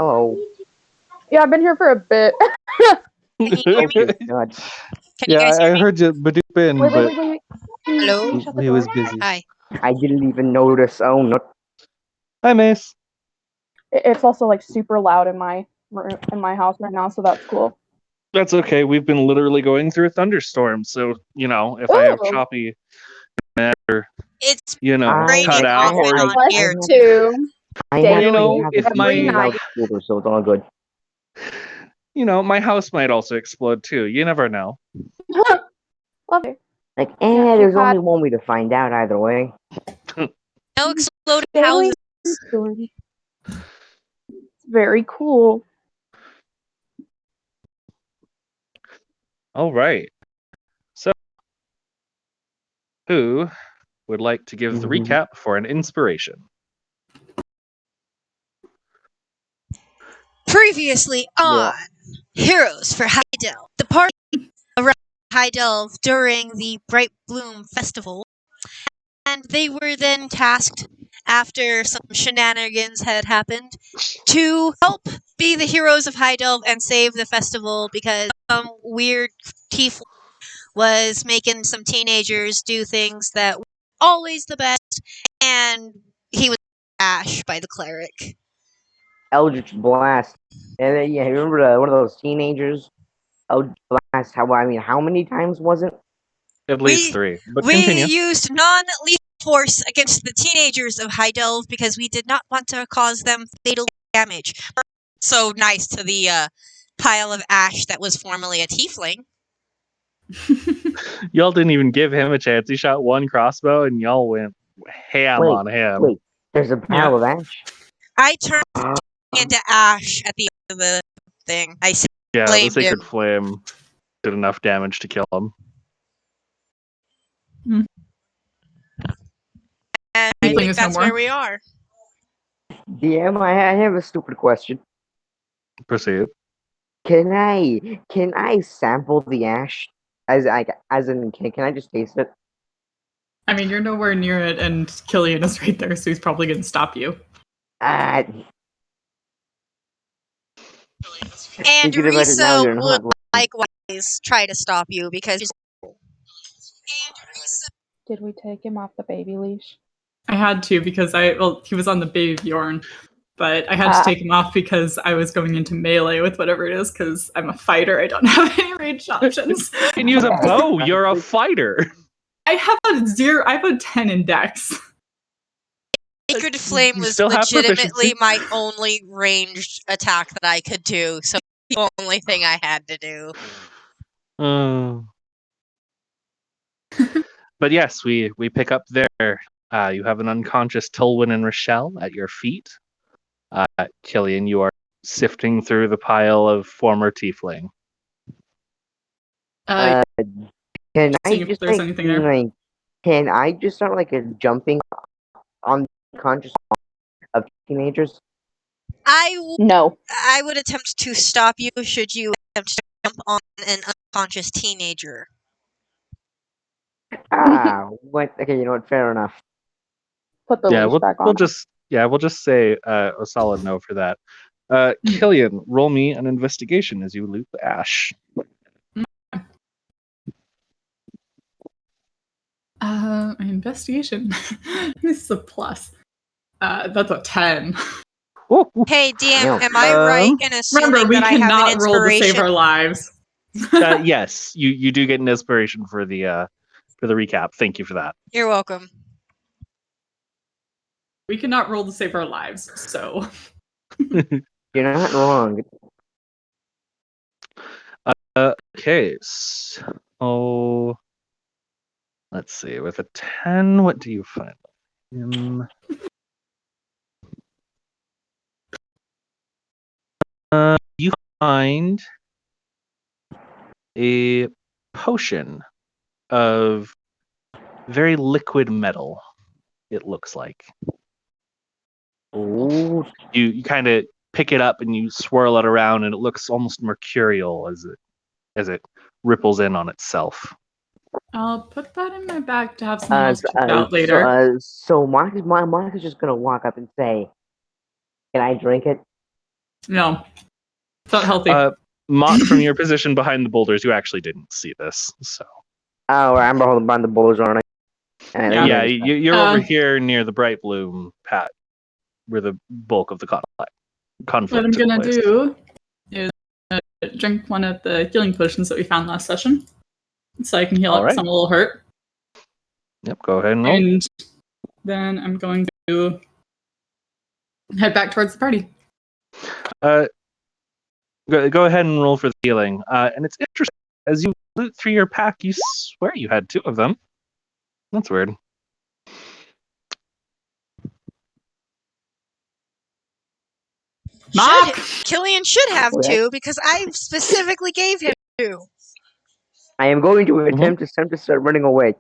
Hello. Yeah, I've been here for a bit. Can you hear me? God. Can you guys I hear me? heard you Badoop in, Wait, but wait, wait, wait. Hello? Can you shut the he door? was busy. Hi. I didn't even notice. Oh no. Hi, Mace. It's also like super loud in my room, in my house right now, so that's cool. That's okay. We've been literally going through a thunderstorm, so if I have Ooh. choppy, It's I- cut raining out, often or on Plus here too. two. I Daily, have if a my every night. scooter, so it's all good. my house might also explode too. You never know. Love it. Like, Yeah, there's had- only one way to find out either way. No exploding Daily. houses. It's very cool. All right. So, who would like to give the recap for an inspiration? Previously on Heroes for Highdelve. The party arrived at Highdelve during the Bright Bloom Festival, and they were then tasked, after some shenanigans had happened, to help be the heroes of Highdelve and save the festival because some weird tiefling was making some teenagers do things that were always the best, and he was bashed by the cleric. Eldritch Blast. And then, you remember one of those teenagers? Eldritch Blast. How many times was it? At least 3. But We continue. used non-lethal force against the teenagers of Highdelve because we did not want to cause them fatal damage. So nice to the pile of ash that was formerly a tiefling. Y'all didn't even give him a chance. He shot one crossbow, and y'all went ham on him. Wait, there's a pile of ash? I turned into ash at the end of the thing. I Yeah, the flamed Sacred him. Flame did enough damage to kill him. And I think that's where we are. DM, I have a stupid question. Proceed. Can I sample the ash? Can I just taste it? I mean, you're nowhere near it, and Killian is right there, so he's probably going to stop you. And Thinking about it now, Risa you're would not likewise try to stop you because Did we take him off the baby leash? I had to because he was on the baby Bjorn, but I had to take him off because I was going into melee with whatever it is because I'm a fighter. I don't have any ranged options. You can use a bow. You're a fighter. I have a 10 in dex. Sacred Flame You was still have legitimately proficiency. my only ranged attack that I could do, so the only thing I had to do. But yes, we pick up there. You have an unconscious Tilwyn and Rochelle at your feet. Killian, you are sifting through the pile of former tiefling. Can I seeing if just there's anything there. Can I just start jumping on the conscious of teenagers? No. I would attempt to stop you should you attempt to jump on an unconscious teenager. What? Okay, you know what? Fair enough. Put the leash back on. We'll just say a solid no for that. Killian, roll me an investigation as you loot the ash. Investigation. This is a plus. That's a 10. Hey, DM, am I right in assuming Remember, we that I have an cannot roll to save inspiration? our lives. Yes, you do get an inspiration for the recap. Thank you for that. You're welcome. We cannot roll to save our lives, so. You're not wrong. Okay, so let's see. With a 10, what do you find? You find a potion of very liquid metal. It looks like. Ooh. You kind of pick it up and you swirl it around, and it looks almost mercurial as it ripples in on itself. I'll put that in my bag to have someone else check it out later. So Monica's just gonna walk up and say, "Can I drink it?" No, it's not healthy. Mock, from your position behind the boulders, you actually didn't see this. So Oh, I'm behind the boulders, aren't I? And then yeah, I- you're over here near the Bright Bloom pat, where the bulk of the conflict What I'm took gonna place. do is drink one of the healing potions that we found last session, so I can heal up Alright. some a little hurt. Yep, go ahead and roll. And then I'm going to head back towards the party. Go ahead and roll for the healing. And it's interesting, as you loot through your pack, you swear you had 2 of them. That's weird. Mock! Killian should have Okay. 2 because I specifically gave him 2. I am going to Mhm. attempt to start running away.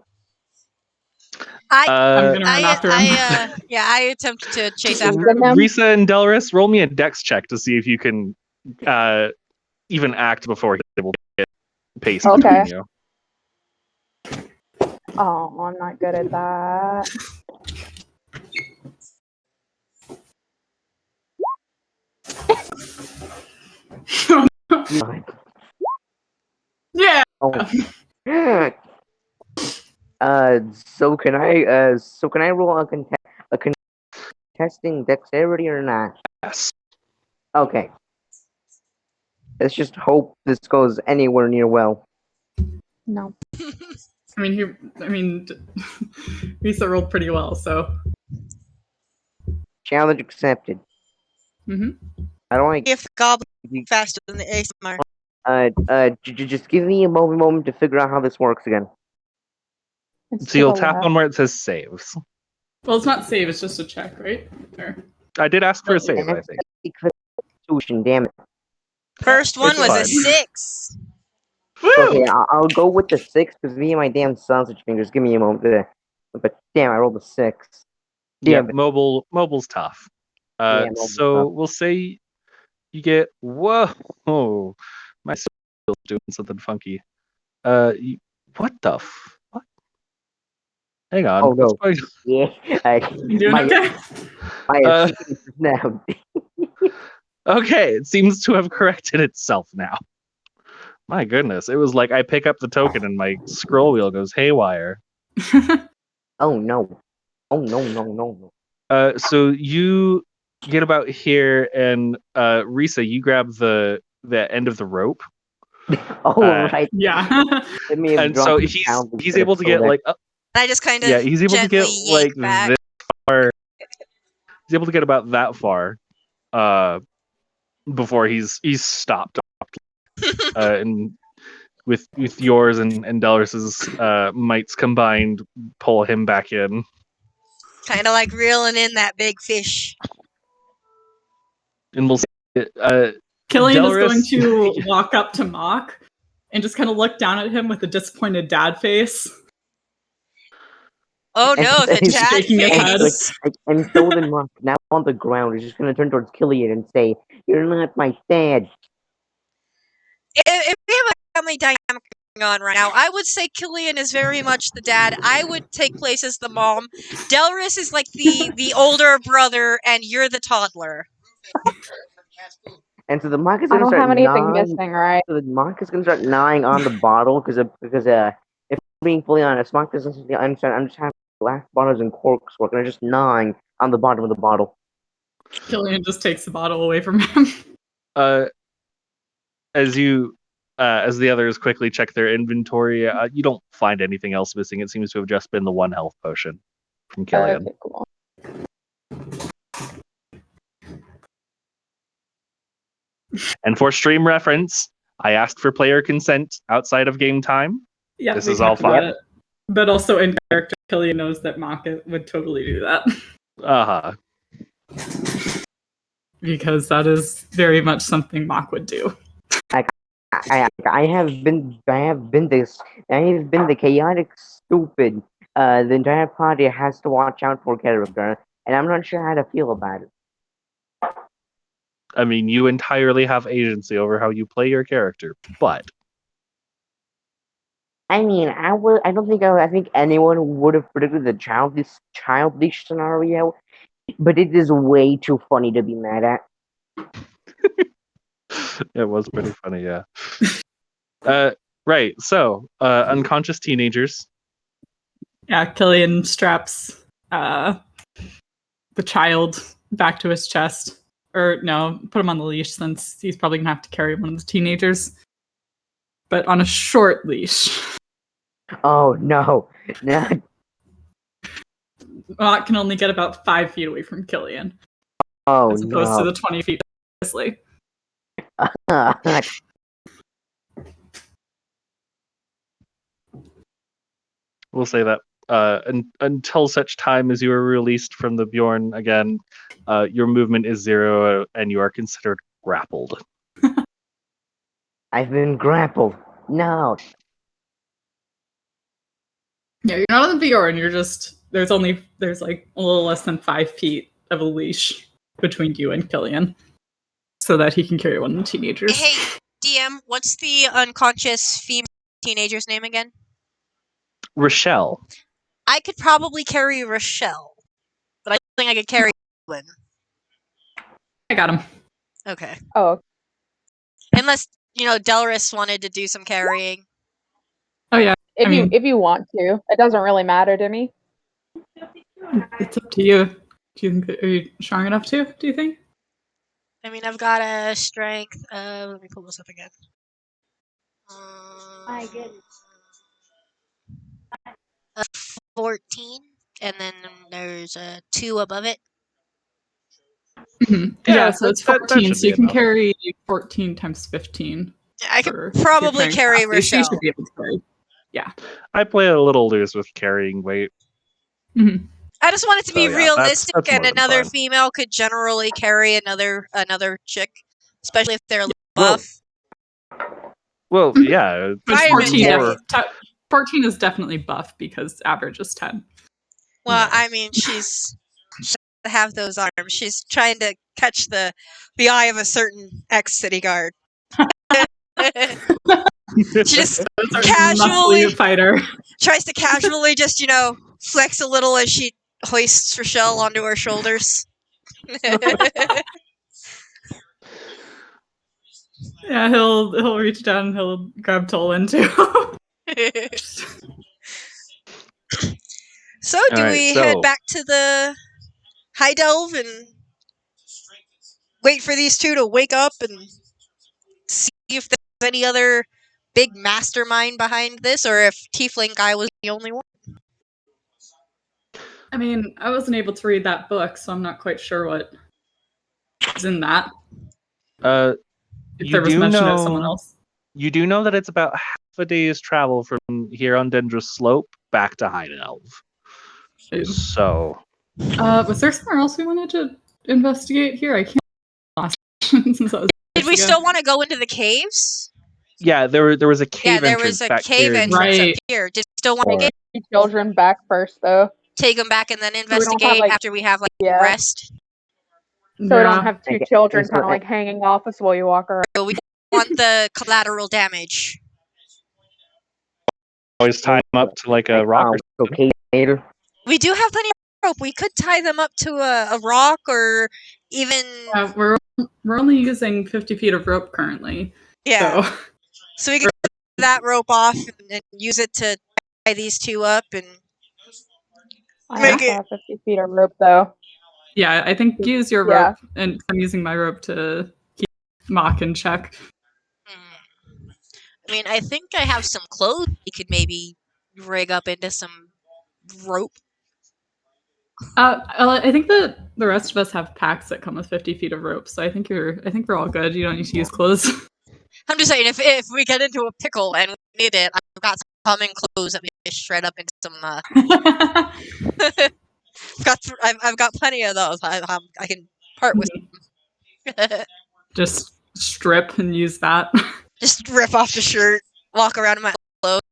I'm Uh, gonna run after him. I attempt to chase Just after leave him. them. Risa and Delris, roll me a dex check to see if you can even act before he's able to get pace Okay. between you. Oh, I'm not good at that. Yeah. Oh. So can I roll a contesting dexterity or not? Yes. Okay. Let's just hope this goes anywhere near well. No. I mean, Risa rolled pretty well, so. Challenge accepted. Mhm. I don't like. If the goblin faster than the ASMR. Just give me a moment to figure out how this works again. It's So you'll to the tap left. on where it says saves. Well, it's not save, it's just a check, right? Or, I did ask for a save, I think. Constitution, damn it. First one It's was a fine. 6. Woo! Okay, I'll go with the 6 because me and my damn sausage fingers. Give me a moment to. But damn, I rolled a 6. Yeah, Damn it. mobile's tough. Yeah, mobile's So tough. we'll say you get whoa. My skill's doing something funky. What the what? Hang on. Oh, no. What's going Yeah, You doing okay? my now. Okay, it seems to have corrected itself now. My goodness, it was like I pick up the token and my scroll wheel goes haywire. Oh no. Oh no. So you get about here, and Risa, you grab the end of the rope, Oh right. Yeah. Let me have and so dropped the pound he's instead able of to get soda. like I just kind of yeah, he's able to gently get like yank back. this far. He's able to get about that far, before he's stopped. And with yours and Delris's mights combined, pull him back in. Kind of like reeling in that big fish. And we'll see. Killian is going Delris- to walk up to Mock and just kind of look down at him with a disappointed dad face. Oh no, the He's dad shaking his head. face. And so then Mark, now on the ground, is just gonna turn towards Killian and say, "You're not my dad." If we have a family dynamic going on right now, I would say Killian is very much the dad. I would take place as the mom. Delris is like the older brother, and you're the toddler. And so the Mark is I gonna don't start have anything gnawing. missing, right? So the Mark is gonna start gnawing on the bottle because if I'm being fully honest, Mark doesn't understand. I'm just having glass bottles and corks work, and I'm just gnawing on the bottom of the bottle. Killian just takes the bottle away from him. As the others quickly check their inventory, you don't find anything else missing. It seems to have just been the 1 health potion from Killian. Okay, cool. And for stream reference, I asked for player consent outside of game time. Yeah, This we is all talked about fine. it. But also in character, Killian knows that Mock would totally do that. Uh-huh. Because that is very much something Mock would do. I have been the chaotic stupid. The entire party has to watch out for character, and I'm not sure how to feel about it. I mean, you entirely have agency over how you play your character, but I mean, I don't think I think anyone would have predicted the childish scenario, but it is way too funny to be mad at. It was pretty funny, yeah. Right, so unconscious teenagers. Yeah, Killian straps the child back to his chest. Or no, put him on the leash since he's probably gonna have to carry one of the teenagers. But on a short leash. Oh no, no. Mott can only get about 5 feet away from Killian, Oh as opposed to no. the 20 feet, obviously. We'll say that until such time as you are released from the Bjorn again, your movement is 0 and you are considered grappled. I've been grappled. No. Yeah, you're not on the Bjorn, you're just there's like a little less than 5 feet of a leash between you and Killian. So that he can carry one of the teenagers. Hey, DM, what's the unconscious female teenager's name again? Rochelle. I could probably carry Rochelle, but I don't think I could carry Lynn. I got him. Okay. Oh, Unless, Delris wanted to do some carrying. Oh yeah, if you want to, it doesn't really matter to me. it's up to you. Do you think are you strong enough to? Do you think? I mean, I've got a strength of... Let me pull this up again. A 14, and then there's a 2 above it. Mm-hmm. Yeah, Yeah, so it's that 14, should so you be can enough. carry 14 times 15. I for could probably your carry capacity, so you Rochelle. should be able to carry. I play a little loose with carrying weight. Mm-hmm. I just want it to be So, yeah, realistic, that's more and than another fine. female could generally carry another chick, especially if they're buff. Well, yeah. But Fireman 14, carry. 14 is definitely buff because average is 10. Well, Nice. I mean, she's to have those arms. She's trying to catch the eye of a certain ex-city guard. She just casually Muscly fighter. tries to casually just, flex a little as she hoists Rochelle onto her shoulders. Yeah, he'll reach down and he'll grab Tolan too. So, do Alright, we so- head back to the Highdelve and wait for these two to wake up and see if there's any other big mastermind behind this, or if Tiefling guy was the only one? I mean, I wasn't able to read that book, so I'm not quite sure what is in that. If You there was do mention of know- someone else. You do know that it's about half a day's travel from here on Dendra's Slope back to Highdelve. So, Was there somewhere else we wanted to investigate here? I can't since I was Did we still want to go into the caves? yeah, there was a cave there entrance was a back cave here. entrance Right. up here. Did we still want to Alright. get Children back first, though. take them back and then we don't investigate have, after we have Yeah. rest? So we don't have two Okay, children so kind of hanging off us while you walk around. So we don't want the collateral damage. Always tie them up to like a rock. Or Okay, later. We do have plenty of rope. We could tie them up to a rock, or even we're only using 50 feet of rope currently. yeah. So So we can get that rope off and use it to tie these two up and I Make also it- have 50 feet of rope, though. yeah, I think use your Yeah. rope, and I'm using my rope to keep Mock in check. I mean, I think I have some clothes we could maybe rig up into some rope. I think that the rest of us have packs that come with 50 feet of rope, so I think we're all good. You don't need to use clothes. I'm just saying, if we get into a pickle and we need it, I've got some common clothes that we can shred up into some. I've got plenty of those. I can part with. Just strip and use that. Just rip off the shirt, walk around in my clothes.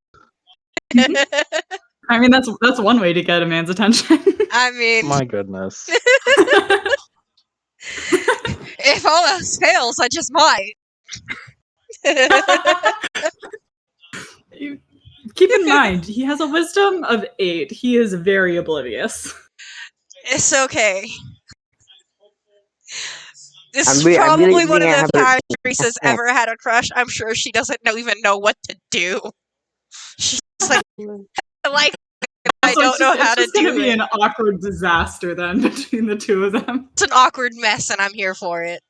I mean, that's one way to get a man's attention. I mean, my goodness. if all else fails, I just might. Keep in mind, he has a wisdom of 8. He is very oblivious. It's okay. This I'm is really, I'm really probably one of gonna the have her. times Teresa's ever had a crush. I'm sure she doesn't even know what to do. She's like, I like it, I Also, don't know how it's to just gonna do be it. an awkward disaster then between the two of them. It's an awkward mess, and I'm here for it.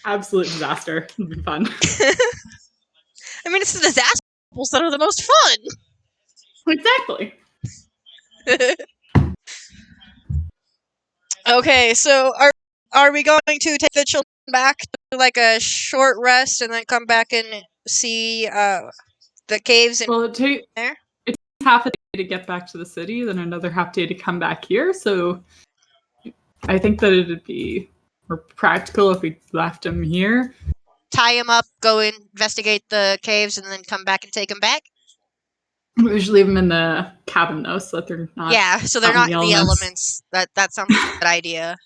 Absolute disaster. It'll be fun. I mean, it's the disaster couples that are the most fun. Exactly. Okay, so are we going to take the children back to like a short rest and then come back and see the caves in Well, it takes there? half a day to get back to the city, then another half day to come back here. So I think that it'd be more practical if we left him here. Tie him up, go investigate the caves, and then come back and take him back? We usually leave them in the cabin though, so that they're not. Yeah, so they're out not in the elements. That sounds like a good idea.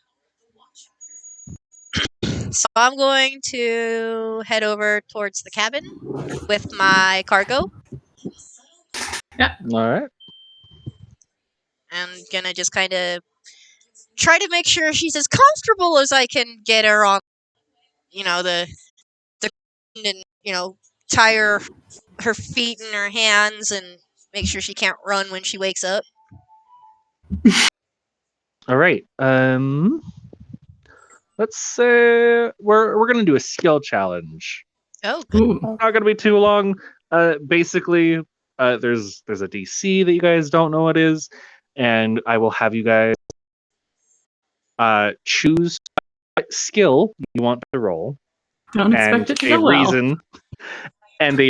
So I'm going to head over towards the cabin with my cargo. All right. I'm gonna just kind of try to make sure she's as comfortable as I can get her on, the and tie her feet and her hands and make sure she can't run when she wakes up. All right. Let's say we're gonna do a skill challenge. Oh, good. Ooh. Not gonna be too long. Basically, there's a DC that you guys don't know what is, and I will have you guys choose what skill you want to roll Don't and expect it to a go well.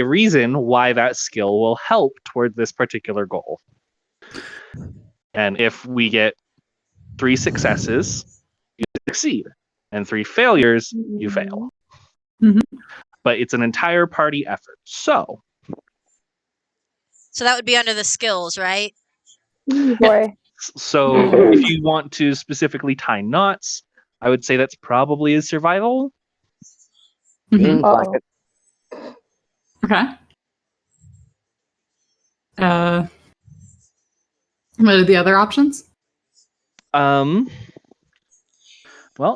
reason why that skill will help toward this particular goal. And if we get 3 successes, you succeed, and 3 failures, you fail. Mhm. But it's an entire party effort. So So that would be under the skills, right? Boy. if you want to specifically tie knots, I would say that's probably a survival. Mhm. Seems like Uh-oh. it. Okay. What are the other options? Well,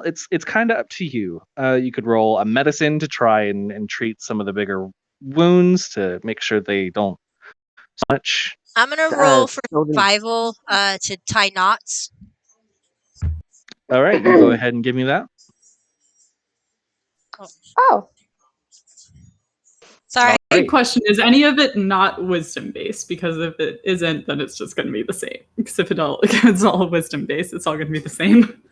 it's kind of up to you. You could roll a medicine to try and treat some of the bigger wounds to make sure they don't so much. I'm gonna roll for Children- survival to tie knots. All right, you go ahead and give me that. Oh. Sorry. All Big right. question, is any of it not wisdom based? Because if it isn't, then it's just going to be the same. Because if it's all wisdom based, it's all going to be the same.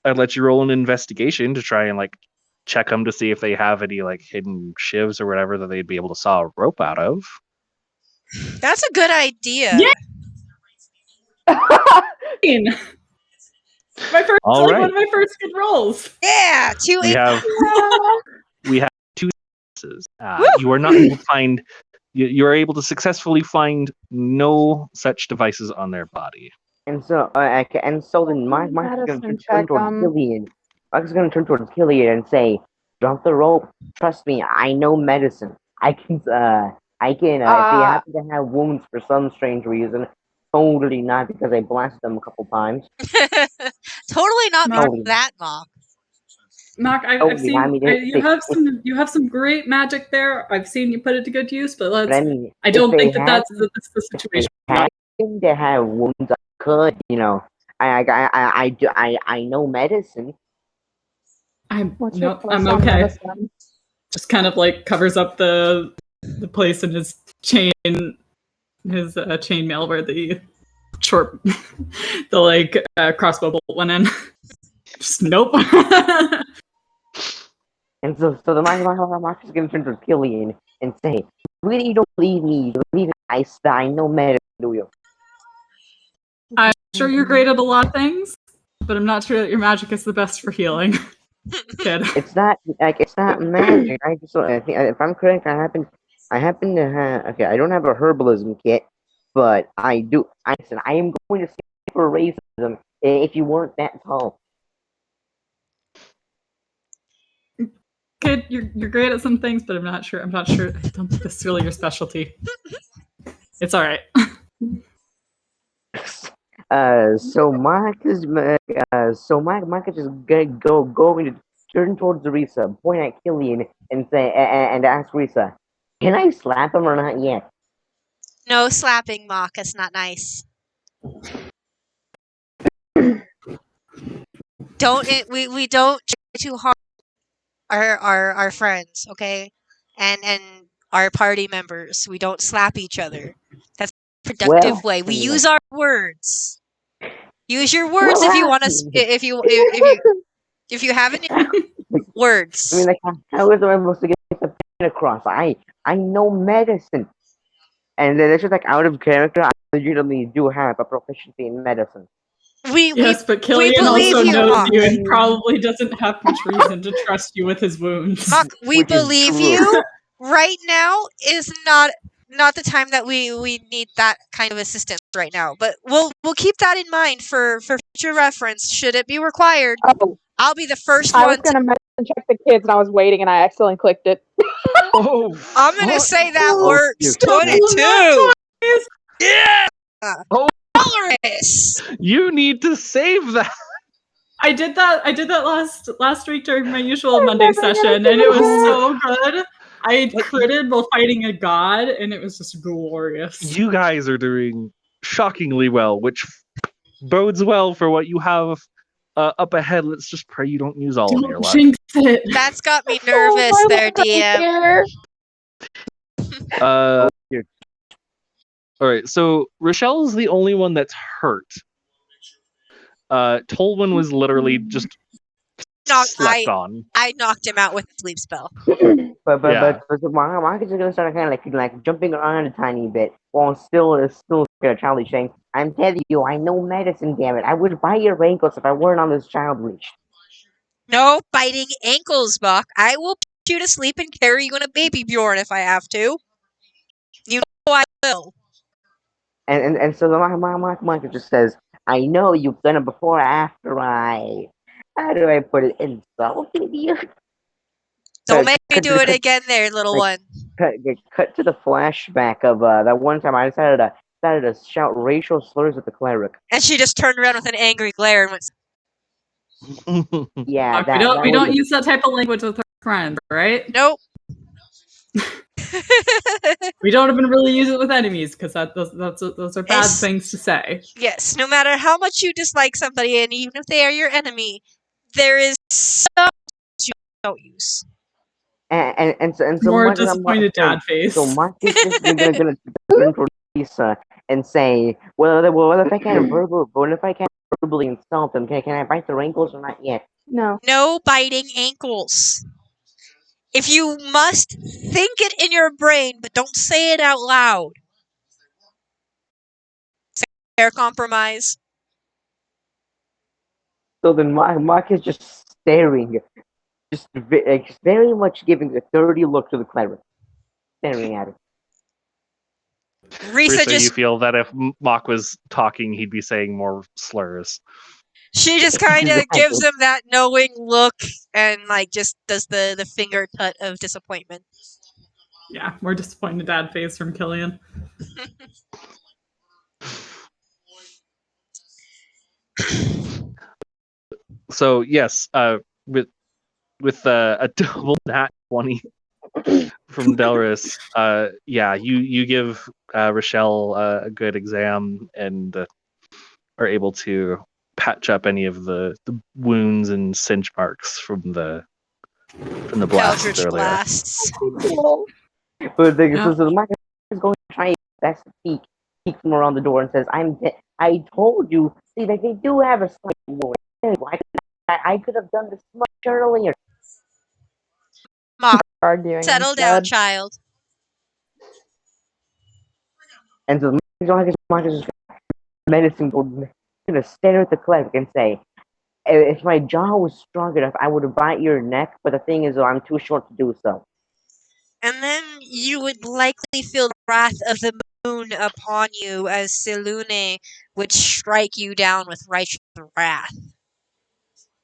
I'd let you roll an investigation to try and check them to see if they have any hidden shivs or whatever that they'd be able to saw a rope out of. That's a good idea. Yeah. My first, All right. one of my first good rolls. Yeah, 2 We have we have 2 successes. You are not able to find. You are able to successfully find no such devices on their body. And so then Mike's gonna Medicine turn check, towards Killian. Mike's gonna turn towards Killian and say, "Drop the rope. Trust me, I know medicine. I can. If they happen to have wounds for some strange reason, totally not because I blasted them a couple times. Totally not Mark. because of that, Mom. Mark, I've Totally, seen I mean, you have some great magic there. I've seen you put it to good use, but But I mean, I if don't they think that had- that's the if they situation. happen to have wounds, I could. I know medicine. What's your plus I'm on okay. medicine? Just kind of covers up the place in his chainmail where the short the crossbow bolt went in. Just nope. And so the Mike is gonna turn towards Killian and say, "Really, you don't believe me? You believe I know medicine, do you?" I'm sure you're great at a lot of things, but I'm not sure that your magic is the best for healing. Kid. It's not magic. I think if I'm correct, I happen to have. Okay, I don't have a herbalism kit, but I do. I am going to say for racism if you weren't that tall. Kid, you're great at some things, but I'm not sure. I don't think this is really your specialty. It's all right. So Mark is just going to turn towards Risa, point at Killian, and say and ask Risa, "Can I slap him or not yet?" No slapping, Mock. It's not nice. We don't try too hard our friends, okay? And our party members. We don't slap each other. That's a productive Well, way. We anyway. use our words. Use your words Well, if you want to. If you have any words. I mean, like, how is I supposed to get the point across? I know medicine, and then it's just like out of character. I legitimately do have a proficiency in medicine. Yes, but Killian believe also you, knows Mock. you and probably doesn't have much reason to trust you with his wounds. Mock, we Which is believe true. you. Right now is not the time that we need that kind of assistance right now. But we'll keep that in mind for future reference. Should it be required, Oh, I'll be the first I one. was gonna check the kids, and I was waiting, and I accidentally clicked it. Oh, I'm gonna say that Oh, works. dear. 22. Yeah. Oh. Dolores. You need to save that. I did that last week during my usual Monday session, and it was so good. I critted while fighting a god, and it was just glorious. You guys are doing shockingly well, which bodes well for what you have up ahead. Let's just pray you don't use all of your Don't luck. jinx it. That's got me nervous Oh, my there, luck right DM. there. All dear. right, so Rochelle's the only one that's hurt. Tolwyn was literally just slept on. I knocked him out with a sleep spell. But so Mark is gonna start kind of like jumping around a tiny bit while still scared. Charlie saying, "I'm telling you, I know medicine. Damn it, I would bite your ankles if I weren't on this child leash." No biting ankles, Buck. I will put you to sleep and carry you in a baby Bjorn if I have to. You know I will. And so the Mark just says, "I know you've done it before. After I, how do I put it? Insulted you." Don't make me cut do it again there, little one. Cut to the flashback of that one time I decided to shout racial slurs at the cleric. And she just turned around with an angry glare and went, Yeah, We don't use that type of language with our friends, right? nope. We don't even really use it with enemies because those are bad things to say. Yes, no matter how much you dislike somebody, and even if they are your enemy, there is some you don't use. And so More Mark, disappointed dad face. So Mark is just gonna turn to Lisa and say, well, if I can't verbally insult them, can I bite their ankles or not yet? No. No biting ankles. If you must, think it in your brain, but don't say it out loud. Fair compromise. So then Mark is just staring, just very much giving a dirty look to the cleric, staring at it. Risa you just feel that if Mock was talking, he'd be saying more slurs. she just kind of gives him that knowing look and like just does the finger tut of disappointment. Yeah, more disappointed dad face from Killian. So yes, with a double nat 20 from Delris, yeah, you give Rochelle a good exam and are able to patch up any of the wounds and cinch marks from the blasts Eldritch earlier. blasts. But so the Mark is going to try his best to peek from around the door and says, I told you, see, like, they do have a slight wound. I could have done this much earlier." Mock, Arguing. settle down, child. And so the Mark is just menacing, going to stare at the cleric and say, "If my jaw was strong enough, I would bite your neck, but the thing is, I'm too short to do so." And then you would likely feel the wrath of the moon upon you as Selune would strike you down with righteous wrath.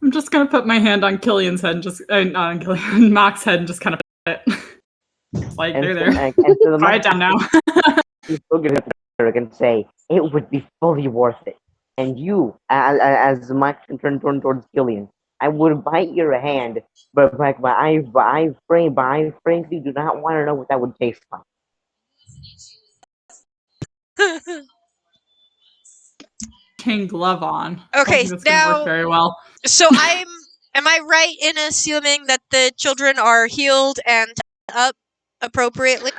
I'm just gonna put my hand on Killian's head and just not on Killian, Mock's head and just kind of put it. Like And there. so the Quiet down now. You still get Eric and say it would be fully worth it. And you, as Mike turned towards Gillian, I would bite your hand, but I frankly do not want to know what that would taste like. King glove on. I don't Okay, think that's going to work now, very well. so am I right in assuming that the children are healed and up appropriately?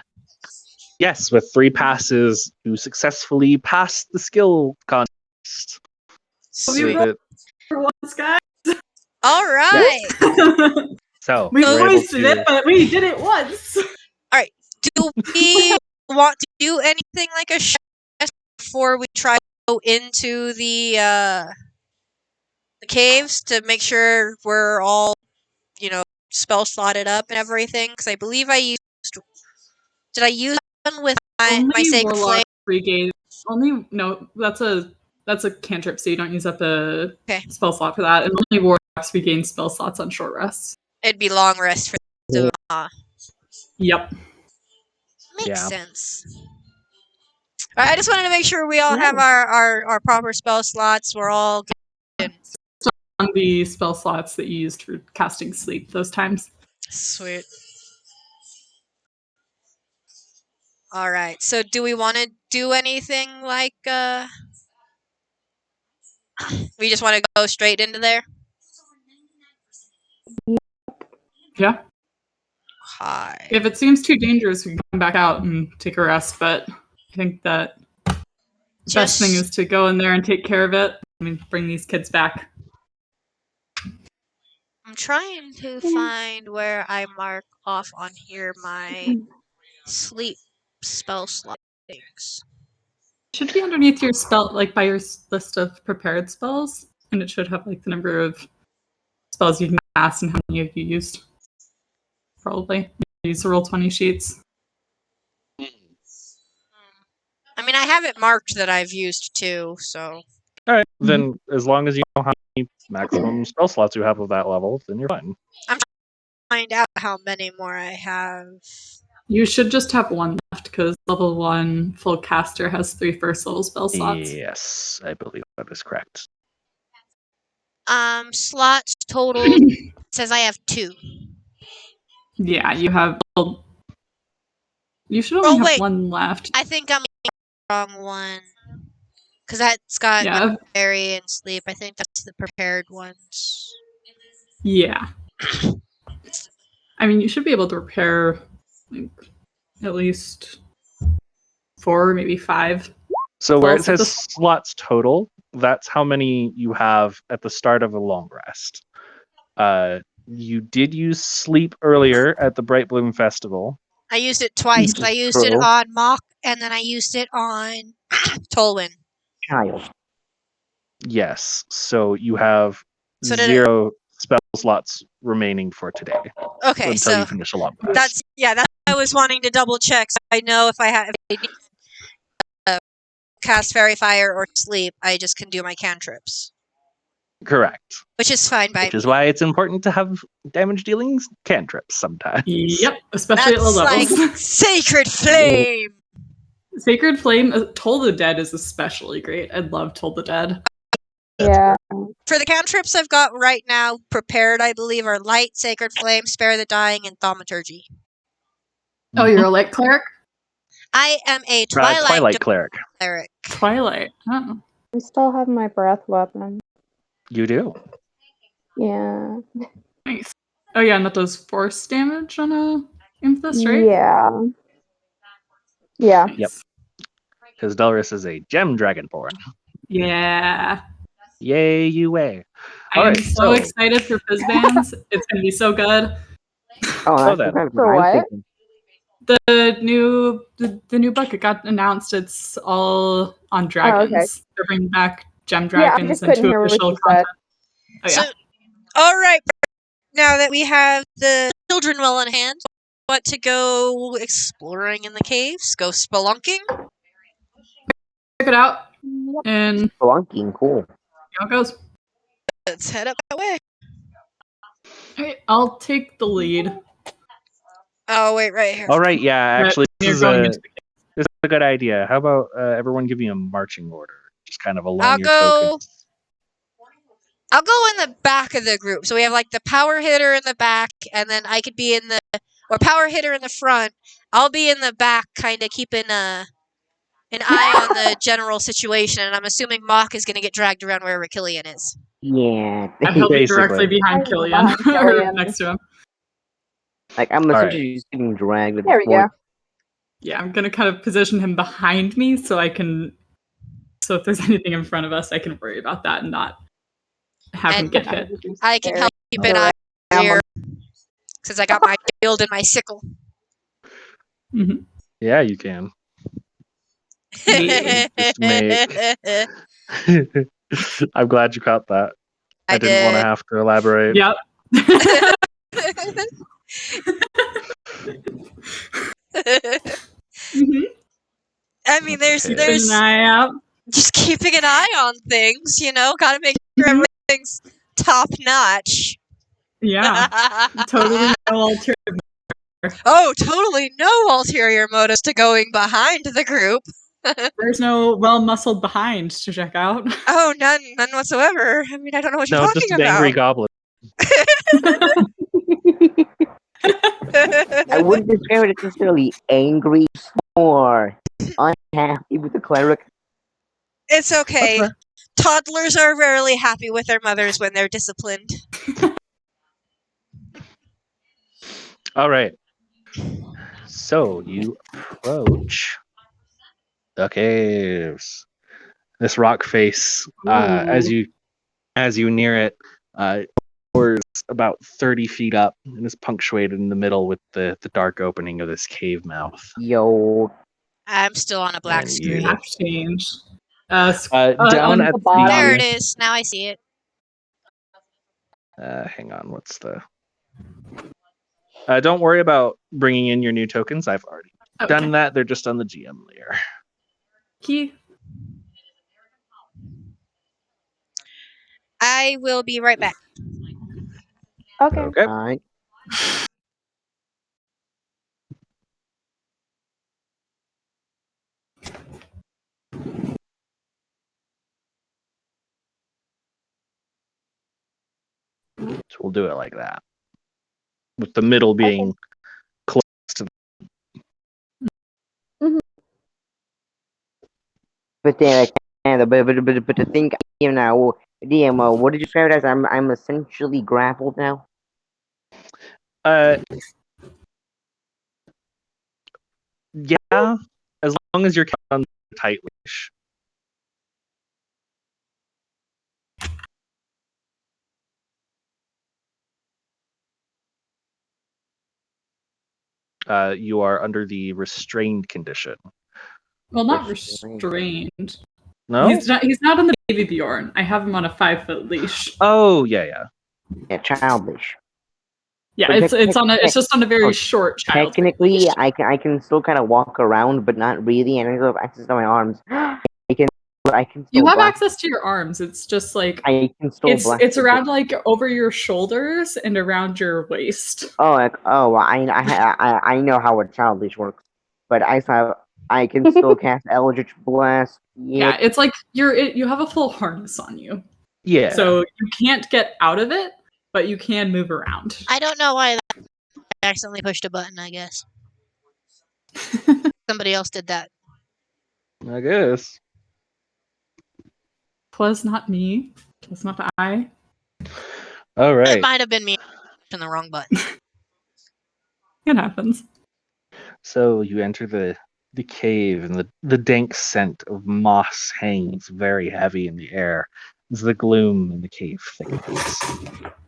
Yes, with 3 passes, you successfully passed the skill contest. Sweet. So, For once, guys. All right. so We we're able wasted to. it, but we did it once. Do we want to do anything like a chest before we try to go into the caves to make sure we're all, spell slotted up and everything? Because I believe I used. Did I use one with my sacred Warlock flame? regain. That's a cantrip, so you don't use up a Okay. spell slot for that. And only warlocks regain spell slots on short rests. It'd be long rest for them. Yep. Makes Yeah. sense. All right, I just wanted to make sure we all have our proper spell slots. We're all good. On the spell slots that you used for casting sleep those times. Sweet. All right. So, do we want to do anything like we just want to go straight into there? Yeah. Hi. If it seems too dangerous, we can come back out and take a rest, but I think that the best thing is to go in there and take care of it. I mean, bring these kids back. I'm trying to find where I mark off on here my sleep spell slot things. Should be underneath your spell, like by your list of prepared spells, and it should have like the number of spells you can cast and how many have you used. Probably use the Roll20 sheets. I mean, I have it marked that I've used 2, so. All right, then as long as you know how many maximum spell slots you have of that level, then you're fine. I'm trying to find out how many more I have. You should just have 1 left because level 1 full caster has 3 first level spell slots. Yes, I believe that is correct. Slots total says I have 2. Yeah, you have. You should only have 1 left. I think I'm the wrong one. Because that's got fairy and sleep. I think that's the prepared ones. Yeah. I mean, you should be able to repair like, at least 4, maybe 5. So where it says slots total, that's how many you have at the start of a long rest. You did use sleep earlier at the Bright Bloom Festival. I used it twice. I used it on Mock, and then I used it on Tolwyn. Child. Yes, so you have 0 spell slots remaining for today. Okay, until you finish a long rest. That's what I was wanting to double check. So I know if I need cast Fairy Fire or sleep, I just can do my cantrips. Correct. Which is fine by me. Which is why it's important to have damage dealing cantrips sometimes. Yep, especially at low levels. Like Sacred Flame. Sacred Flame, Toll the Dead is especially great. I love Toll the Dead. Yeah. For the cantrips I've got right now prepared, I believe, are Light, Sacred Flame, Spare the Dying, and Thaumaturgy. Oh, you're a Light Cleric? I am a Twilight Cleric. Twilight. Oh. I still have my breath weapon. You do? Yeah. Nice. Oh yeah, and that does force damage on a Imphthist, right? Yeah. Yeah. Nice. Yep. Because Delris is a gem dragonborn. Yeah. Yay, you way. I am so excited for Fizzbands. It's going to be so good. Oh, then. For what? The new book, it got announced. It's all on dragons. Oh, okay. They're bringing back gem dragons and into official content. Oh, yeah. So, all right. Now that we have the children well in hand, what to go exploring in the caves? Go spelunking? Check it out. And spelunking, cool. See how it goes. Let's head up that way. Okay, I'll take the lead. Oh, wait, right here. All right, yeah, actually, this This is a good idea. How about everyone give me a marching order? Just kind of along I'll your go. tokens. I'll go in the back of the group. So we have like the power hitter in the back, and then I could be in the power hitter in the front. I'll be in the back, kind of keeping an eye on the general situation. And I'm assuming Mock is going to get dragged around wherever Killian is. Yeah. And he'll be Basically. directly behind I'm Killian, behind Killian. or next to him. Like, I'm All right. essentially just getting dragged at There this we go. point. Yeah, I'm gonna kind of position him behind me so I can. So if there's anything in front of us, I can worry about that and not have him And get hit. I can help keep an eye on the rear since I got my shield and my sickle. Mhm. Yeah, you can. Yeah. Just make. I'm glad you caught that. I didn't want to have to elaborate. Yep. Mhm. I mean, Okay. Keeping an eye out. just keeping an eye on things, gotta make sure Mhm. everything's top notch. Yeah. Totally no ulterior. Oh, totally no ulterior motives to going behind the group. There's no well muscled behind to check out. Oh, none whatsoever. I mean, I don't know what you're No, talking just an angry goblin. I wouldn't describe it as necessarily angry or unhappy with the cleric. It's okay. That's Toddlers are rarely happy with their mothers when they're disciplined. All right. So you approach the caves. This rock face, as you near it, towers about 30 feet up and is punctuated in the middle with the dark opening of this cave mouth. Yo. I'm still on a black And screen. Map change. Down at the bottom. There it is. Now I see it. hang on, what's the? Don't worry about bringing in your new tokens. I've already done that. They're just on the GM layer. Key. I will be right back. Okay. Okay. Alright. So we'll do it like that, with the middle being close to. But then, but to think, DM, what did you describe it as? I'm essentially grappled now. Yeah, as long as you're kept on the tight leash. You are under the restrained condition. Well, not restrained. No? He's not on the baby Bjorn. I have him on a 5-foot leash. Oh, yeah. Yeah, childish. Yeah, But it's just on a very short child. Technically, I can still kind of walk around, but not really, and I still have access to my arms. I can still You have blast. access to your arms. It's just like I can still blast it's it. around like over your shoulders and around your waist. I know how a child leash works, but I can still cast Eldritch Blast. Yeah, it's like you have a full harness on you. Yeah. So you can't get out of it, but you can move around. I don't know why I accidentally pushed a button, I guess. Somebody else did that. I guess. Twas not me. Twas not I. All right. It might have been me pushing the wrong button. It happens. So you enter the cave, and the dank scent of moss hangs very heavy in the air as the gloom in the cave thickens.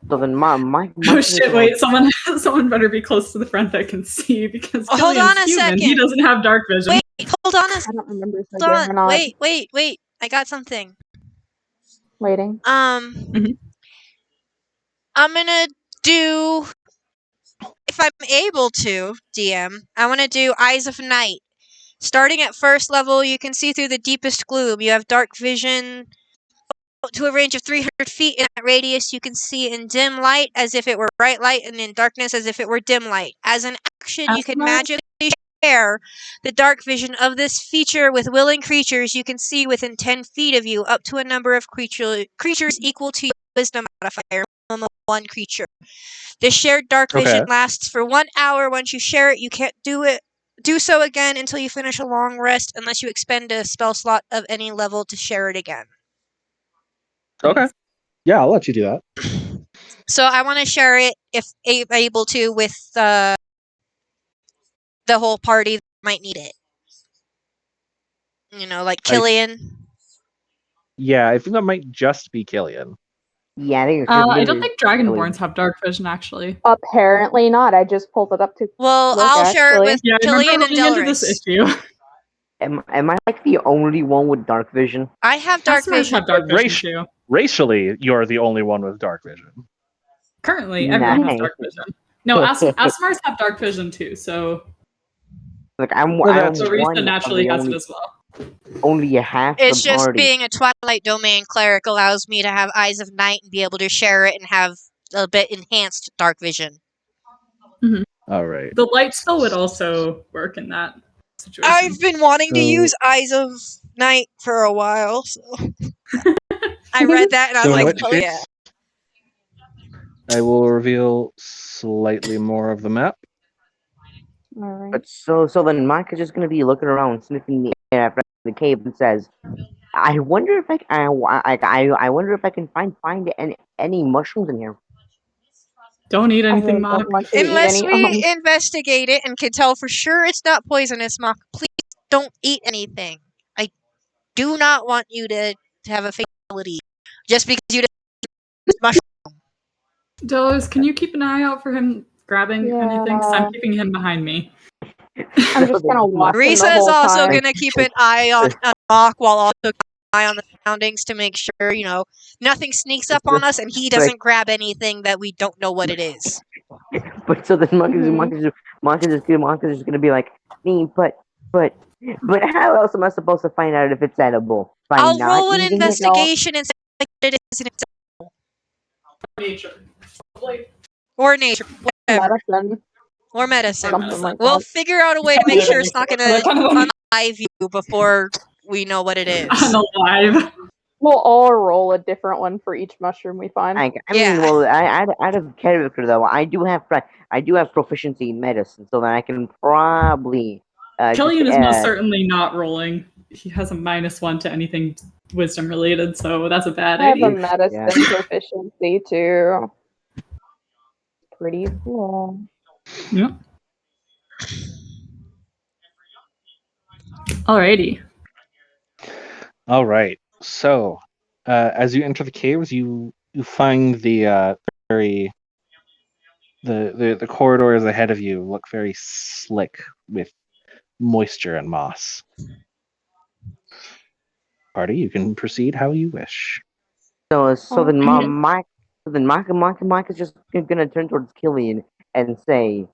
So then my Oh shit! Wait, someone better be close to the front that can see because Hold Killian's on a human. second. He doesn't have dark vision. Wait, hold on a I don't remember if I hold did or on. not. Wait. I got something. Waiting. Mhm. I'm gonna do, if I'm able to, DM, I want to do Eyes of Night. Starting at first level, you can see through the deepest gloom. You have dark vision to a range of 300 feet. In that radius, you can see in dim light as if it were bright light, and in darkness as if it were dim light. As an action, you can Estimate? magically share the dark vision of this feature with willing creatures you can see within 10 feet of you, up to a number of creatures equal to your wisdom modifier, minimum of 1 creature. This shared dark vision Okay. lasts for 1 hour. Once you share it, you can't do so again until you finish a long rest, unless you expend a spell slot of any level to share it again. Okay. Yeah, I'll let you do that. So I want to share it, if able to, with the whole party that might need it. You know, like Killian. Yeah, I think that might just be Killian. Yeah, I think it's just I gonna don't be think Killian. Dragonborns have dark vision, actually. Apparently not. I just pulled it up to Well, look, I'll share it actually. with Yeah, I remember Killian and looking into this Delaris. issue. Am I like the only one with dark vision? I have dark Customers vision. have dark vision, too. Racially, you're the only one with dark vision. Currently, everyone has Nice. dark vision. No, Asmars have dark vision, too, so Like I'm Well, that's so one Risa of naturally the has it only as well. only a half It's the just party. being a Twilight Domain cleric allows me to have Eyes of Night and be able to share it and have a bit enhanced dark vision. All right. The light spell would also work in that situation. I've been wanting to So- use Eyes of Night for a while, so I read that and I So was in like, which oh case, yeah. I will reveal slightly more of the map. All right. But so then Mike is just gonna be looking around, sniffing the air after the cave, and says, "I wonder if I wonder if I can find any mushrooms in here." Don't eat I anything, really Mock. don't want you to eat Unless any. we investigate it and can tell for sure it's not poisonous, Mock, please don't eat anything. I do not want you to have a fatality just because you didn't eat mushroom. Delos, can you keep an eye out for him grabbing anything? 'Cause I'm Yeah. keeping him behind me. I'm just gonna watch him the Risa is whole also time. gonna keep an eye on Mock while also keeping an eye on the surroundings to make sure, nothing sneaks up on us and he doesn't grab anything that we don't know what it is. But so then Mark is Mhm. just gonna be like, "Me, but how else am I supposed to find out if it's edible? By I'll not roll an eating it?" investigation and say what it is and it's Nature. or nature, whatever, Medicine, or medicine. something like We'll that. figure out a way to make sure it's not gonna unalive you before we know what it is. Unalive. We'll all roll a different one for each mushroom we find. I Yeah. mean, well, out of character though, I do have proficiency in medicine, so then I can probably Killian is most certainly not rolling. He has a -1 to anything wisdom related, so that's a bad I have a idea. medicine proficiency too. Pretty cool. Yep. Alrighty. All right. So, as you enter the caves, you find the corridors ahead of you look very slick with moisture and moss. Party, you can proceed how you wish. so then Okay. Mike is just gonna turn towards Killian and say,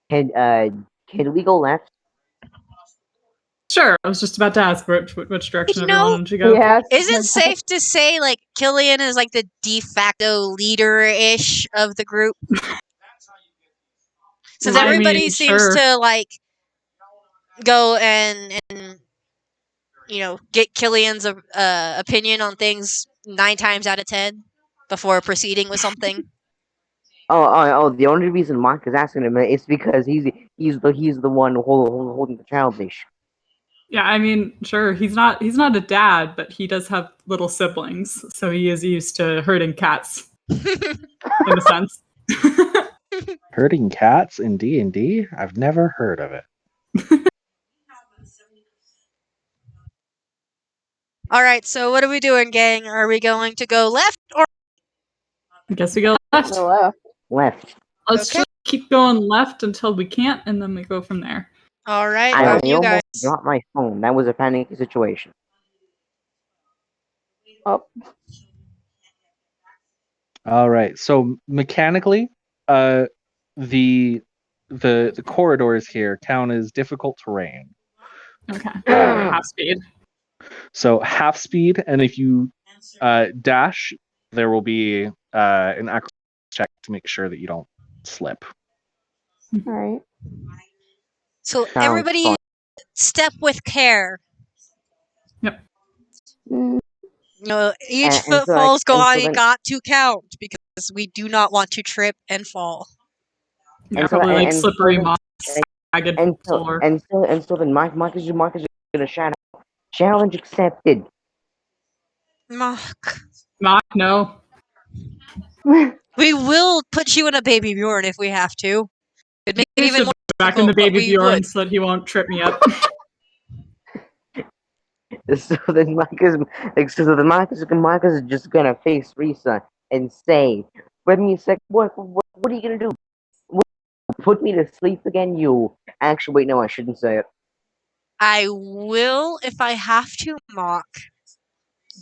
"Can we go left?" Sure. I was just about to ask which direction You everyone know, wanted to go. Yes. is it safe to say like Killian is like the de facto leader-ish of the group? Since I everybody mean, seems sure. to like go and get Killian's opinion on things 9 times out of 10 before proceeding with something. Oh! The only reason Mike is asking him is because he's the one holding the child leash. Yeah, I mean, sure. He's not a dad, but he does have little siblings, so he is used to herding cats in a sense. Herding cats in D&D? I've never heard of it. All right, so what are we doing, gang? Are we going to go left or I guess we go left. The left. Left. Let's Okay. just keep going left until we can't, and then we go from there. all right? I You guys. almost dropped my phone. That was a panicky situation. Oh, All right. So mechanically, the the corridors here count as difficult terrain. Okay. Half speed. So half speed, and if you dash, there will be an acrobatics check to make sure that you don't slip. all right. So Sounds everybody fun. step with care. Mm, Each and so like footfall's and so then got to count because we do not want to trip and fall. Yeah, and so probably like and so slippery then moss, like, ragged and so floor. and so and so then Marcus is gonna shout out, challenge accepted. Mock. Mock, no. We will put you in a baby Bjorn if we have to. It make it You even should more back in the difficult, but baby we Bjorn would. so that he won't trip me up. So then Marcus is just gonna face Risa and say, "Wait me a sec. What are you gonna do? What, put me to sleep again? You actually wait. No, I shouldn't say it. I will if I have to, Mock.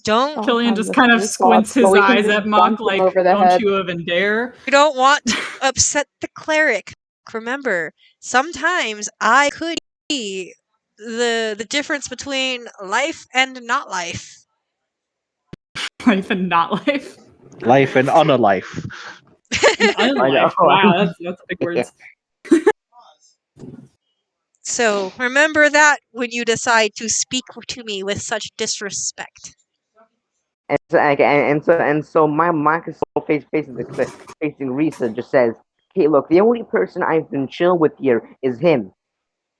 Don't I'll Killian have just the kind of sweet thoughts, squints so his we can eyes just at Mock bump him like, over the don't head. you even dare. you don't want to upset the cleric. Remember, sometimes I could be the difference between life and not life. Life and not life. Life and unalife. And I know. unlife. Wow, that's big words. So remember that when you decide to speak to me with such disrespect. And so my Marcus facing Risa just says, "Okay, look, the only person I've been chill with here is him."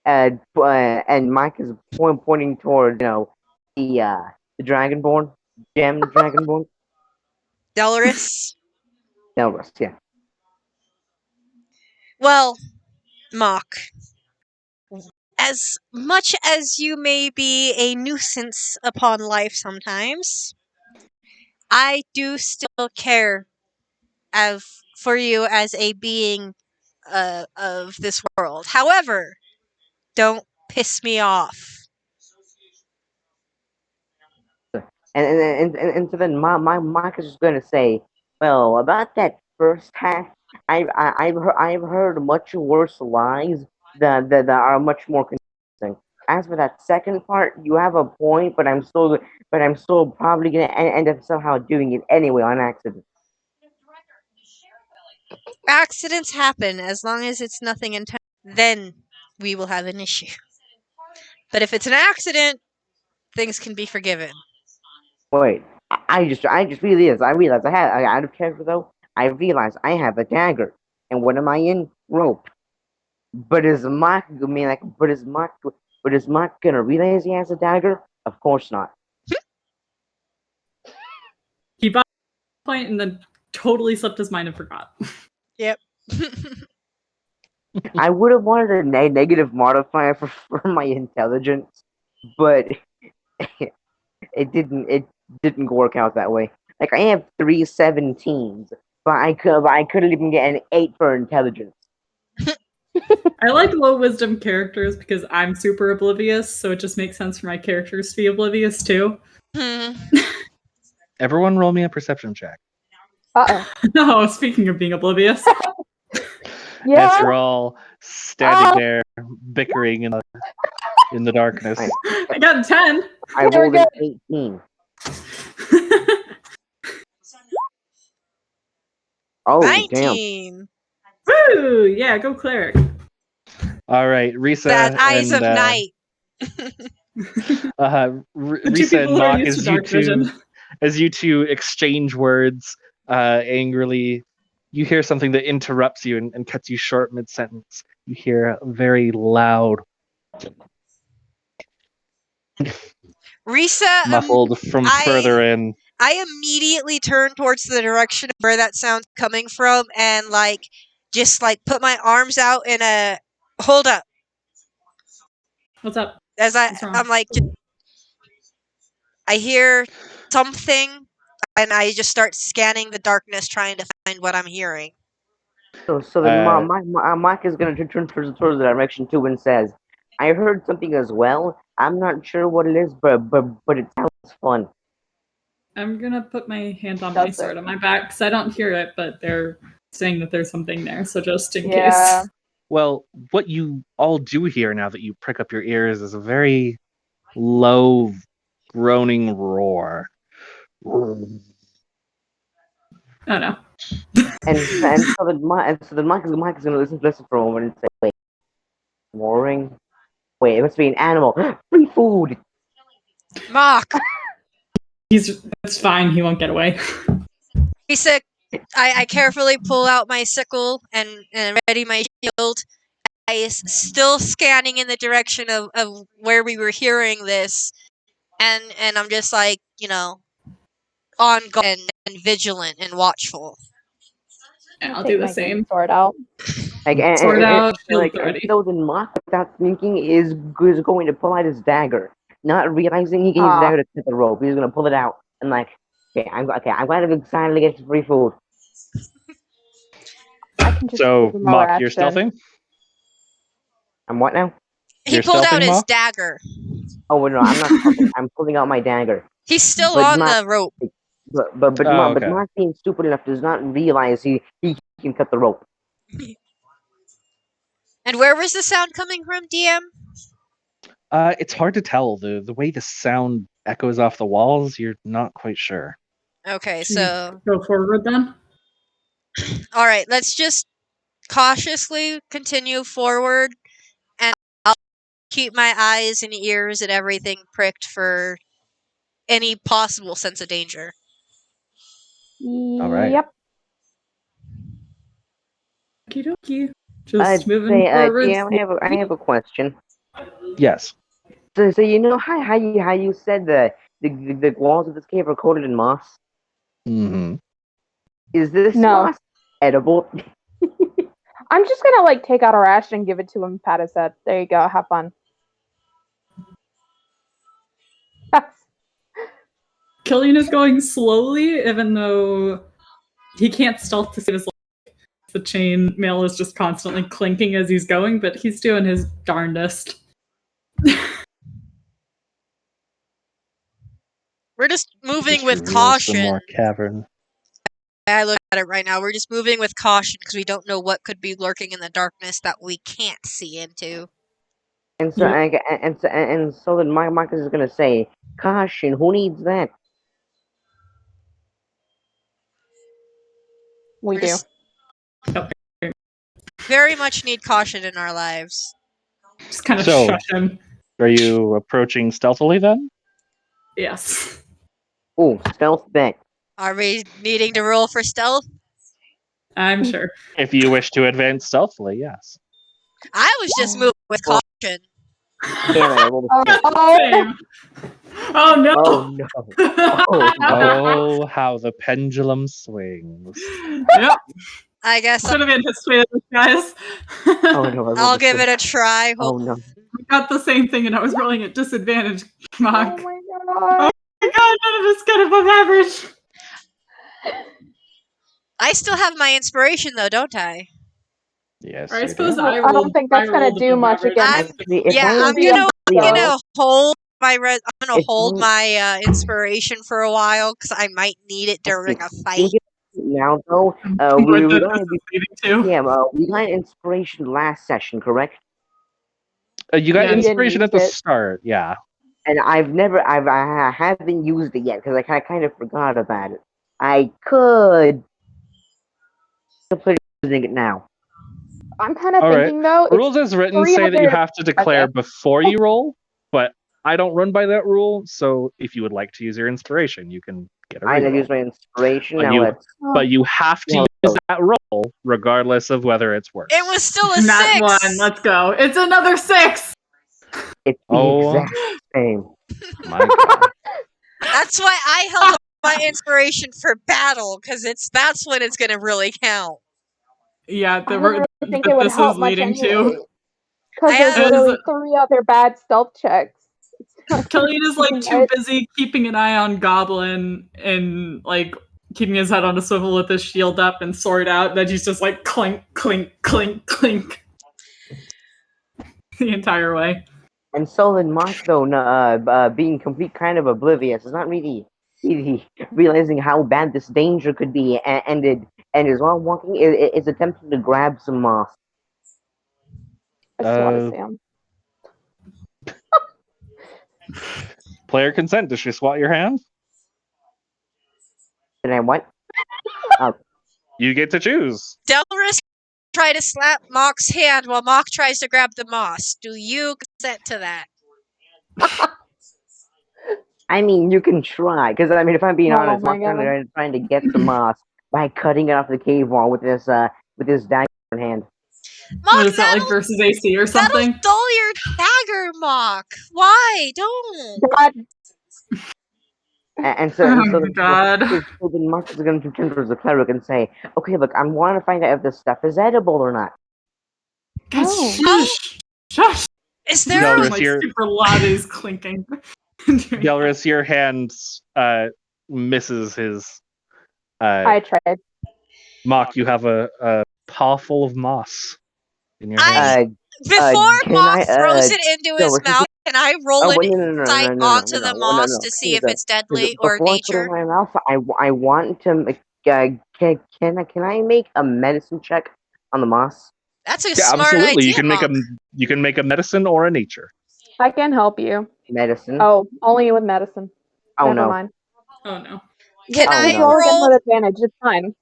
And Mike is pointing towards the Dragonborn, Gem Dragonborn. Delris? Elrus, yeah. Well, Mock, as much as you may be a nuisance upon life sometimes, I do still care for you as a being of this world. However, don't piss me off. And so then my Mike is just gonna say, well, about that first half, I've heard much worse lies that are much more convincing. As for that second part, you have a point, but I'm still probably gonna end up somehow doing it anyway on accident. Accidents happen as long as it's nothing intentional. Then we will have an issue. But if it's an accident, things can be forgiven. Wait, I just realized out of character though. I realized I have a dagger, and what am I in? Rope. But is Mark? I mean, like, but is Mark gonna realize he has a dagger? Of course not. He bought a point and then totally slipped his mind and forgot. Yep. I would have wanted a negative modifier for my intelligence, but it didn't work out that way. Like I have 3 17s, but I couldn't even get an 8 for intelligence. I like low wisdom characters because I'm super oblivious, so it just makes sense for my characters to be oblivious too. Hmm. Everyone roll me a perception check. Uh-oh. No, speaking of being oblivious. As Yeah. you're all standing there bickering in the darkness. Right. I got a 10. I Very rolled an good. 18. Oh damn! 19. Woo! Yeah, go cleric. All right, Risa That eyes and of night. The two Risa and people who are Mock used to dark vision. as you two exchange words angrily. You hear something that interrupts you and cuts you short mid sentence. You hear a very loud, Risa, muffled from further in. I immediately turn towards the direction of where that sound's coming from and just put my arms out in a hold up. What's up? As What's wrong? I'm like I hear something and I just start scanning the darkness trying to find what I'm hearing. So then Mark is gonna turn towards the direction too and says, "I heard something as well. I'm not sure what it is, but it sounds fun." I'm gonna put my hand on my Does it? sword on my back because I don't hear it, but they're saying that there's something there, so just in Yeah. case. Well, what you all do hear now that you prick up your ears is a very low, groaning roar. Oh no. And so then Mike is gonna listen for a moment and say, "Wait, Roaring. Wait, it must be an animal. Free food. Mock. It's fine. He won't get away. Basic. I carefully pull out my sickle and ready my shield. Still scanning in the direction of where we were hearing this, and I'm just like, on guard and vigilant and watchful. Yeah, I'll Take do the my game same. sword out. Like, Sword out, like, shield ready. so the mock, without thinking, is going to pull out his dagger, not realizing he can use his Ah. dagger to cut the rope. He's gonna pull it out and like, I'm glad I'm excited to get some free food. I can just So, give him a Mock, you're ration. stealthing? I'm what now? He You're pulled out stealthing, his Mock? dagger. Oh wait, no, I'm not. I'm pulling out my dagger. He's still But on Mock, the rope. Oh, okay. Mock being stupid enough does not realize he can cut the rope. And where was the sound coming from, DM? It's hard to tell. The way the sound echoes off the walls, you're not quite sure. Okay, Should we so go forward then? all right, let's just cautiously continue forward, and I'll keep my eyes and ears and everything pricked for any possible sense of danger. right. Yep. Okie dokie. I'd Just moving say, forward. yeah, I have a question. Yes. So you know how you said the walls of this cave are coated in moss? Mm-hmm. Is this No. moss edible? I'm just gonna like take out a ration and give it to him. Pat his head. There you go. Have fun. Killian is going slowly, even though he can't stealth to save his life. The chain mail is just constantly clinking as he's going, but he's doing his darndest. We're just moving Just with reveal some caution. more cavern. I look at it right now. We're just moving with caution because we don't know what could be lurking in the darkness that we can't see into. And so Yeah. and so then Marcus is gonna say, "Caution, who needs that?" We do. Very much need caution in our lives. Just kind of So- shush him. Are you approaching stealthily then? Yes. Oh, stealth bet. Are we needing to roll for stealth? I'm sure. If you wish to advance stealthily, yes. I was just moving with caution. Damn it! I rolled a six. Same. Oh no! Oh no! Oh no! Oh, how the pendulum swings. Yep. I guess Should have anticipated this, guys. Oh no! I rolled I'll a give it six. a try. Oh no! We got the same thing, and I was rolling at disadvantage. Mock. Oh my god. My God, none of us got above average. I still have my inspiration though, don't I? Yes. Or I you suppose do. I I don't think that's gonna rolled do above much average. against. Actually, if Yeah, I I'm be gonna a hold my I'm gonna If hold I- my inspiration for a while because I might need it during a fight. think now though, With we the got saving too. yeah, we got inspiration last session, correct? You got Yeah, you didn't inspiration use at the it. start, yeah. And I haven't used it yet because I kind of forgot about it. I could consider using it now. I'm kind of All right. thinking though. It's Rules as written say that you 300 have to declare Okay. before you roll, but I don't run by that rule. So if you would like to use your inspiration, you can get a I have reroll. used my inspiration. But Now you- let's. But you have to No. use that roll regardless of whether it's worse. It was still a Not 6. one. Let's go. It's another 6. It's the Oh. exact same. My God. That's why I held up my inspiration for battle because that's when it's gonna really count. Yeah, I the don't word really think that it would this help is much leading anyway. to. Because I there's have- literally 3 other bad stealth checks. Killian is like too It- busy keeping an eye on Goblin and like keeping his head on a swivel with his shield up and sword out that he's just like clink, clink, clink, clink the entire way. And Solon Mark, though, being complete kind of oblivious, is not really realizing how bad this danger could be, and is while walking, is attempting to grab some moss. I still want to see him. Player consent. Does she swat your hand? And I what? You get to choose. Del risk try to slap Mock's hand while Mock tries to grab the moss. Do you consent to that? I mean, you can try, because I mean, if I'm being Oh honest, my I'm God. trying to get some moss by cutting it off the cave wall with this dagger in hand. Mock, What is that like versus AC or that'll something? dull your dagger, Mock. Why? Don't. God. And Oh my so god. so then Mark is going to turn towards the cleric and say, "Okay, look, I want to find out if this stuff is edible or not." Guys, Oh. shush! Shush! Is This there room, a Delris, like you're- super loud is clinking. Doing that. Delris, your hand misses his. I tried. Mock, you have a paw full of moss in your I- hand. before can Mock I, throws it into his Delris, mouth? Can I roll Oh, an wait, no, insight onto the moss to see if it's deadly or Before I put it nature? in my mouth, I want to make, can I make a medicine check on the moss? That's a Yeah, smart absolutely. idea, You can make Mock. you can make a medicine or a nature. I can help you. Medicine? Oh, only with medicine. Oh, Never no. mind. Oh no. Can Oh, I no. Roll again roll? with advantage. It's fine.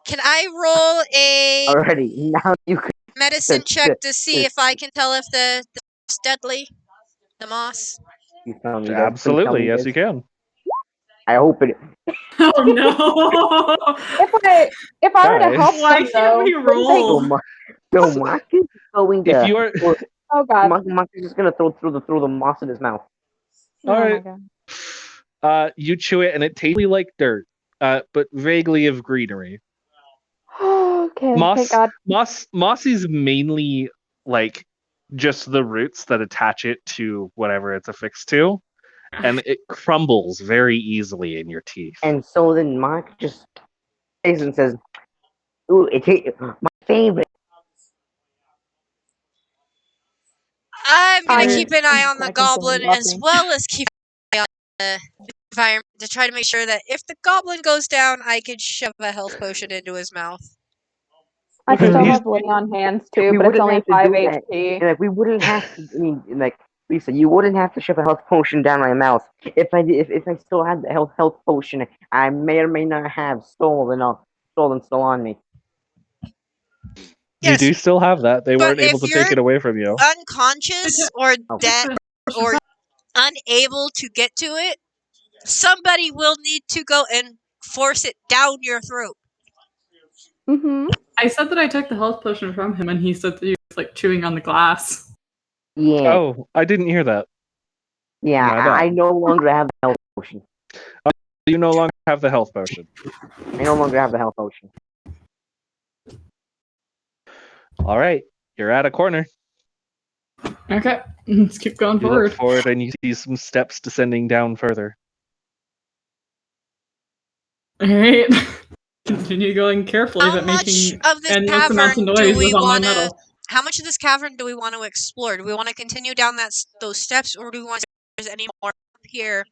Can I roll a Already, now you can. medicine check to see if I can tell if the it's deadly? The moss. You tell me this. Please tell Absolutely, me yes, this. you can. I hope it. Oh no. If I were to Guys. help Why them, can't though, we wouldn't they- roll? So Mark is going to. If you are Oh God. Mark is just gonna throw the moss in his mouth. Oh my Alright. God. You chew it and it tastes like dirt, but vaguely of greenery. Okay. Moss, Thank God. moss is mainly like just the roots that attach it to whatever it's affixed to, and it crumbles very easily in your teeth. And so then Mark just takes and says, "Ooh, my favorite." I'm gonna Alright. keep an eye on the I think they goblin love as me. well as keep an eye on the environment to try to make sure that if the goblin goes down, I could shove a health potion into his mouth. I Because still he's- have Lay on hands too, we but it's wouldn't only have to 5 do that. HP. And, like, we wouldn't have to. I mean, like Lisa, you wouldn't have to shove a health potion down my mouth if I still had the health potion. I may or may not have stolen still on me. Yes, You do still have that. They but weren't able if to you're take it away from you. unconscious or Oh. dead or unable to get to it, somebody will need to go and force it down your throat. Mm-hmm. I said that I took the health potion from him and he said that he was like chewing on the glass. Yeah, Oh, I didn't hear that. yeah. my bad. I no longer have the health potion. You no longer have the health potion. I no longer have the health potion. All right, you're at a corner. Okay. Let's keep going You forward. look forward and you see some steps descending down further. Alright. Continue going carefully, How but much making of this endless amounts of cavern noise do we with all my want to? metal. How much of this cavern do we want to explore? Do we want to continue down those steps, or do we want to see if there's any more up here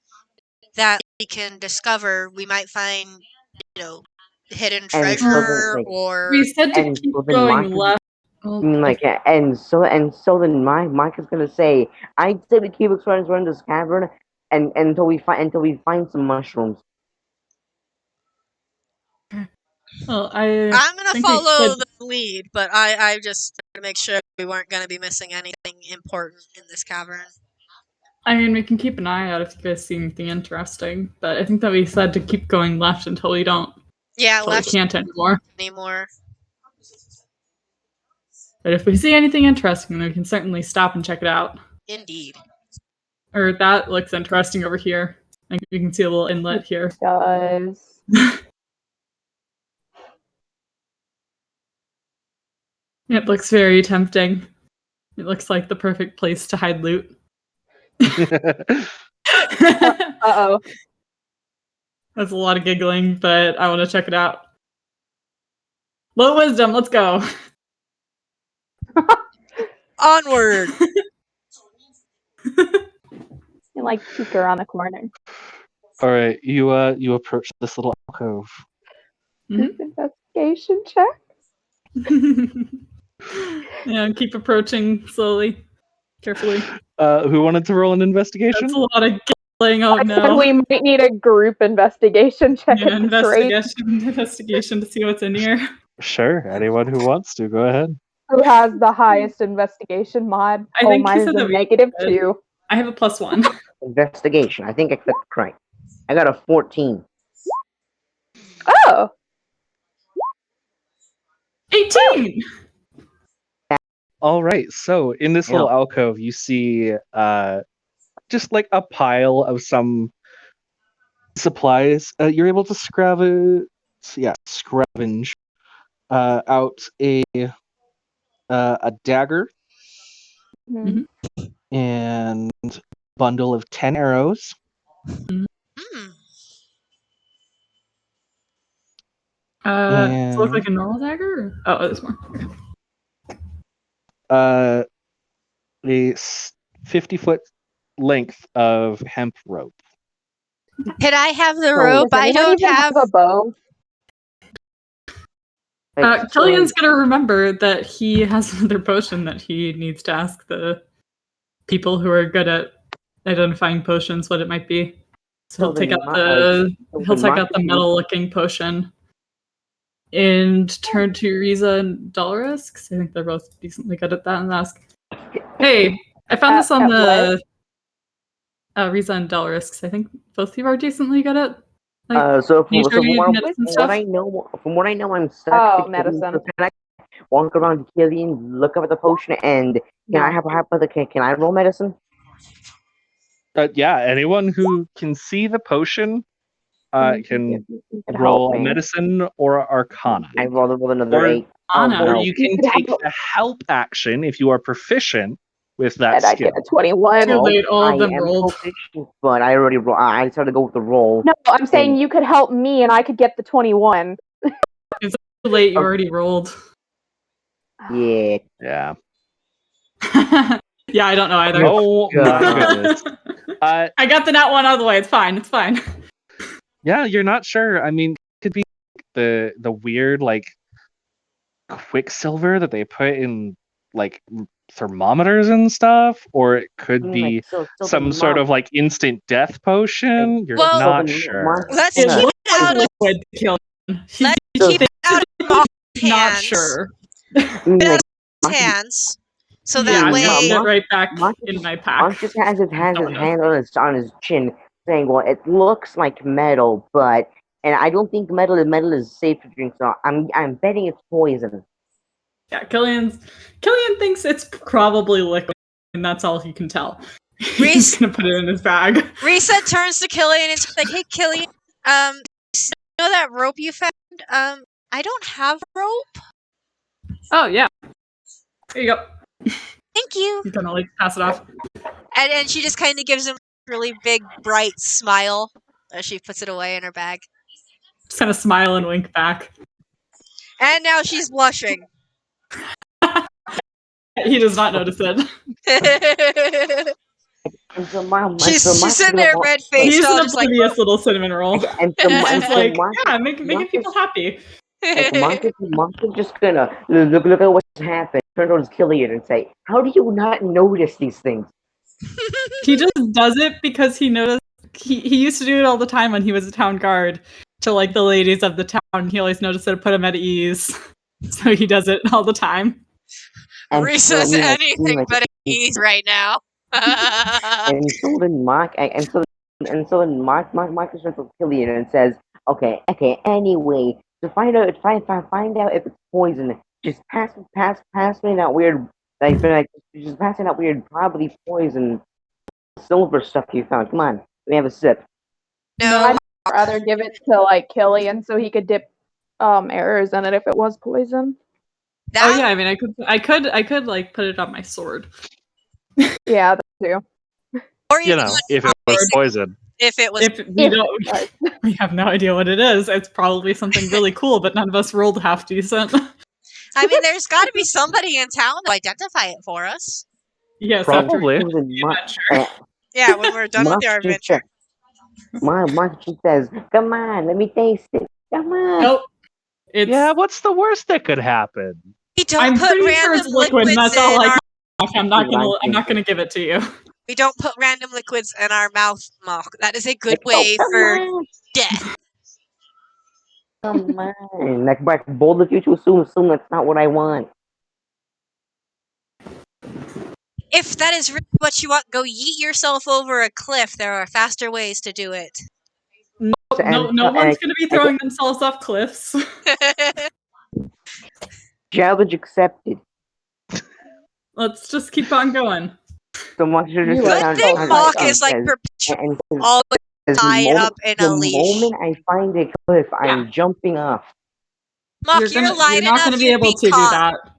that we can discover? We might find, hidden And treasure, like, or We said to and keep so then going Mike- left. I mean, like, and so then Mike is gonna say, I'd say we keep exploring this cavern, and until we find some mushrooms. Well, I'm gonna think we follow said- the lead, but I just wanted to make sure we weren't gonna be missing anything important in this cavern. I mean, we can keep an eye out if you guys see anything interesting, but I think that we said to keep going left until we don't. Yeah, Until we left can't anymore. anymore. But if we see anything interesting, then we can certainly stop and check it out. Indeed. Or that looks interesting over here. And you can see a little inlet here. Does. It looks very tempting. It looks like the perfect place to hide loot. Uh-oh. That's a lot of giggling, but I want to check it out. Low wisdom, let's go. Onward. You like peek around the corner. All right, you approach this little alcove. Mhm. Investigation check. Yeah, keep approaching slowly, carefully. Who wanted to roll an investigation? That's a lot of giggling. Oh I said no. we might need a group investigation check Yeah, at this rate. investigation to see what's in here. Sure, anyone who wants to, go ahead. Who has the highest investigation mod? I Oh, think he mine is said a that we did. -2. I have a +1. Investigation. I think I clicked right. I got a 14. Oh, 18! All right, so in this little alcove, you see just like a pile of some supplies. You're able to scavenge out a dagger mhm. and a bundle of 10 arrows. Hmm. Does it look And like a normal dagger? Or... Oh, there's more. Okay. a 50-foot length of hemp rope. Can I have the So, rope? Does I anyone don't even have. a bow? Killian's gonna remember that he has another potion that he needs to ask the people who are good at identifying potions what it might be. So he'll take out the metal-looking potion and turn to Riza and Dolores, because I think they're both decently good at that, and ask, "Hey, I found this on the Riza and Dolores, because I think both of you are decently good at So from medicine stuff." what I know, I'm stuck. Oh, medicine. So can I walk around to Killian, look up at the potion, and can I roll medicine? Yeah, anyone who can see the potion can It roll helped me. medicine or arcana. I rolled another Or- 8. Anna. Or no. you can take the help action if you are proficient with that And I skill. get a 21. Too late, all of I them am rolled. proficient, but I already rolled. I decided to go with the roll. No, I'm saying And- you could help me and I could get the 21. Too late, you already rolled. Yeah. Yeah. Yeah, I don't know either. Oh my God. goodness. I got the nat one out of the way. It's fine. It's fine. Yeah, you're not sure. I mean, it could be the weird like quicksilver that they put in like thermometers and stuff, or it could be some sort of like instant death potion. You're Well, not sure. Let's It keep looks it out of. liquid to kill him. Let's So- keep it out of Mock's Not hands. sure. Like, Hands. So Yeah, that I'm way. gonna put it right back Mark in just- my pack. Mark just has his hand no. on his chin, saying, "Well, it looks like metal, but and I don't think metal is safe to drink. So I'm betting it's poison." Yeah, Killian thinks it's probably liquid, and that's all he can tell. He's Reese- gonna put it in his bag. Risa turns to Killian and is like, "Hey, Killian, you know that rope you found? I don't have a rope. Oh yeah. There you go. Thank you." He's gonna like pass it off. And she just kind of gives him a really big, bright smile as she puts it away in her bag. Just kind of smile and wink back. And now she's blushing. He does not notice it. And so Mark, she's so Mark's sitting gonna there walk- red faced, He's all an just like, oblivious little cinnamon roll. and so, and It's so like, Mark, yeah, making people happy. Mark is just gonna look at what's happened, turn towards Killian and say, "How do you not notice these things?" He just does it because he noticed he used to do it all the time when he was a town guard to like the ladies of the town. He always noticed that it put him at ease. So he does it all the time. And Risa's so, anything like, but at ease right now. and so then Mark then Mark is with Killian and says, "Okay, anyway, to find out if it's poison, just pass me that weird just pass me that weird probably poison silver stuff you found. Come on, let me have a sip." No, I'd rather give it to like Killian so he could dip arrows in it if it was poison. that, Oh yeah, I mean I could like put it on my sword. Yeah, that too. or You know, if it was poison. if it was. If we have no idea what it is, it's probably something really cool, but none of us rolled half decent. I mean, there's got to be somebody in town to identify it for us. Yes, Probably. after the adventure. Yeah, when we're done with our adventure. Mark just says, "Come on, let me taste it. Come on." Nope. It's, Yeah, what's the worst that could happen? We don't I'm put pretty sure random it's liquid, and liquids that's all in I our. can. I'm not gonna give it to you. We don't put random liquids in our mouth, Mock. That is a good Like, "Oh, way come for on." death. Come on. Like, but bold of you to assume that's not what I want. If that is really what you want, go yeet yourself over a cliff. There are faster ways to do it. No, And, no and one's going to be throwing themselves off cliffs. challenge accepted. Let's just keep on going. So much to You just are Good thing so Mock right. is like and perpetually and always the tied up in the a leash. moment I find a cliff, Yeah. I'm jumping off. Mock, You're light not enough. going to be You'd able be to do caught. that.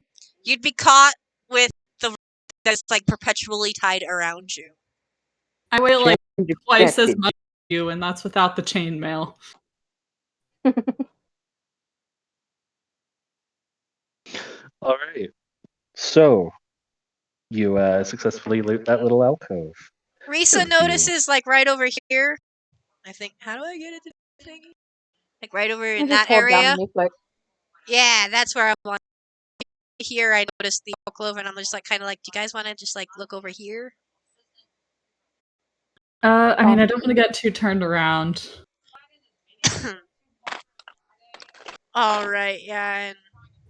You'd be caught with the that's like perpetually tied around you. I weigh like Challenge twice as accepted. much as you, and that's without the chainmail. All right. So you successfully loot that little alcove. Risa Have you- notices like right over here. I think, how do I get it to the thingy? Like right over in I just that hold down area. and you click. Yeah, that's where I want. Here, I noticed the alcove, and I'm just like, kind of like, do you guys want to just like look over here? I mean, I don't want to get too turned around. All right, yeah. And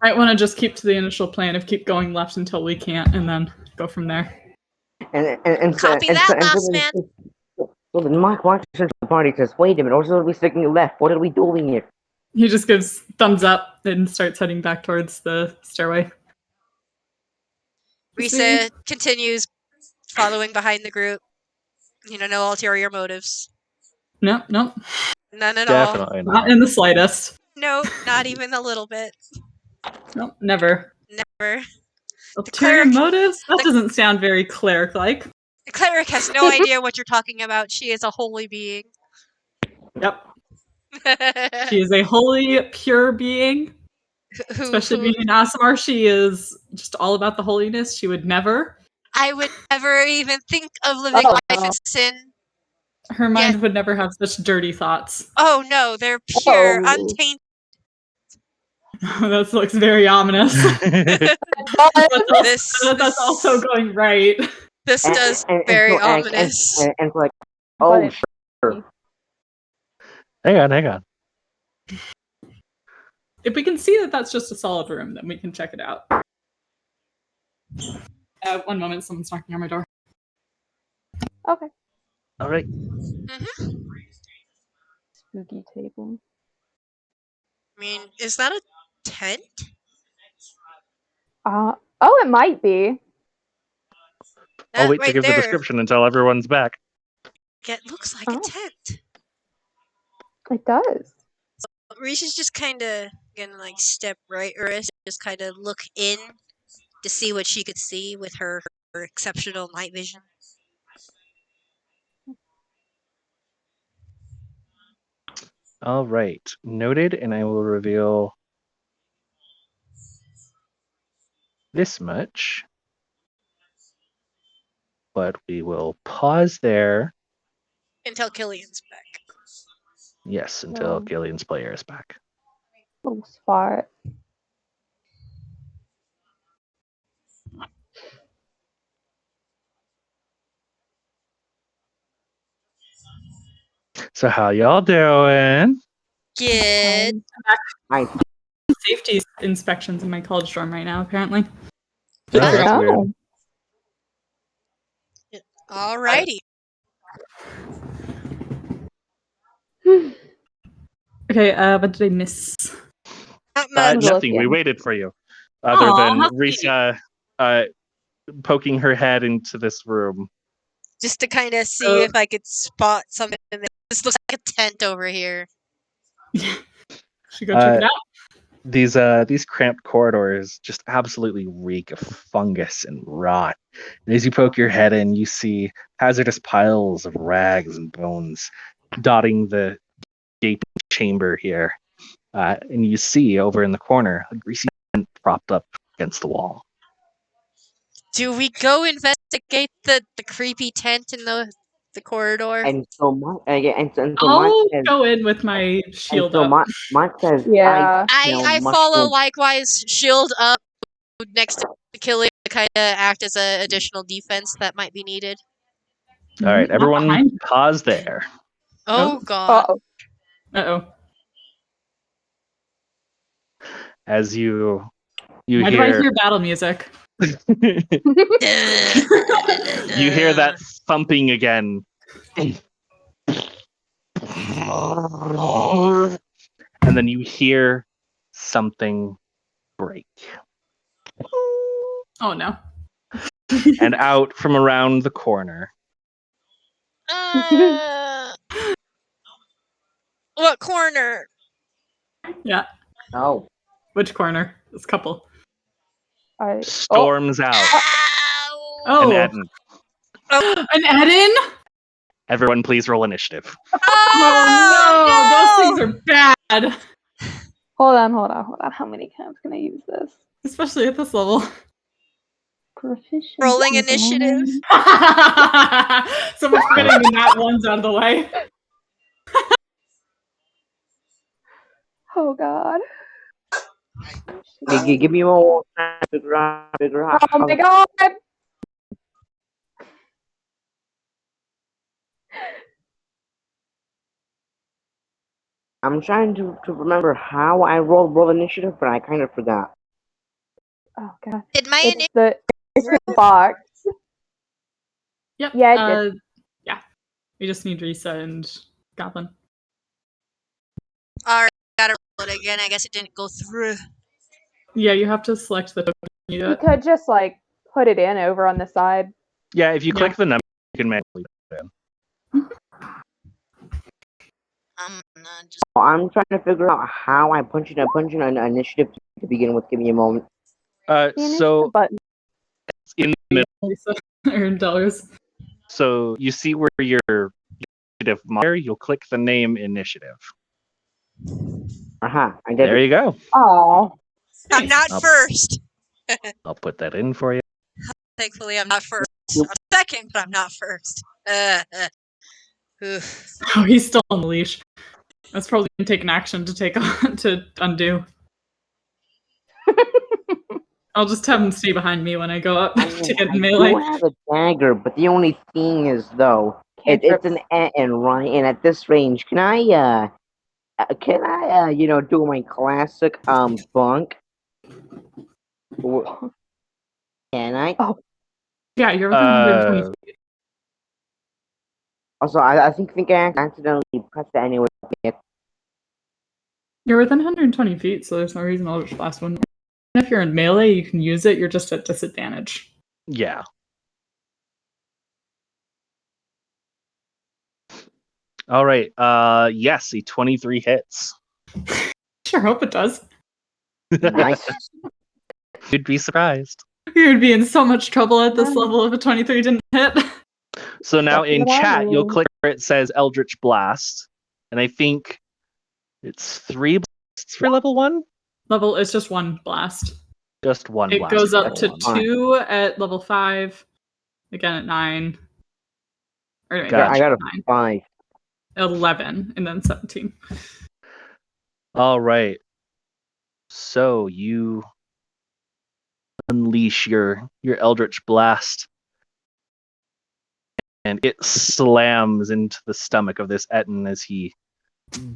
Might want to just keep to the initial plan of keep going left until we can't, and then go from there. And copy that, last man. So then Mark walks into the party says, wait a minute, or are we sticking left? What are we doing here? He just gives thumbs up and starts heading back towards the stairway. Risa continues following behind the group. No ulterior motives. Nope. None at Definitely all. Not in the slightest. No, not even a little bit. Nope, never. Never. Ulterior cleric- motives? That doesn't sound very cleric-like. The cleric has no idea what you're talking about. She is a holy being. Yep. She is a holy, pure being. Especially being an Aasimar, she is just all about the holiness. She would never. I would never even think of living life in sin. Her mind would never have such dirty thoughts. Oh no, they're pure, untainted. That looks very ominous. That's also going right. This does very ominous. And like, oh, sure. Hang on. If we can see that that's just a solid room, then we can check it out. 1 moment, someone's knocking on my door. Okay. All right. Spooky table. I mean, is that a tent? Oh, it might be. I'll wait to give the description until everyone's back. It looks like a tent. It does. Reese's just kind of gonna like step right, or just kind of look in to see what she could see with her exceptional night vision. All right. Noted, and I will reveal this much. But we will pause there. Until Killian's back. Yes, until Gillian's player is back. Little spot. So how y'all doing? Good. Safety inspections in my college dorm right now, apparently. Oh, that's weird. Alrighty. Okay, what did I miss? Nothing. We waited for you. Other than Risa poking her head into this room. Just to kind of see if I could spot something. This looks like a tent over here. Should go check it out. These cramped corridors just absolutely reek of fungus and rot. And as you poke your head in, you see hazardous piles of rags and bones dotting the gaping chamber here. And you see over in the corner a greasy tent propped up against the wall. Do we go investigate the creepy tent in the corridor? And so I'll go in with my shield up. Mark says, yeah. I follow likewise, shield up next to Killian to kind of act as an additional defense that might be needed. All right, everyone pause there. Oh, God. Uh-oh. as you Why do I hear hear battle music? you hear that thumping again. And then you hear something break. Oh no. And out from around the corner, What corner? Yeah. Oh. Which corner? This couple. storms out Ow! an Oh. Etten. An Eden? Everyone, please roll initiative. Oh no! Those things are bad. Hold on. How many times can I use this? Especially at this level. Proficient. Rolling initiative. So much for getting the nat ones out of the way. Oh God. Give me more time to figure out Oh how my God. I'm trying to remember how I roll initiative, but I kind of forgot. Oh God. Did my It's initiative? the box. Yep. Yeah, it did. Yeah. We just need Risa and Goblin. Alright, gotta roll it again. I guess it didn't go through. Yeah, you have to select the token. You do You it. could just like put it in over on the side. Yeah, if you Yeah. click the number, you can manually put it in. Just I'm trying to figure out how I punch in an initiative to begin with. Give me a moment. The So initiative button. in the middle, Lisa, earn dollars. so you see where your initiative marker, you'll click the name initiative. Aha, I did There it. you go. Oh. I'm not Up. first. I'll put that in for you. Thankfully, I'm not first. I'm second, but I'm not first. Oof. Oh, he's still on the leash. That's probably gonna take an action to take on to undo. I'll just have him stay behind me when I go up to get in I melee. do have a dagger, but the only thing is, though, Cantrips. it's an and right, and at this range, can I do my classic bunk? Can I? Oh. Yeah, you're within 120 feet. Also, I think I accidentally pressed it anyway. You're within 120 feet, so there's no reason Eldritch Blast wouldn't work. If you're in melee, you can use it. You're just at disadvantage. Yeah. All right. Yes, the 23 hits. Sure hope it does. Nice. You'd be surprised. You would be in so much trouble at this level if a 23 didn't hit. So now That's in what I chat, you'll mean. click where it says Eldritch Blast, and I think it's 3 blasts for level 1. Level is just one blast. Just one It blast. goes for up level to one. Fine. 2 at level 5, again at 9. Or wait, Gotcha. I got a 9, 5. 11, and then 17. All right. So you unleash your Eldritch Blast, and it slams into the stomach of this Etten as he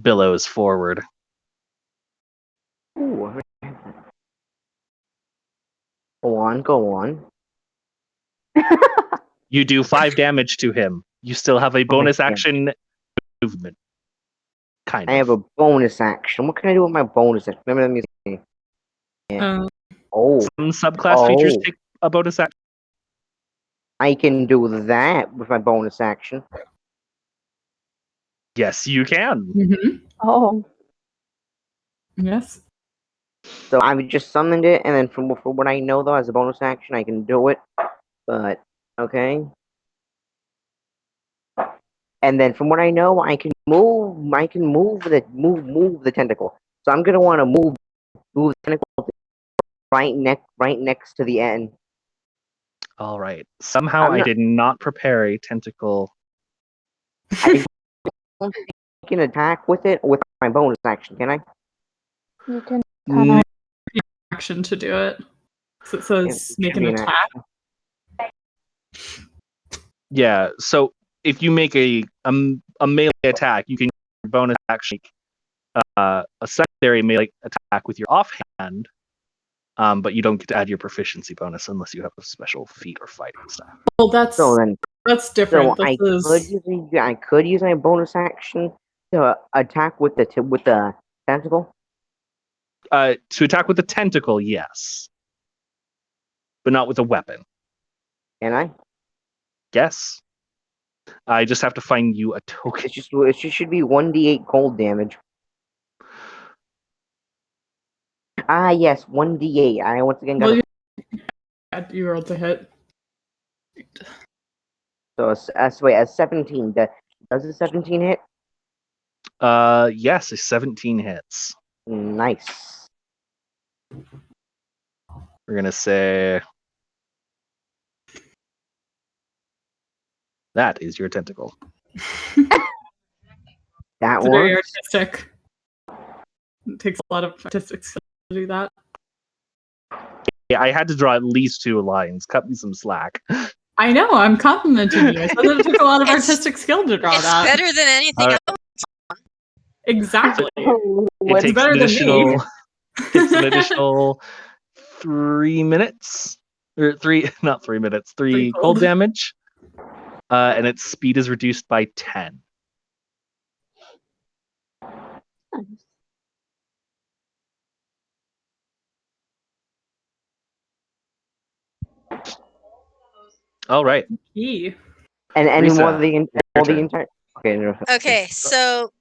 billows forward. Ooh. Go on. You do 5 damage to him. You still have a bonus damage. action movement. Kind I have of. a bonus action. What can I do with my bonus action? Let me see. Oh, Some subclass features Oh. take a bonus action. I can do that with my bonus action. Yes, you can. Mm-hmm. Oh. Yes. So I've just summoned it, and then from what I know, though, as a bonus action, I can do it. But okay. And then from what I know, I can move. I can move the tentacle. So I'm gonna want to move the tentacle right next to the end. All right. Somehow I'm I not- did not prepare a tentacle. I can attack with it with my bonus action. Can I? You can Mm, Action to do it. So it says Yeah, make should an be an attack. Yeah. So if you make a melee attack, you can use your bonus action. A second They may like attack with your offhand, but you don't get to add your proficiency bonus unless you have a special feat or fighting style. Well, that's So then, different. so I could use my bonus action to attack with the tentacle. To attack with the tentacle, yes, but not with a weapon. Can I? Yes. I just have to find you a token. It just should be 1d8 cold damage. Ah, yes, 1d8. I once again got. Well, you rolled to hit. So wait, a 17. Does a 17 hit? Yes, a 17 hits. Nice. We're gonna say that is your tentacle. That It's very works. artistic. It takes a lot of artistic skill to do that. Yeah, I had to draw at least 2 lines. Cut me some slack. I know, I'm complimenting you. I said that it took a lot of It's- artistic skill to draw It's that. better than anything Alright. else. Exactly. It It's takes better an than me. additional. It's an additional 3 minutes, or not 3 minutes, 3 cold. cold damage, and its speed is reduced by 10. All right. Yee. And any Risa, more of the turn. entire. Okay. No. Okay, so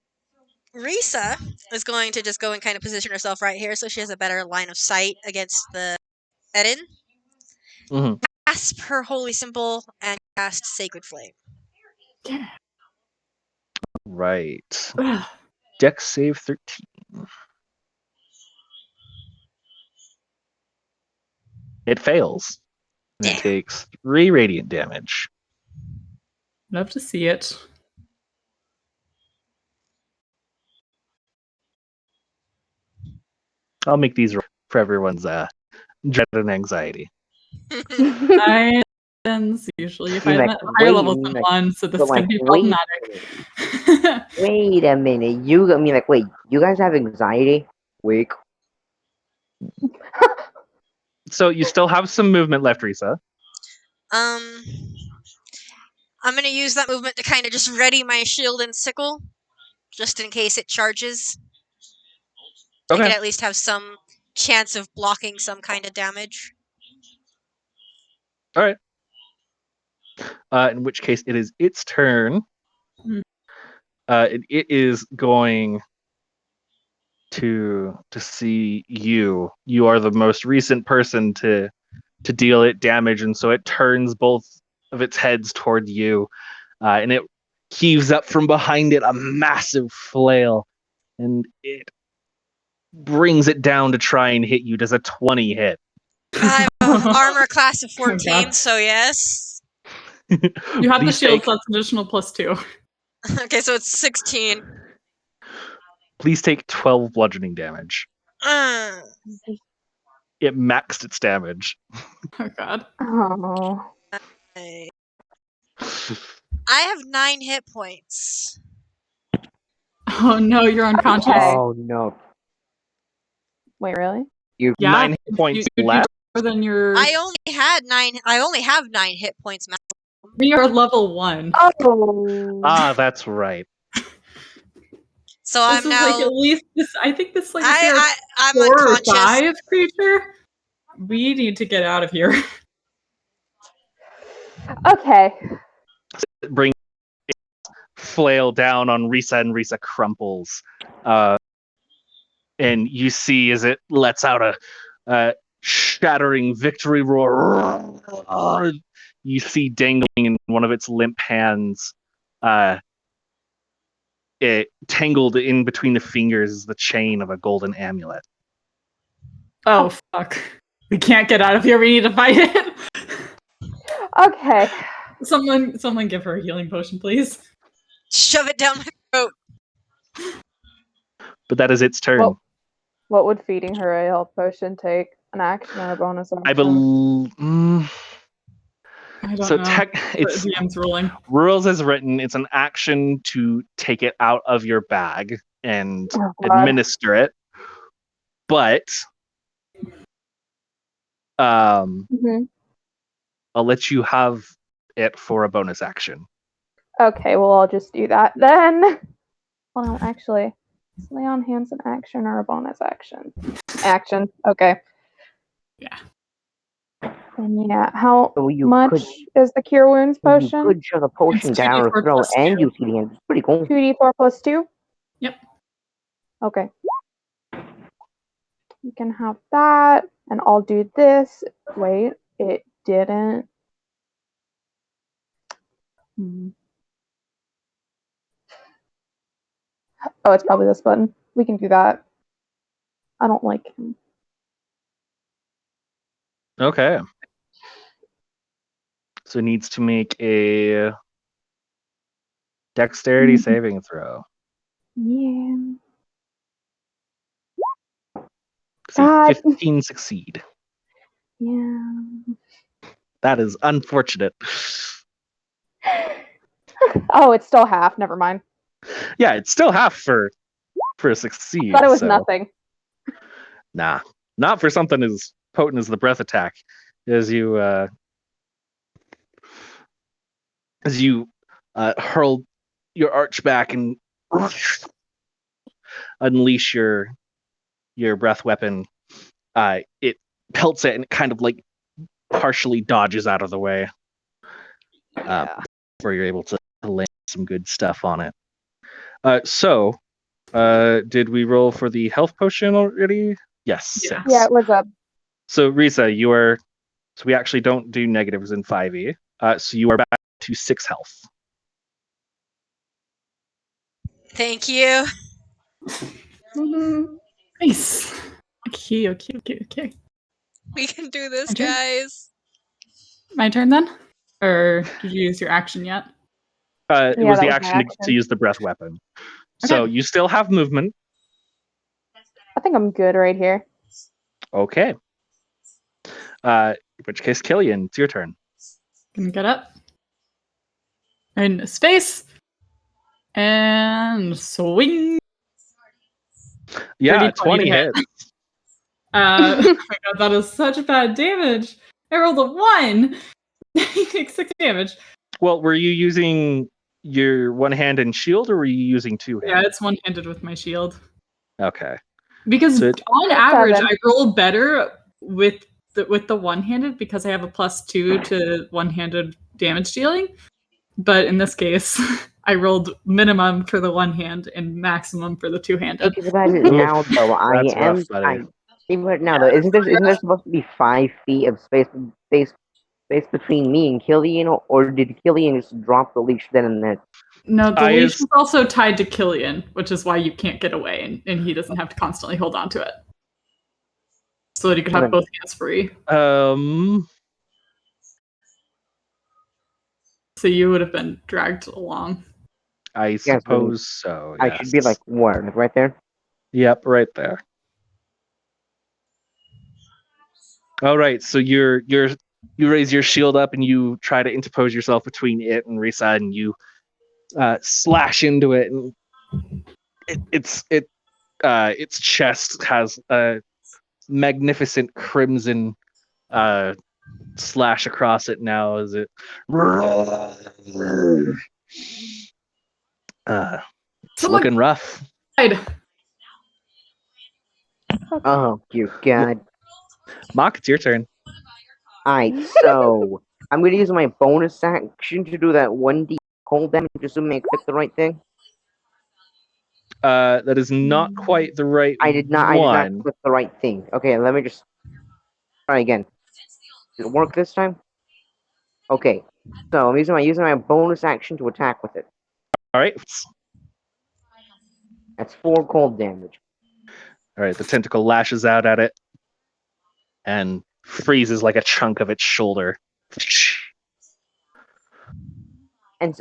Risa is going to just go and kind of position herself right here so she has a better line of sight against the Eden. Mhm. Cast her holy symbol and cast Sacred Flame. Right. Dex save 13. It fails. And it Damn. takes 3 radiant damage. Love to see it. I'll make these for everyone's dread and anxiety. Nines, usually if I You're have like, higher wait, levels than like- 1, so this but is like, going to be wait. problematic. Wait a minute. Wait, you guys have anxiety? Weak. So you still have some movement left, Risa. I'm gonna use that movement to kind of just ready my shield and sickle, just in case it charges. I Okay. could at least have some chance of blocking some kind of damage. All right. In which case, it is its turn. Hmm. It is going to see you. You are the most recent person to deal it damage, and so it turns both of its heads toward you, and it heaves up from behind it a massive flail, and it brings it down to try and hit you. Does a 20 hit? I have an armor class of Oh, 14, God. so yes. You have the Please shield, take- so that's additional +2. Okay, so it's 16. Please take 12 bludgeoning damage. Uh, It maxed its damage. Oh, God. Oh. I have 9 hit points. Oh, no, you're unconscious. Okay. Oh no. Wait, really? You Yeah, 9 hit points you do left. more than your... I only have 9 hit points. We are level 1. Oh. Ah, that's right. So This I'm is now. like at least this. I think this like if you're a I'm 4 or unconscious. 5 creature, we need to get out of here. Okay. Bring flail down on Risa, and Risa crumples. And you see as it lets out a shattering victory roar. You see dangling in one of its limp hands, it tangled in between the fingers is the chain of a golden amulet. Oh fuck! We can't get out of here. We need to fight it. Okay. Someone, give her a healing potion, please. Shove it down my throat. But that is its turn. Well, what would feeding her a health potion take? An action or a bonus action? I believe. I don't So know. it's The DM's ruling. rules as written. It's an action to take it out of your bag and Oh, God. administer it, but Mm-hmm. I'll let you have it for a bonus action. Okay, well, I'll just do that then. Well, actually, is lay on hands an action or a bonus action? Action. Okay. Yeah. And yeah, how So you much could is the cure wounds you potion? could shove a potion It's down her 2d4 throat plus and 2. use healing hands. It's pretty cool. 2d4 plus 2? Yep. Okay. You can have that, and I'll do this. Wait, it didn't. Oh, it's probably this button. We can do that. I don't like him. Okay. So it needs to make a dexterity saving throw. Yeah. See, God. 15 succeed. Yeah. That is unfortunate. Oh, it's still half. Never mind. Yeah, it's still half for a succeed. Thought it was so. nothing. Nah, not for something as potent as the breath attack. As you hurl your arch back and unleash your breath weapon, it pelts it and it kind of like partially dodges out of the way. Before you're able to land some good stuff on it. So, did we roll for the health potion already? Yes. Yeah. 6. Yeah, it was up. So Risa, you are. So we actually don't do negatives in 5e. So you are back to 6 health. Thank you. Nice. Okay. We can do this, Okay. guys. My turn then? Or did you use your action yet? It Yeah, was that the was my action action. to use the breath weapon. So Okay. you still have movement. I think I'm good right here. Okay. In which case, Killian, it's your turn. Gonna get up. In space. And swing. Yeah, 30, 20 to hit. hits. Oh my god, that is such bad damage. I rolled a 1. You take 6 damage. Well, were you using your one hand and shield, or were you using two hands? Yeah, it's one-handed with my shield. Okay. Because So on average, 7. I roll better with the one-handed because I have a +2 to one-handed damage dealing. But in this case, I rolled minimum for the one hand and maximum for the two-handed. Think about it now, though. I That's am. rough, buddy. Think about it now, though. Isn't there supposed to be 5 feet of space between me and Killian, or did Killian just drop the leash then and there? No, the I leash is- is also tied to Killian, which is why you can't get away, and he doesn't have to constantly hold on to it. So that he could have Okay. both hands free. So you would have been dragged along. I suppose so. I should be like where? Like right there? Yep, right there. All right, so you raise your shield up and you try to interpose yourself between it and Risa, and you slash into it, and its chest has a magnificent crimson slash across it now as it it's looking rough. Oh, dear God. Mock, it's your turn. Alright, so I'm gonna use my bonus action to do that 1d cold damage, assuming I click the right thing. That is not quite the right I did not click the right thing. Okay, let me just try again. Did it work this time? Okay, so I'm using my bonus action to attack with it. All right. That's 4 cold damage. All right, the tentacle lashes out at it and freezes like a chunk of its shoulder. And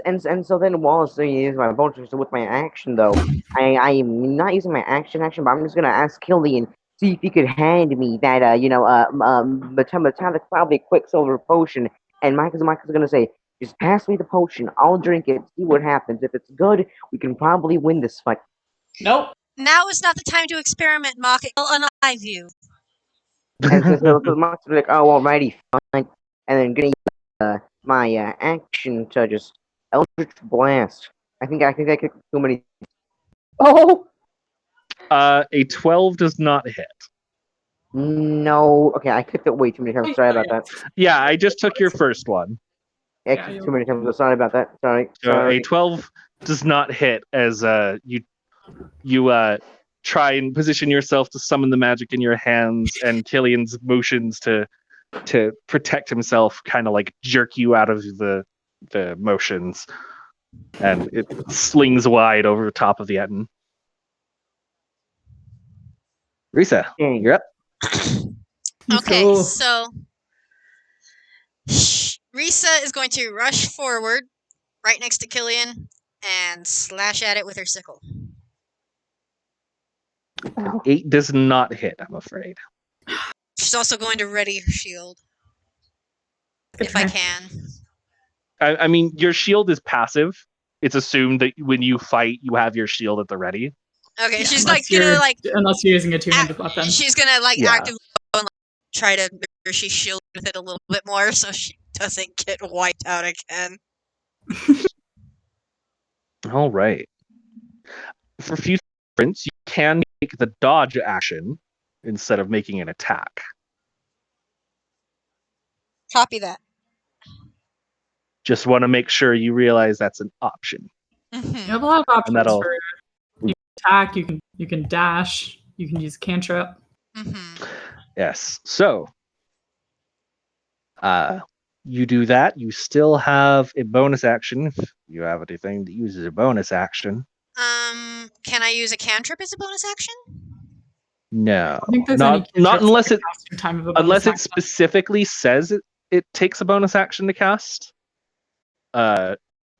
so then while I use my bonus action with my action though, I'm not using my action, but I'm just gonna ask Killian, see if he could hand me that metallic probably quicksilver potion, and Micah's gonna say, just pass me the potion, I'll drink it, see what happens. If it's good, we can probably win this fight. Nope. Now is not the time to experiment, Mock. It will unalive view. And so the monster be like, oh, alrighty, fine. And then gonna use my action to just Eldritch Blast. I think I kicked too many. Oh, A 12 does not hit. No, okay, I kicked it way too many times. Sorry about that. Yeah, I just took your first one. I Yeah, kicked too many times. Sorry about that. Sorry. So Sorry. a 12 does not hit as you try and position yourself to summon the magic in your hands, and Killian's motions to protect himself kind of like jerk you out of the motions, and it slings wide over the top of the Etten. Risa, Dang. you're up. Let's Okay, go. so Risa is going to rush forward right next to Killian and slash at it with her sickle. 8 does not hit, I'm afraid. She's also going to ready her shield if I Okay. can. I mean, your shield is passive. It's assumed that when you fight, you have your shield at the ready. Okay, Yeah, she's like gonna like unless you're using a two-handed weapon. she's gonna like Yeah. actively go and, like, try to make sure she shield with it a little bit more so she doesn't get wiped out again. All right. For future reference, you can make the dodge action instead of making an attack. Copy that. Just want to make sure you realize that's an option. You Mm-hmm. have a lot of options that'll- for you can attack, you can dash, you can use cantrip. Mm-hmm. Yes. So, you do that. You still have a bonus action if you have anything that uses a bonus action. Can I use a cantrip as a bonus action? No, I think there's not any cantrips unless that it cast in time of a bonus unless it action. specifically says it takes a bonus action to cast.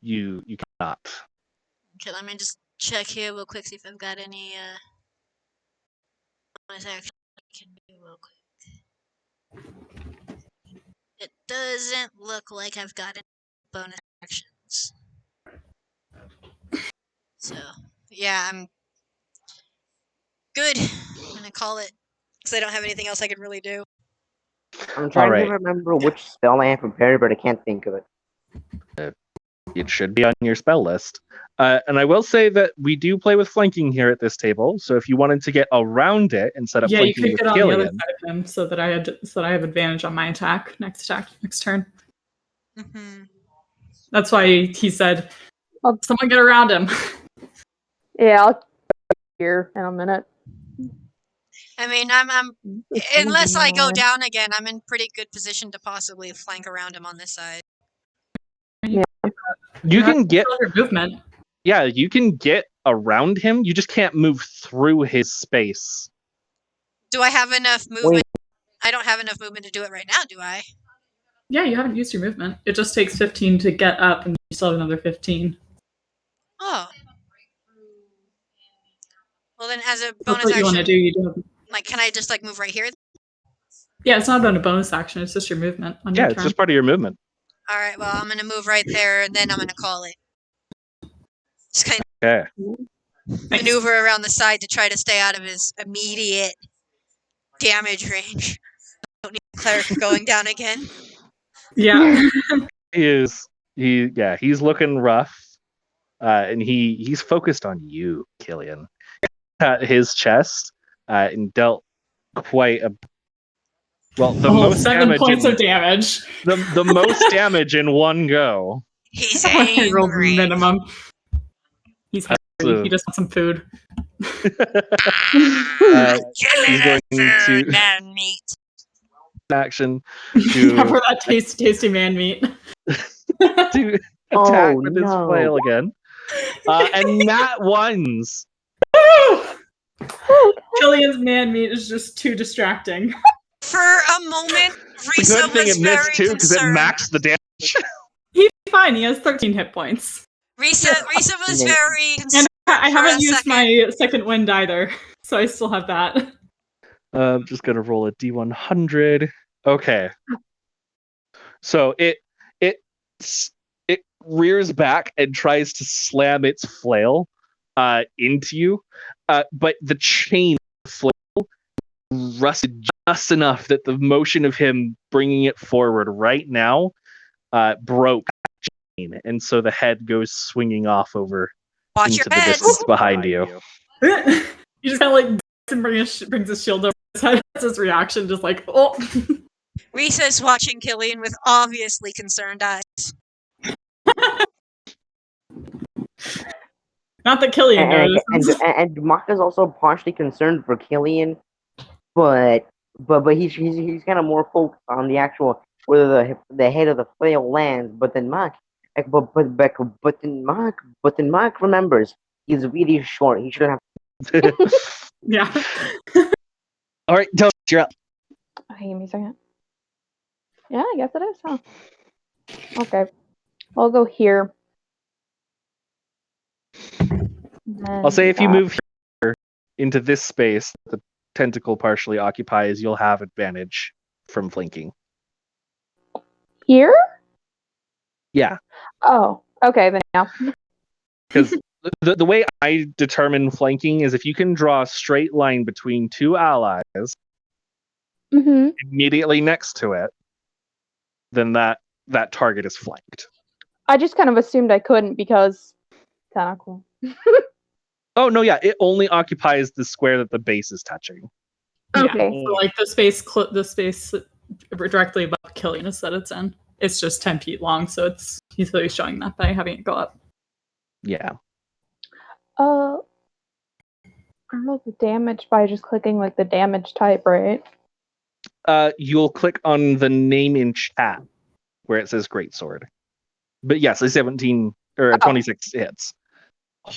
You cannot. Okay, let me just check here real quick, see if I've got any bonus action I can do real quick. It doesn't look like I've got any bonus actions. So, yeah, I'm good. I'm gonna call it because I don't have anything else I can really do. I'm trying Alright. to remember which spell I have prepared, but I can't think of it. It should be on your spell list. And I will say that we do play with flanking here at this table. So if you wanted to get around it instead of Yeah, you flanking could with get on the other Killian, side of him so that I have advantage on my attack next turn. Mm-hmm. That's why he said, "Someone get around him." yeah, I'll here in a minute. I mean, I'm unless I go down again, I'm in pretty good position to possibly flank around him on this side. you can get your movement. yeah, you can get around him. You just can't move through his space. Do I have enough movement? I don't have enough movement to do it right now, do I? Yeah, you haven't used your movement. It just takes 15 to get up, and you still have another 15. Oh. Well, then, as a That's bonus what you want to action, do. You do. like, can I just like move right here? Yeah, it's not on a bonus action. It's just your movement on your Yeah, turn. it's just part of your movement. All right. Well, I'm gonna move right there, and then I'm gonna call it. Just kind Okay. of maneuver around the side to try to stay out of his immediate damage range. Don't need the cleric going down again. Yeah. He's looking rough. And he's focused on you, Killian. At his chest, and dealt quite a the most 7 damage points in, of damage. the most damage in one go. He's I rolled angry. minimum. He's hungry. So- He just wants some food. Give me he's that going food, to man meat. action Yeah, for to that tasty man meat. attack Oh, with his no. flail again. And Nat ones. Killian's man meat is just too distracting. For a moment, It's a Risa good thing was it missed very too, because it concerned. maxed the damage. He's fine. He has 13 hit points. Risa was Yeah. very concerned. And I For a haven't used second. my second wind either, so I still have that. I'm just gonna roll a d100. Okay. So it rears back and tries to slam its flail into you, but the chain of flail rusted just enough that the motion of him bringing it forward right now broke the chain, and so the head goes swinging off over Watch your into the heads. distance behind you. He just kind of like and brings his shield over his head. That's his reaction, just like, oh. Risa's watching Killian with obviously concerned eyes. Not that Killian notices. And Mock is also partially concerned for Killian, but he's kind of more focused on the actual whether the head of the flail lands. But then Mock, then Mock remembers he's really short. He shouldn't have. Yeah. All right, Del, you're up. Okay, give me a second. Yeah, I guess it is, huh? Okay. I'll go here. I'll say if you move here into this space the tentacle partially occupies, you'll have advantage from flanking. Here? Yeah. Oh, okay, then yeah. Because the way I determine flanking is if you can draw a straight line between two allies Mm-hmm. immediately next to it, then that target is flanked. I just kind of assumed I couldn't because kind of cool. Oh no, yeah, it only occupies the square that the base is touching. Okay. Yeah, so like the space directly above Killian is that it's in. It's just 10 feet long, so he's really showing that by having it go up. Yeah. I roll the damage by just clicking like the damage type, right? You'll click on the name in chat where it says Greatsword. But yes, a 17 or a 26 hits.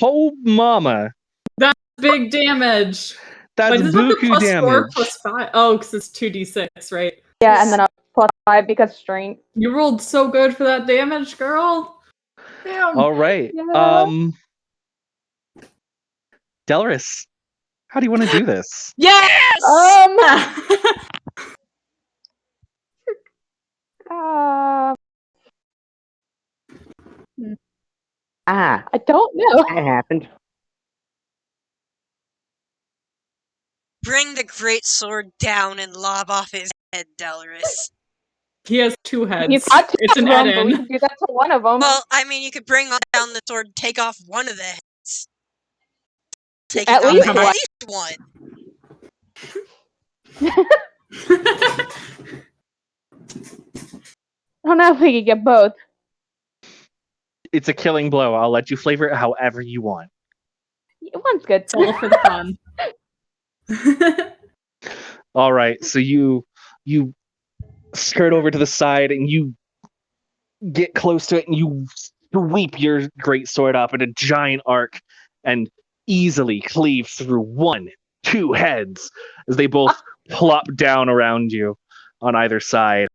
Oh, mama. That's big damage. That's buku damage. +4/+5. Oh, because it's 2d6, right? Yeah, and then a +5 because strength. You rolled so good for that damage, girl. Damn. All right. Yeah. Delris, how do you want to do this? Yes! I don't know. That happened. Bring the great sword down and lob off his head, Delris. He has 2 heads. He's got 2 It's an of them, but we Eden. can do that to one of them. Well, I mean, you could bring down the sword and take off one of the heads. Take At off least at one. least one. I don't know if we could get both. It's a killing blow. I'll let you flavor it however you want. One's good. It's all for the fun. All right, so you skirt over to the side and you get close to it and you sweep your great sword up in a giant arc and easily cleave through 1, 2 heads as they both plop down around you on either side.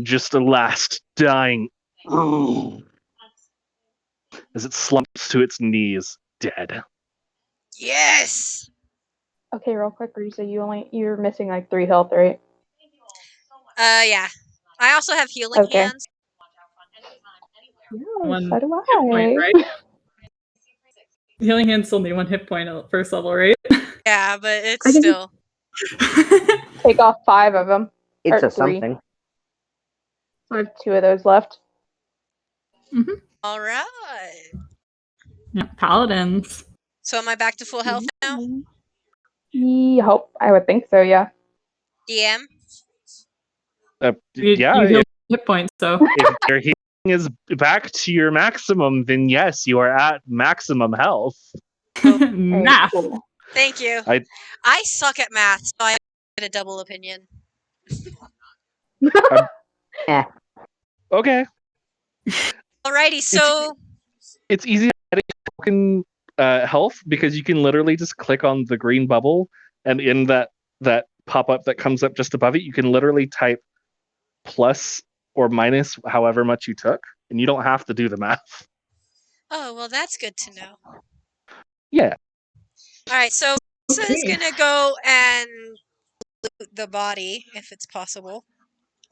Just a last dying as it slumps to its knees, dead. Yes! Okay, real quick, Risa, you're missing like 3 health, right? Yeah. I also have healing Okay. hands. Yeah, One so do hit point, I. right? Healing hands still need 1 hit point at first level, right? Yeah, but it's I can- still. Take off 5 of them. It's Or a 3. something. I have 2 of those left. Alright. Yeah, paladins. So am I back to full health now? I would think so, yeah. DM? You Yeah, heal hit points, so if your healing is back to your maximum, then yes, you are at maximum health. Alright, math. cool. Thank you. I suck at math, so I get a double opinion. Okay. Alrighty, so It's easy to edit token health because you can literally just click on the green bubble, and in that pop-up that comes up just above it, you can literally type plus or minus however much you took, and you don't have to do the math. oh well, that's good to know. Yeah. All right, so Lisa is Okay. gonna go and loot the body if it's possible,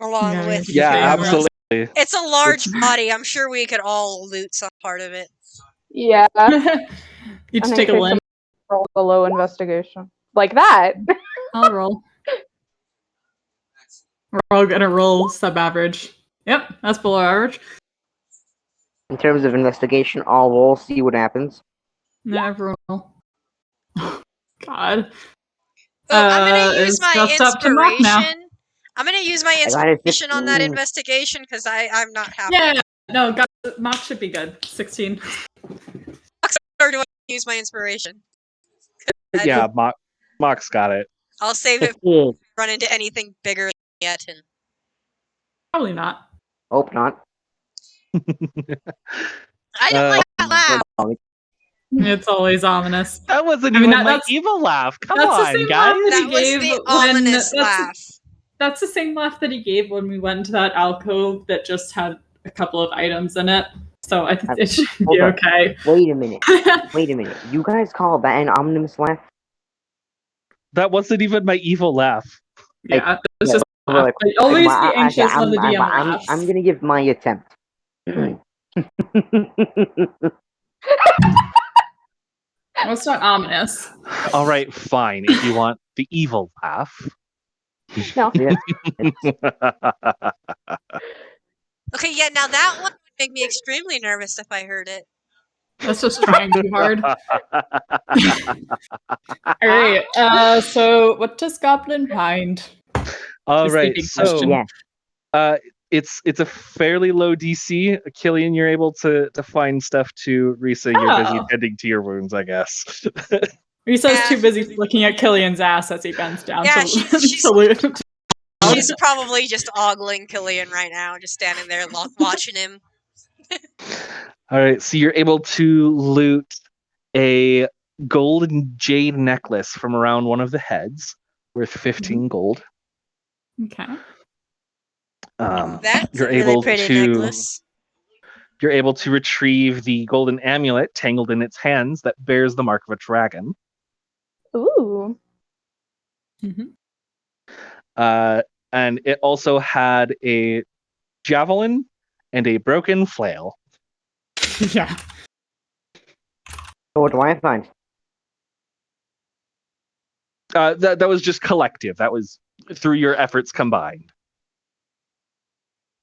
along Yeah, with. Yeah, Yeah. absolutely. It's a large body. I'm sure we could all loot some part of it. Yeah. Each And take a increase limb. the roll below investigation. Like that. I'll roll. We're all gonna roll sub-average. Yep, that's below average. In terms of investigation, I'll roll, see what happens. Yeah, everyone will. God. Well, I'm gonna use It's my just up to Mock now. inspiration. I'm gonna use my I got a inspiration on that 15. investigation because I'm not happy. Yeah, no, Mock should be good. 16. Or do I use my inspiration? Yeah, Mock's got it. I'll save it if Yeah. we run into anything bigger yet. And Probably not. Hope not. I don't like that laugh. It's always ominous. That wasn't I mean, even my that's- evil laugh. Come that's the on, same guys. laugh that That he was gave the when ominous laugh. That's the same laugh that he gave when we went to that alcove that just had a couple of items in it. So I think it should be Hold on. okay. Wait a minute. Wait a minute. You guys call that an ominous laugh? That wasn't even my evil laugh. Yeah, it's Yeah, just a laugh. like, But always well, be anxious when the DM I'm laughs. gonna give my attempt. Well, it's not ominous. All right, fine. If you want the evil laugh. No. Yeah. Okay, yeah, now that one would make me extremely nervous if I heard it. That's just trying too hard. All right. So what does Goblin find? All Is the right, big so question. Yeah. it's a fairly low DC. Killian, you're able to find stuff to Risa. You're busy Oh. tending to your wounds, I guess. Risa's Yeah. too busy looking at Killian's ass as he bends down Yeah, to, she's- to loot. She's probably just ogling Killian right now, just standing there watching him. All right, so you're able to loot a gold and jade necklace from around one of the heads, worth 15 gold. Okay. That's You're a really able pretty to necklace. you're able to retrieve the golden amulet tangled in its hands that bears the mark of a dragon. Ooh. And it also had a javelin and a broken flail. Yeah. So what do I find? That was just collective. That was through your efforts combined.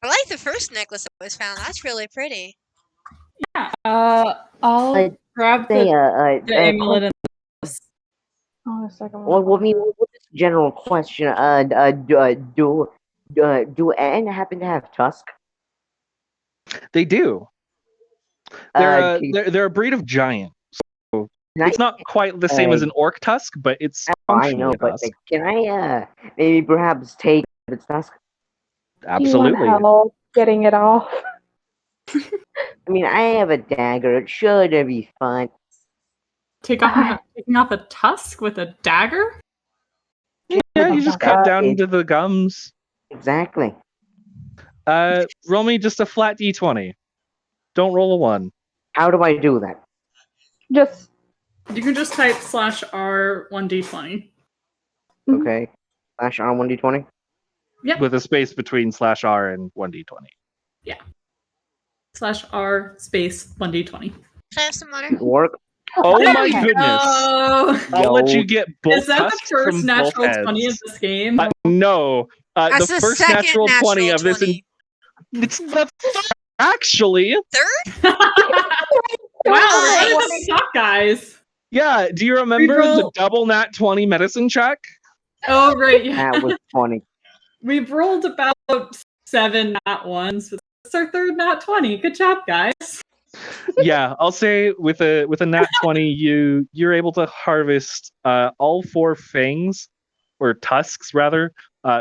I like the first necklace that was found. That's really pretty. Yeah. I'll I'd grab Say, the amulet and Oh, the second well, one. I mean, what's this general question? Do N happen to have tusk? They do. They're Can- they're a breed of giant. So can it's not quite the same as uh, an orc tusk, but it's I functionally know, a but tusk. like, can I maybe perhaps take its tusk? Absolutely. Do you want help getting it off? I mean, I have a dagger. It should be fine. taking off a tusk with a dagger? Yeah, you just cut down it- into the gums. Exactly. Roll me just a flat d20. Don't roll a 1. How do I do that? Just You can just type /R 1d20. Mhm. Okay. Slash R1d20. With a space between /R and 1d20. /R space 1d20. Can I have some water? Work. Oh There my we goodness. go. I'll let Yo. you get both Is that the tusks first from natural both 20 of heads. this game? No. That's the the first second natural 20 of this. 20. It's the third, actually. Third? Wow, we're Nice. running the top, guys. Yeah. Do you remember the roll- double nat 20 medicine check? Oh, right. Yeah. That was funny. We've rolled about 7 nat ones. But it's our third nat 20. Good job, guys. Yeah, I'll say with a nat 20, you're able to harvest all 4 fangs, or tusks rather,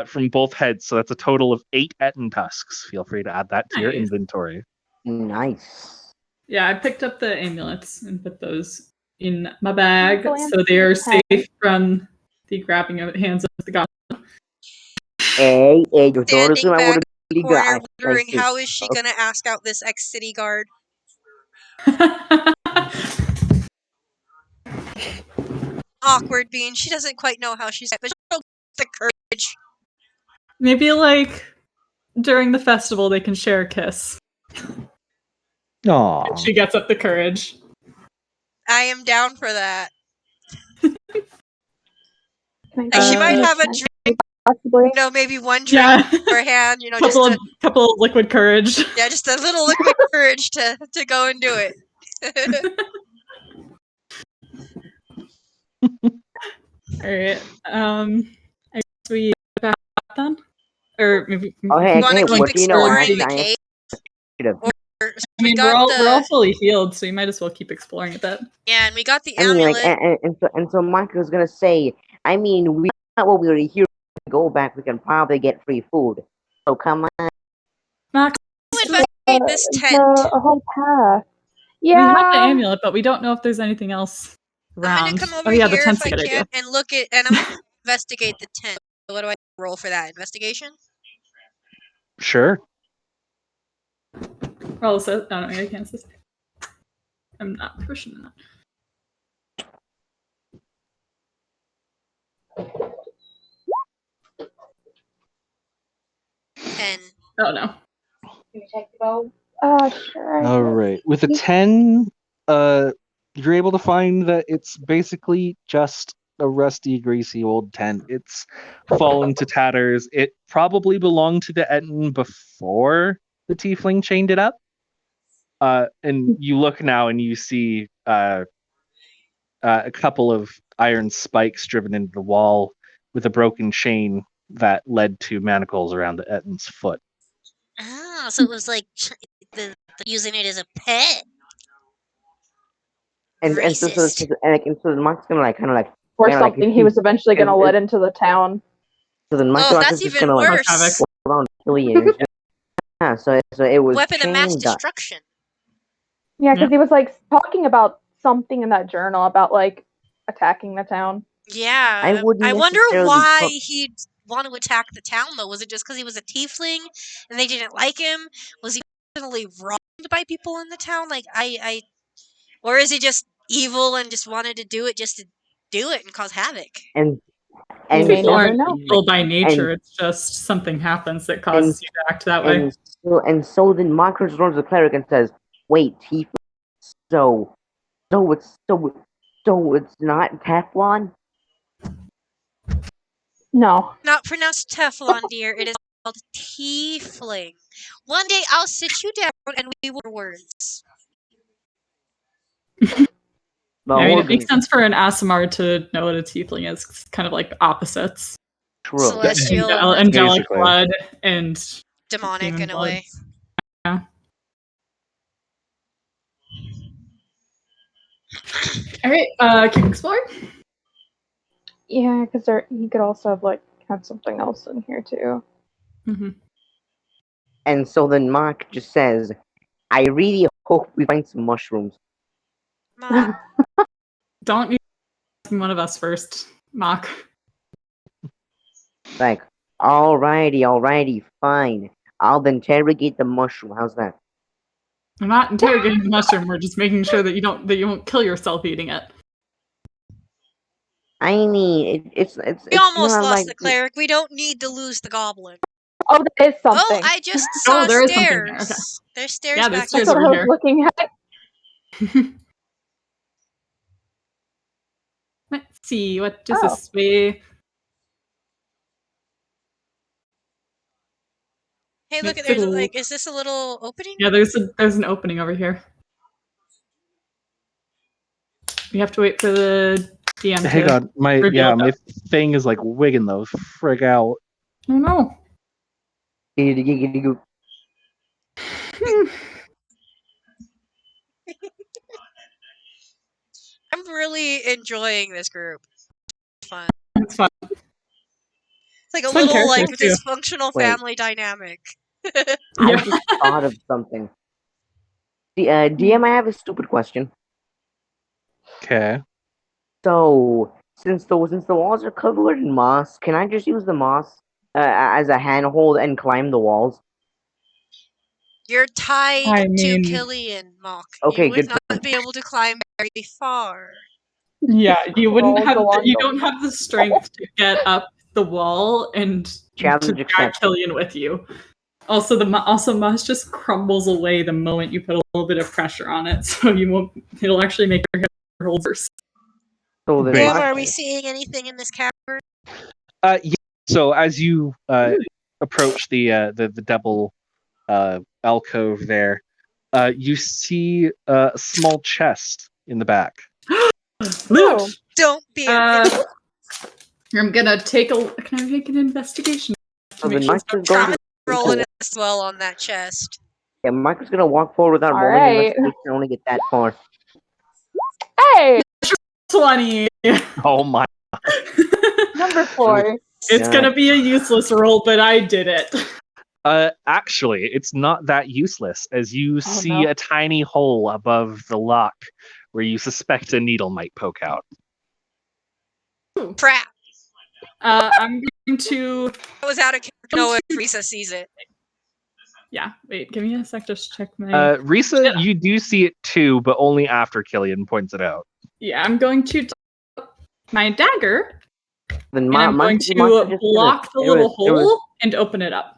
from both heads. So that's a total of 8 Etten tusks. Feel free to add that to your Nice. inventory. Nice. Yeah, I picked up the amulets and put those in my bag Oh, so they are safe from the grabbing of hands of the goblin. Hey, you told us Standing I back would in the be corner, good. wondering how is she gonna ask out this ex-city guard? Awkward being. She doesn't quite know how she's but she'll get the courage. Maybe like during the festival they can share a kiss. Aww. She gets up the courage. I am down for that. can I Like, she do might a have a check? drink Possibly. Maybe one drink Yeah. beforehand. couple of liquid courage. Yeah, just a little liquid courage to go and do it. All right. I guess we back then, or maybe Oh, hey, Want to hey, keep what do you know? exploring the I cave? should have. Or I mean, we're all fully healed, so you might as well keep exploring a bit. Yeah, and we got the I mean, like, amulet. and so Mike was gonna say, I mean, we got what we were here to go back. We can probably get free food. So come on. Max, Investigate this tent. A whole path. we have the Yeah. amulet, but we don't know if there's anything else I'm around. gonna come over Oh yeah, the here tent's if a I good idea. can and look at, and I'm gonna investigate the tent. So what do I roll for that? Investigation? Sure. Roll says, oh no, I can't say. I'm not pushing that. And Oh no. Can you check the bow? Sure. All right. With a 10, you're able to find that it's basically just a rusty, greasy old tent. It's fallen to tatters. It probably belonged to the Etten before the Tiefling chained it up. And you look now and you see a couple of iron spikes driven into the wall with a broken chain that led to manacles around the Etten's foot. so it was like the using it as a pet. And so Racist. Mike's gonna kind of Or kinda something he was eventually going to and- let into the town. So then Mike's Oh, is that's just even gonna worse. walk around and kill you. Yeah, so it was Weapon of mass chained up. destruction. Yeah, because he was like talking about something in that journal about like attacking the town. Yeah. I wouldn't I wonder necessarily why put- he'd want to attack the town, though. Was it just because he was a tiefling and they didn't like him? Was he personally wronged by people in the town? Like, or is he just evil and just wanted to do it just to do it and cause havoc? and You may People never aren't know. evil by nature. It's just something happens that causes you to act that way. so then Marcus runs the cleric and says, "Wait, he so it's not Teflon." No. Not pronounced Teflon, dear. It is called tiefling. One day I'll sit you down and we will words. The I mean, it organ- makes sense for an ASMR to know what a tiefling is. It's kind of like opposites. True. Celestial, Angelic Basically. blood and demonic human in a blood. way. Yeah. All right, keep exploring. Yeah, because he could also have like had something else in here too. Mm-hmm. And so then Mark just says, "I really hope we find some mushrooms." Mom, Don't you ask one of us first, Mock. Like, alrighty, fine. I'll interrogate the mushroom. How's that? We're not interrogating the mushroom. We're just making sure that you won't kill yourself eating it. I mean, it's we almost not lost like the cleric. We don't need to lose the goblin. Oh, that is something. Oh, I just saw there is stairs. something there, okay. There's stairs Yeah, back there's here. stairs That's what over I was here. looking at. Let's see, what is this way? Hey, look, Makes there's it a- like, is this a little opening? Yeah, there's an opening over here. We have to wait for the DM Hang to on, my reveal my that. thing is like wigging the frig out. Oh no. Giggity-giggity-goo. I'm really enjoying this group. It's fun. It's fun. It's like a It's fun little like characters, too. dysfunctional Wait. family dynamic. I Yeah. just thought of something. DM, I have a stupid question. Okay. So, since the walls are covered in moss, can I just use the moss as a handhold and climb the walls? You're tied I to mean- Killian, Mock. Okay, You would good. not be able to climb very far. Yeah, you wouldn't Roll have go on you the- don't have the strength to get up the wall and Challenge to drag accepted. Killian with you. Also, moss just crumbles away the moment you put a little bit of pressure on it, so you won't. It'll actually make your hair hold worse. So then Graham, Mock- are we seeing anything in this cavern? Yes, So as you approach the double alcove there, you see a small chest in the back. Loot. Don't be a I'm gonna take a. Can I make an investigation to So make then sure? Mark is going Thomas to rolling as well on that chest. yeah, Mark is gonna walk forward without All rolling right. investigation and only get that far. Hey, 20. Oh my! number 4. It's God. gonna be a useless roll, but I did it. Actually, it's not that useless, as you see no. a tiny hole above the lock where you suspect a needle might poke out. Crap. I'm going to. I was out of character. No, if Risa sees it. Yeah, wait, give me a sec. Just check my. Risa, Yeah. you do see it too, but only after Killian points it out. Yeah, I'm going to take my dagger, Then and I'm going to block the little hole and open it up.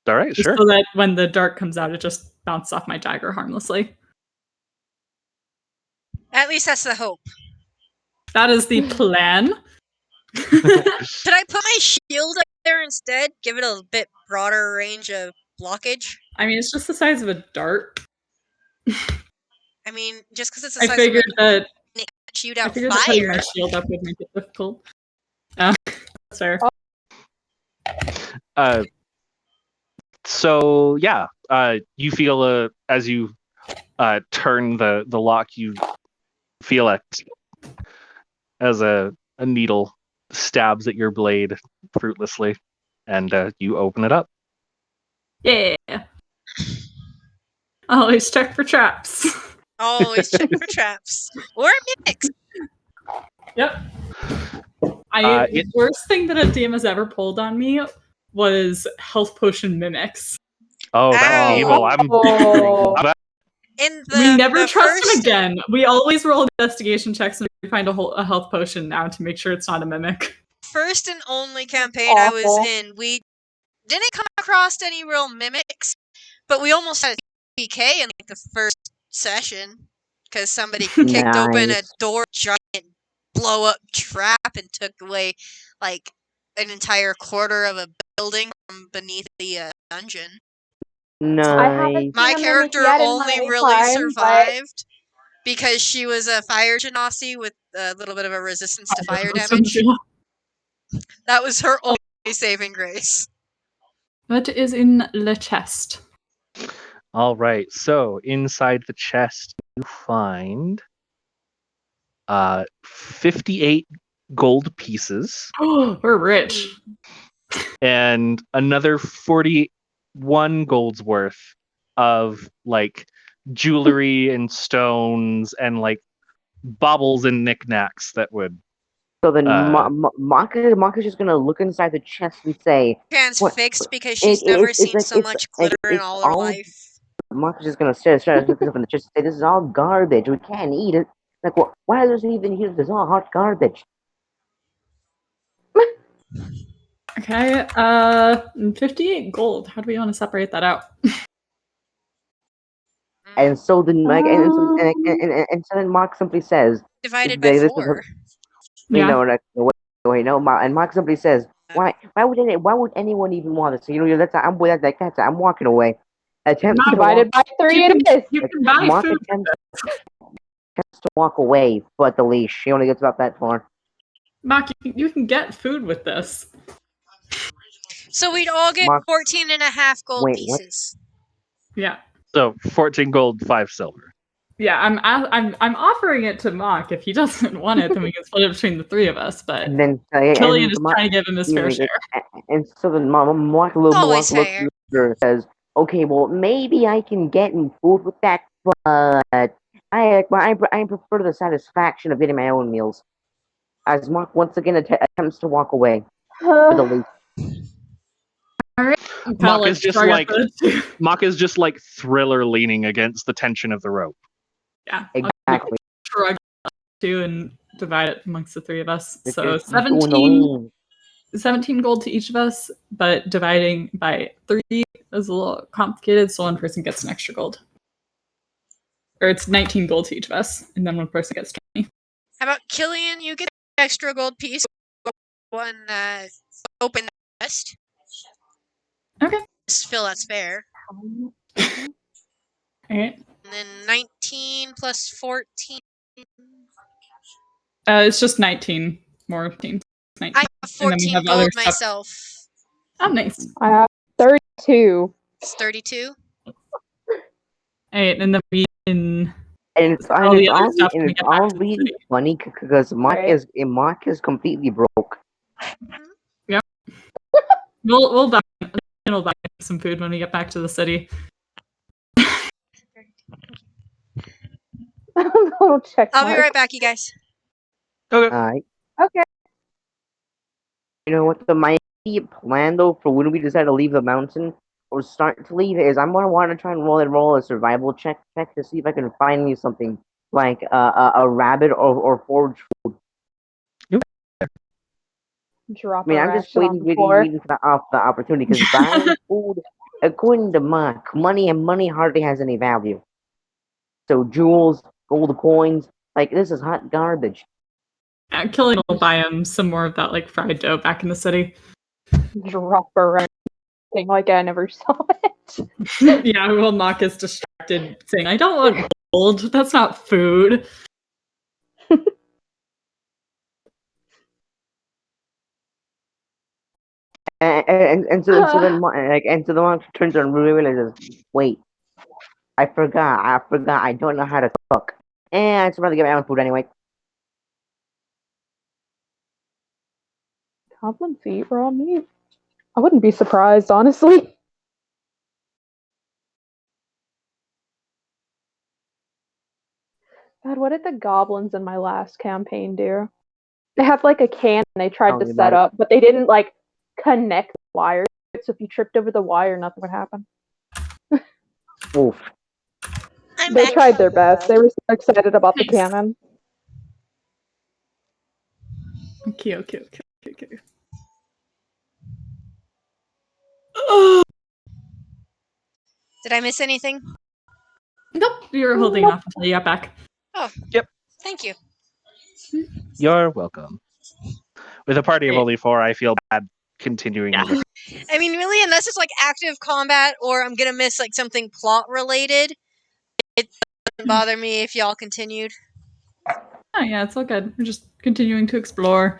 All right, Just sure. so that when the dart comes out, it just bounces off my dagger harmlessly. At least that's the hope. That is the plan. Should I put my shield up there instead? Give it a bit broader range of blockage? I mean, it's just the size of a dart. I mean, just because it's the I size figured of a that. shoot I out figured that putting my fire. shield up would make it difficult. That's fair. So yeah, you feel as you turn the lock, you feel it as a needle stabs at your blade fruitlessly, and you open it up. Yeah. Always check for traps. Always check for traps. Or mimics. Yep. It- The worst thing that a DM has ever pulled on me was health potion mimics. Oh, that's Ow. evil. Oh. In We never the trust first, him again. We always roll investigation checks and we find a health potion now to make sure it's not a mimic. first and only campaign I was Awful. in, we didn't come across any real mimics, but we almost had a PK in like the first session because somebody kicked open a Nice. door, giant blow up trap, and took away like an entire quarter of a building from beneath the dungeon. I haven't Nice. seen My a mimic character yet in only my really time, survived because she was a fire genasi with a little bit of a resistance to fire damage. That was her only saving grace. What is in the chest? All right. So inside the chest, you find 58 gold pieces Oh, we're rich. and another 41 gold's worth of like jewelry and stones and like baubles and knickknacks that would. So then Maka's just gonna look inside the chest and say, Transfixed because she's never seen so much glitter in all her life. Maka's just gonna stare up in the chest and say, "This is all garbage. We can't eat it." Like, why is this even here? This is all hot garbage. Okay, 58 gold. How do we want to separate that out? And so then, and so then Mark simply says, Divided "This by is 4. And Mark simply says, why would anyone even want this? I'm walking away. Attempt to divided by 3 it is. You can buy Mark food. attempts to walk away, but the leash. He only gets about that far. Mark, you can get food with this. So we'd all get Mark- 14 and a half gold Wait, what? pieces. Yeah. So 14 gold, 5 silver. Yeah, I'm offering it to Mock. If he doesn't want it, then we can split it between the 3 of us. But And then Killian is trying to give him his fair share. And so then Mark looks Always at fair. her and says, "Okay, well maybe I can get in food with that, but I prefer the satisfaction of getting my own meals." As Mark once again attempts to walk away for the leash. Mock is just like Thriller leaning against the tension of the rope. Yeah, Exactly. shrug too and divide it amongst the 3 of us. It's So just doing the 17 lean. 17 gold to each of us, but dividing by 3 is a little complicated, so one person gets an extra gold. Or it's 19 gold to each of us, and then one person gets 20. How about Killian? You get an extra gold piece. One open the chest. Okay. Just fill that spare. Alright. And then 19 plus 14. It's just 19. More 19. I have And then we 14 have other gold stuff. myself. Oh, nice. I have 32. It's 32. Alright, and then we can And it's, sell the other stuff when we get back all to the really city. funny because Right. Mark is completely broke. We'll buy some food when we get back to the city. Little check I'll be mark. right back, you guys. Okay. Alright. Okay. You know what my immediate plan though for when we decide to leave the mountain or start to leave is I'm gonna want to try and roll a survival check to see if I can find me something like a rabbit or forage. Drop I mean, a I'm just ration on the floor. waiting for the opportunity because buying food, according to Mark, money hardly has any value. So jewels, gold coins, like this is hot garbage. Killian will buy him some more of that like fried dough back in the city. Drop a ration like I never saw it. Yeah, we'll knock us distracted saying, I don't want gold. That's not food. And so then so the monk turns around and realizes, wait, I forgot, I don't know how to cook. And I'd rather get my own food anyway. Goblins eat raw meat. I wouldn't be surprised, honestly. God, what did the goblins in my last campaign do? They have like a can they tried Tell to me set about it. up, but they didn't like connect the wires. So if you tripped over the wire, nothing would happen. Oof. I'm They back. tried their best. They were so excited about the Nice. cannon. Okay. Oh, Did I miss anything? nope, you were holding off until you got back. Thank you. You're welcome. With a party of Great. only 4, I feel bad continuing Yeah. with. I mean, really, unless it's like active combat or I'm gonna miss like something plot related, it doesn't bother me if y'all continued. Oh yeah, it's all good. We're just continuing to explore.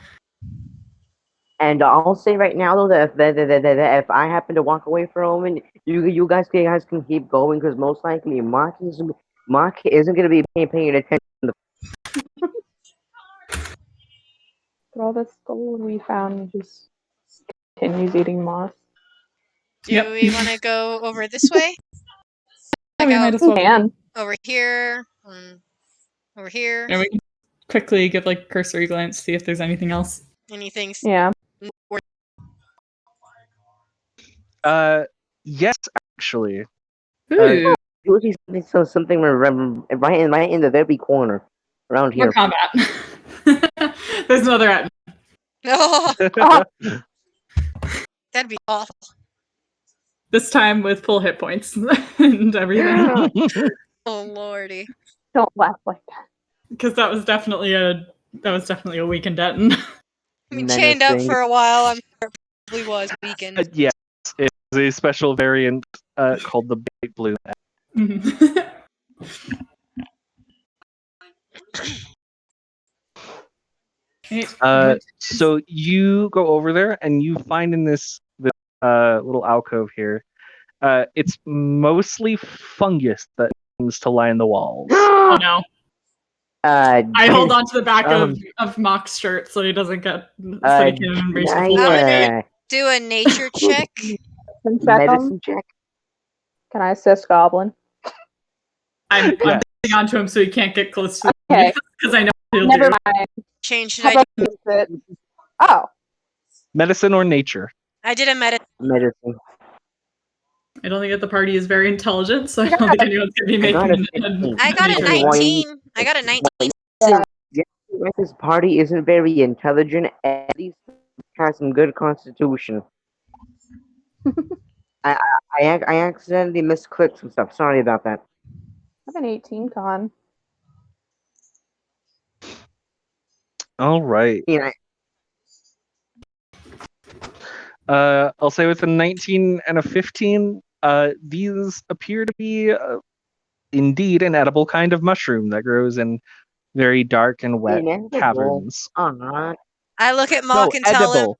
And I'll say right now though that if I happen to walk away for a moment, you guys can keep going because most likely Mark isn't gonna be paying attention. All this gold we found just continues eating moss. Do Yep. we want to go over this way? Yeah, Check we out might as well. And over here. Over here. Yeah, we can quickly give like a cursory glance, see if there's anything else. Anything? yeah. Yes, actually. Ooh, You see something right in the very corner around more here. combat. There's another at No, Ah. that'd be awful. this time with full hit points and everything. Oh lordy. Don't laugh like that. Because that was definitely a weakened Denton. I mean, chained up Menacing. for a while. I'm sure it probably was weakened. Yes, it's a special variant called the Big Blue. So you go over there and you find in this little alcove here, it's mostly fungus that seems to line the walls. Oh no. I hold This- on to the back um, of Mock's shirt so he doesn't get so he can reach the full I'm Do a nature check. Can medicine check. Can I assist Goblin? I'm Yeah. holding on to him so he can't get close to Okay. because I know he'll Never do. mind. Change should How I about do? use it? Oh, Medicine or nature? I did a Medicine. I don't think that the party is very intelligent, so I don't think anyone's going to be I got making a 15. I got a nature Why- rolls. 19. I got a 19. This party isn't very intelligent. At least has some good constitution. I accidentally misclicked some stuff. Sorry about that. I have an 18 con. All right. You know, I'll say with a 19 and a 15, these appear to be indeed an edible kind of mushroom that grows in very dark and wet Inedible. caverns. I look at No, Mock and tell him. edible.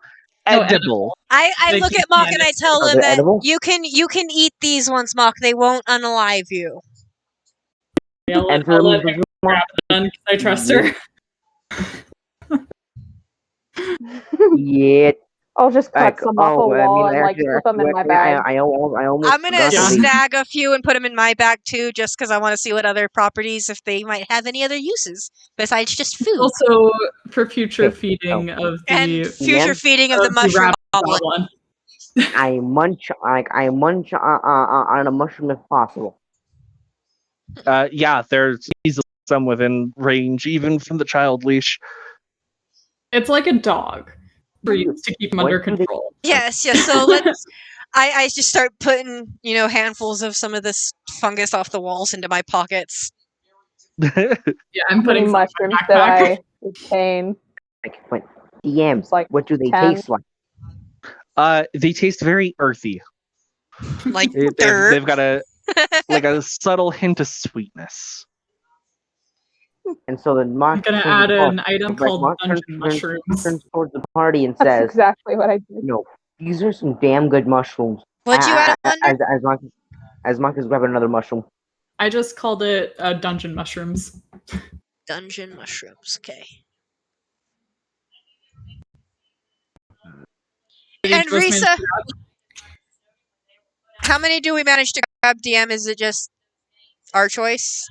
No, Edible. I They look keep at Mock saying and I it's- tell Are him they that edible? you can eat these ones, Mock. They won't unalive you. Yeah, I'll Enter let the her grab them because I trust her. Yeah. I'll just cut Like, some off a wall and like actually, slip them in my actually, bag. I almost I'm gonna forgot to leave. snag a few and put them in my bag too, just because I want to see what other properties, if they might have any other uses besides just food Also, for future Okay, feeding of and the future feeding of the of mushroom rabbit goblin. goblin. I munch on a mushroom if possible. Yeah, there's easily some within range, even from the child leash. It's like a dog for you to keep them What under do they- control. Yes. So let's. I just start putting handfuls of some of this fungus off the walls into my pockets. Yeah, I'm How many putting some in my mushrooms did backpack. I retain? But DM, It's like what do they 10. taste like? They taste very earthy. Like They've dirt. got a subtle hint of sweetness. And so then I'm Mark gonna turns add to an the- item like, called Mark dungeon turns mushrooms. towards the party and That's says, exactly what I did. "No, these are some damn good mushrooms." What'd you add A- under? as Mark is grabbing another mushroom. I just called it dungeon mushrooms. Dungeon mushrooms. Okay. Did And each of us manage Risa, to grab? how many do we manage to grab? DM, is it just our choice?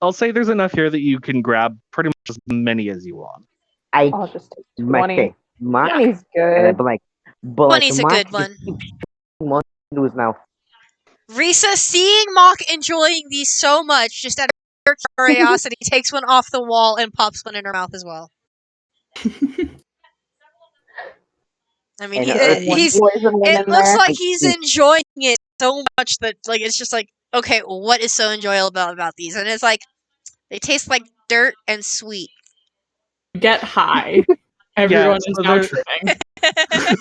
I'll say there's enough here that you can grab pretty much as many as you want. I'll just take 20. Okay, Mark, 20's and good. but like, 20's a Mark good just one. keeps shoving one into his mouth. Risa, seeing Mock enjoying these so much, just out of pure curiosity, takes one off the wall and pops one in her mouth as well. I mean, And Earth he's. Poison one It in looks there. like he's enjoying it so much that it's just like, okay, what is so enjoyable about these? And it's like they taste like dirt and sweet. Get high. Everyone is so now they're- tripping.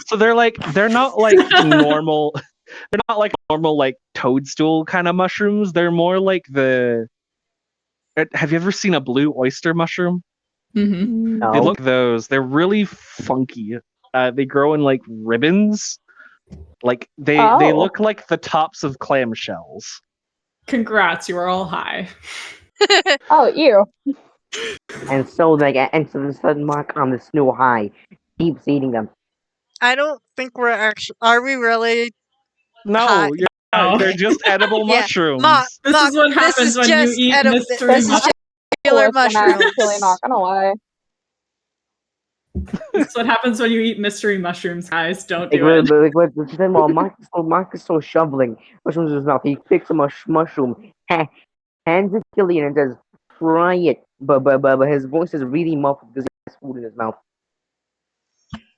So they're not like normal. They're not like normal like toadstool kind of mushrooms. They're more like the. Have you ever seen a blue oyster mushroom? Mm-hmm. No. They look like those. They're really funky. They grow in like ribbons. Like they Oh. look like the tops of clamshells. Congrats, you are all high. Oh, ew. And so the sudden Mark on this new high keeps eating them. I don't think we're actually. Are we really? No, Hi. you're not. No. They're just edible Yeah, mushrooms. Mock, This Mock, is what this happens is when you just eat mystery This is mushrooms. just regular Listen, I'm mushrooms. actually not gonna lie. This is what happens when you eat mystery mushrooms, guys. Don't Like, do it. then while Mark is still shoveling mushrooms in his mouth, he picks a mushroom, hands it to Killian and says, "Try it." But his voice is really muffled because he has food in his mouth.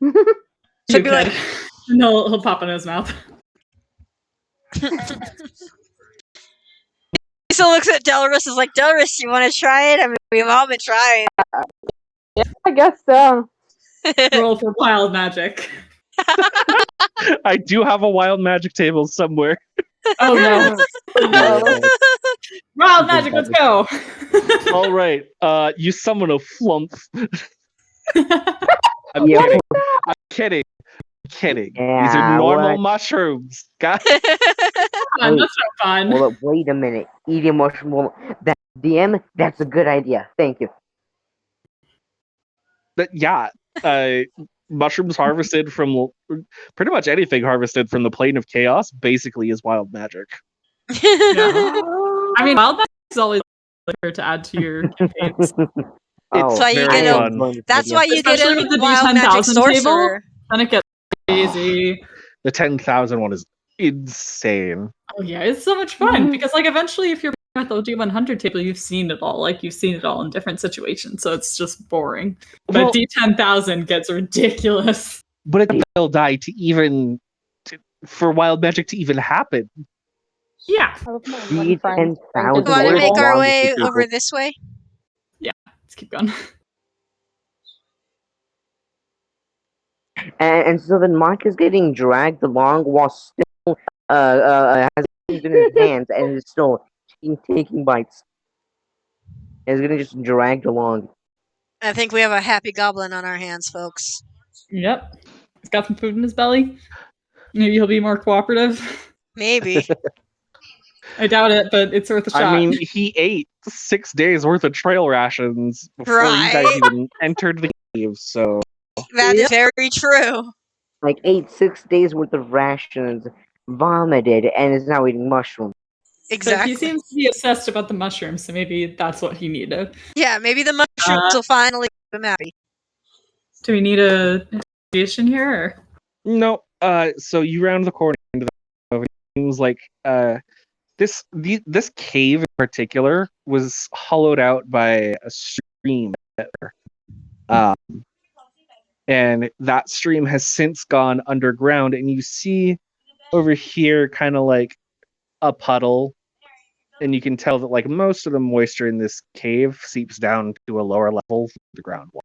You Should be like- kid. And he'll pop in his mouth. Lisa looks at Delrus is like, Delrus, you want to try it? I mean, we've all been trying. I guess so. Roll for wild magic. I do have a wild magic table somewhere. Oh no. Wild magic, let's go. All right. You summon a flump. I'm Yeah, kidding. I'm kidding. These Yeah, are normal what? mushrooms, guys. Come on, that's no fun. Hold up, wait a minute. Eating mushroom. That DM, that's a good idea. Thank you. But yeah, mushrooms harvested from pretty much anything harvested from the plane of chaos basically is wild magic. I mean, wild magic is always good to add to your campaigns. That's why you very get fun. That's why you get Especially a with the wild magic D10,000 table. sorcerer. Then it gets crazy. The 10,000 one is insane. Oh yeah, it's so much fun because like eventually if you're at the D100 table, you've seen it all. Like you've seen it all in different situations, so it's just boring. But Well- D10,000 gets ridiculous. But they'll die to even for wild magic to even happen. Yeah, D10,000. Want What to is make wrong our with way you people? over this way? let's keep going. And so then Mark is getting dragged along while still has it in his hands and is still taking bites. And is getting just dragged along. I think we have a happy goblin on our hands, folks. Yep. He's got some food in his belly. Maybe he'll be more cooperative. Maybe. I doubt it, but it's worth a shot. I mean, he ate 6 days worth of trail rations before you guys Right. even entered the cave. So That is very true. Like ate 6 days worth of rations, vomited, and is now eating mushrooms. But Exactly. he seems to be obsessed about the mushrooms, so maybe that's what he needed. Yeah, maybe the mushrooms will finally keep him happy. Do we need a investigation here? Or? no. So you round the corner into the it seems like this cave in particular was hollowed out by a stream, and that stream has since gone underground. And you see over here, kind of like a puddle, and you can tell that like most of the moisture in this cave seeps down to a lower level of the groundwater.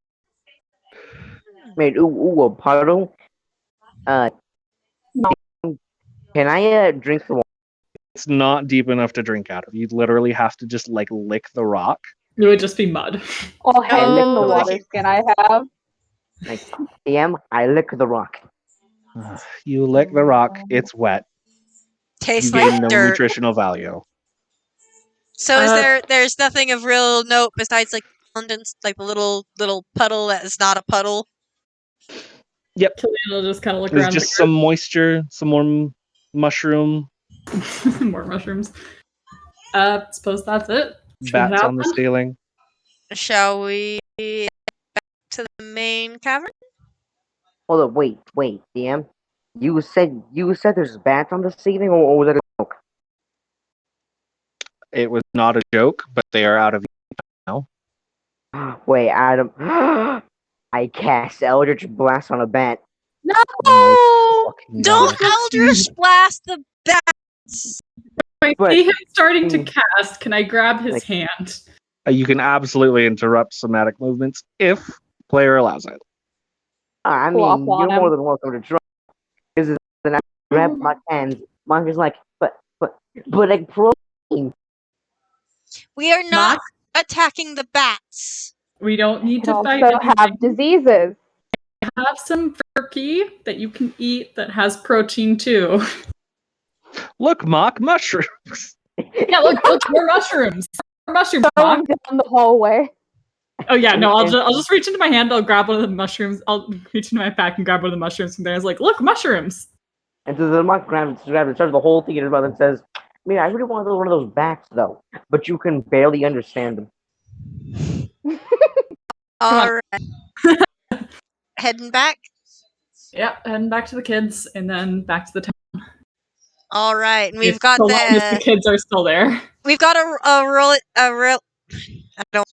Made a puddle. Can I drink the water? It's not deep enough to drink out of. You literally have to just like lick the rock. It would just be mud. I'll hand him the Oh. water skin I have. Like, I lick the rock. You lick the rock. It's wet. You Tastes gain like no dirt. nutritional value. So there's nothing of real note besides like abundance, like the little puddle that is not a puddle. Killian will just kind of look There's around. just some moisture, some more mushroom, more mushrooms. Suppose that's it. Should we head bats out on the then? ceiling. Shall we back to the main cavern? Hold up, wait, DM. You said there's bats on the ceiling, or was that a joke? It was not a joke, but they are out of. Wait, Adam. I cast Eldritch Blast on a bat. No! Fucking Don't God. Eldritch blast the bats! I But- see him starting to cast. Can I grab his Like- hand? You can absolutely interrupt somatic movements if player allows it. I Flop mean, on you're him. more than welcome to try. Because then I grab my hands. Mine is like, but like protein. We are not Mock, attacking the bats. we don't need Can to fight also anything. have diseases. Have some turkey that you can eat that has protein too. Look, mock mushrooms. Yeah, look, more mushrooms. More mushrooms, Mock. Going down the hallway. Oh yeah, no, I'll just reach into my hand. I'll grab one of the mushrooms. I'll reach into my pack and grab one of the mushrooms from there. It's like, look, mushrooms. And so the monk grabs and starts the whole thing in his mouth and says, I mean, I really want one of those bats, though. But you can barely understand them. All right. Heading back. Yep, heading back to the kids and then back to the town. All right, and we've got so long as the the kids are still there. we've got a roll. I don't.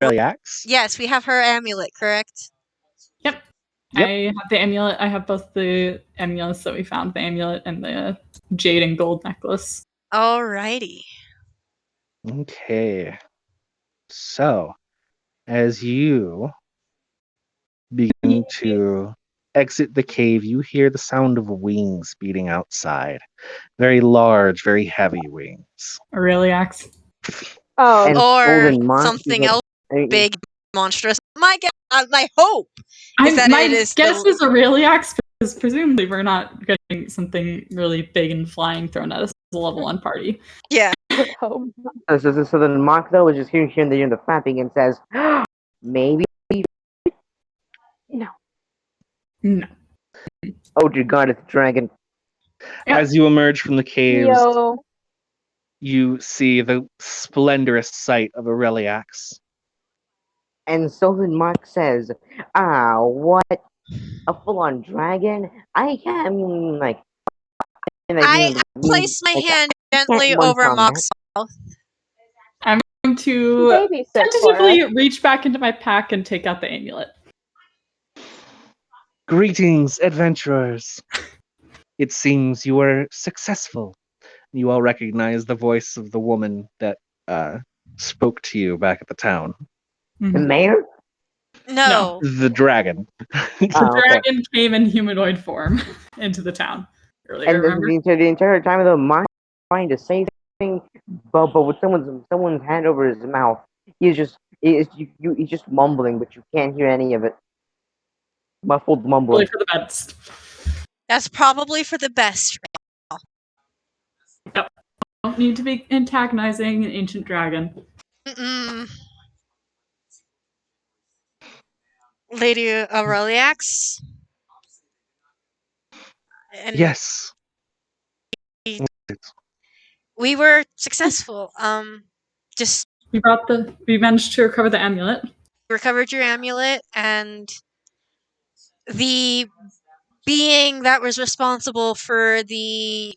Reliax. Yes, we have her amulet, correct? Yep. Yep. I have the amulet. I have both the amulets that we found, the amulet and the jade and gold necklace. Alrighty. Okay. So, as you begin to exit the cave, you hear the sound of wings beating outside. Very large, very heavy wings. Aureliax. Oh, And Or Golden Mox is something like- else big, monstrous. My hope is that My it is guess the- is Aureliax because presumably we're not getting something really big and flying thrown at us as a level 1 party. yeah. I hope. So then Mock, though, is just hearing the flapping and says, maybe. No. No. Oh, dear God, it's a dragon. Yep. As you emerge from the caves, Yo. you see the splendorous sight of Aureliax. And so then Mark says, what? A full-on dragon? I mean, like... I place my hand gently over Mock's mouth. I'm going to Babysit for tentatively it. reach back into my pack and take out the amulet. Greetings, adventurers. It seems you were successful. You all recognize the voice of the woman that spoke to you back at the town. The mayor? No. The dragon. The Okay. dragon came in humanoid form into the town earlier, And then remember? the entire time, the Mark trying to say something, but with someone's hand over his mouth, he's just mumbling, but you can't hear any of it. Muffled Really mumbling. for the best. That's probably for the best. Don't need to be antagonizing an ancient dragon. Mm-mm. Lady Aureliax. And Yes. we were successful. Just We managed to recover the amulet. recovered your amulet, and the being that was responsible for the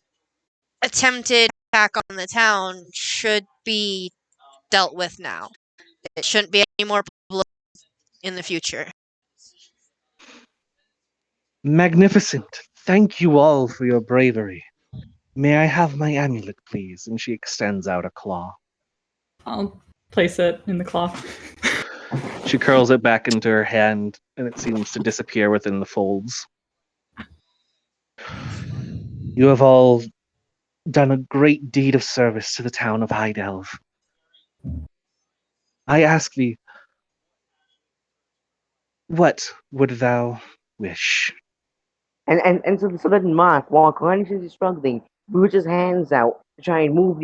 attempted attack on the town should be dealt with now. It shouldn't be any more problem in the future. Magnificent. Thank you all for your bravery. May I have my amulet, please? And she extends out a claw. I'll place it in the cloth. She curls it back into her hand, and it seems to disappear within the folds. You have all done a great deed of service to the town of Highdelve. I ask thee, what would thou wish? And so then Mark, while consciously struggling, moves his hands out to try and move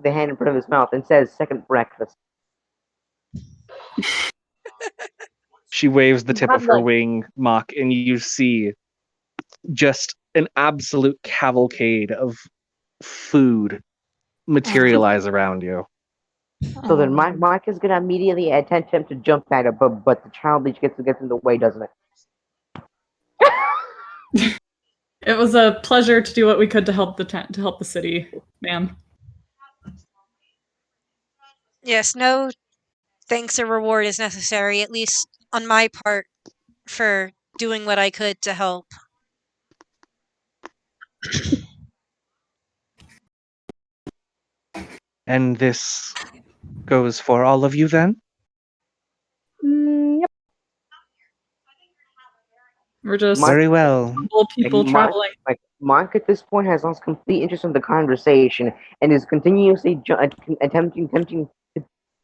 the hand in front of his mouth and says, "Second breakfast." She waves the tip of her Godlike. wing, Mock, and you see just an absolute cavalcade of food materialize around you. So then Mark is gonna immediately attempt to jump at it, but the child leech gets in the way, doesn't it? It was a pleasure to do what we could to help the city, ma'am. Yes, no thanks or reward is necessary, at least on my part, for doing what I could to help. And this goes for all of you then? Yep. We're just Mark, Very well. humble people traveling. Mark at this point has lost complete interest in the conversation and is continuously attempting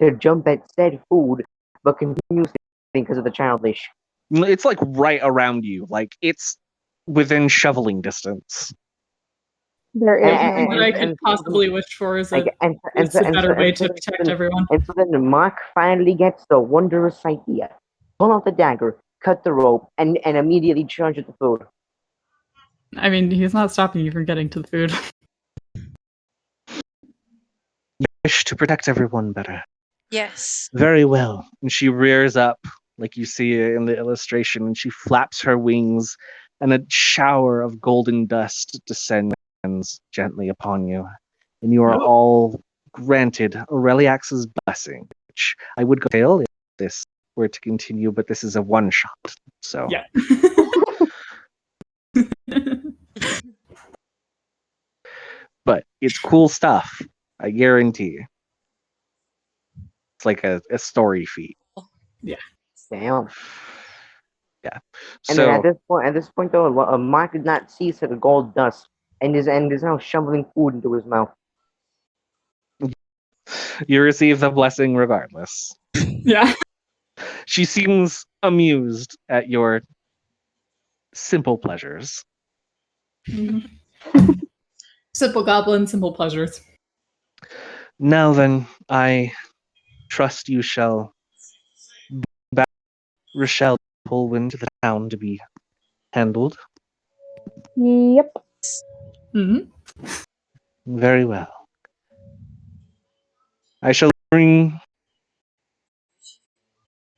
to jump at said food, but continuously because of the child leash. It's like right around you. Like it's within shoveling distance. There is no What one. I could possibly wish for is a better way to protect everyone. And so then Mark finally gets the wondrous idea. Pull out the dagger, cut the rope, and immediately charge at the food. I mean, he's not stopping you from getting to the food. You wish to protect everyone better. Yes. Very well. And she rears up, like you see in the illustration, and she flaps her wings, and a shower of golden dust descends gently upon you. And you are all granted Aureliax's blessing, which I would go tail if this were to continue, but this is a one shot. So Yeah. but it's cool stuff. I guarantee. It's like a story feat. Damn. Yeah. And then So at this point though, Mark did not cease at the gold dust and is now shoveling food into his mouth. you receive the blessing regardless. Yeah. She seems amused at your simple pleasures. Simple goblin, simple pleasures. Now then, I trust you shall back Rochelle Polwyn to the town to be handled. Yep. Mm-hmm. Very well. I shall bring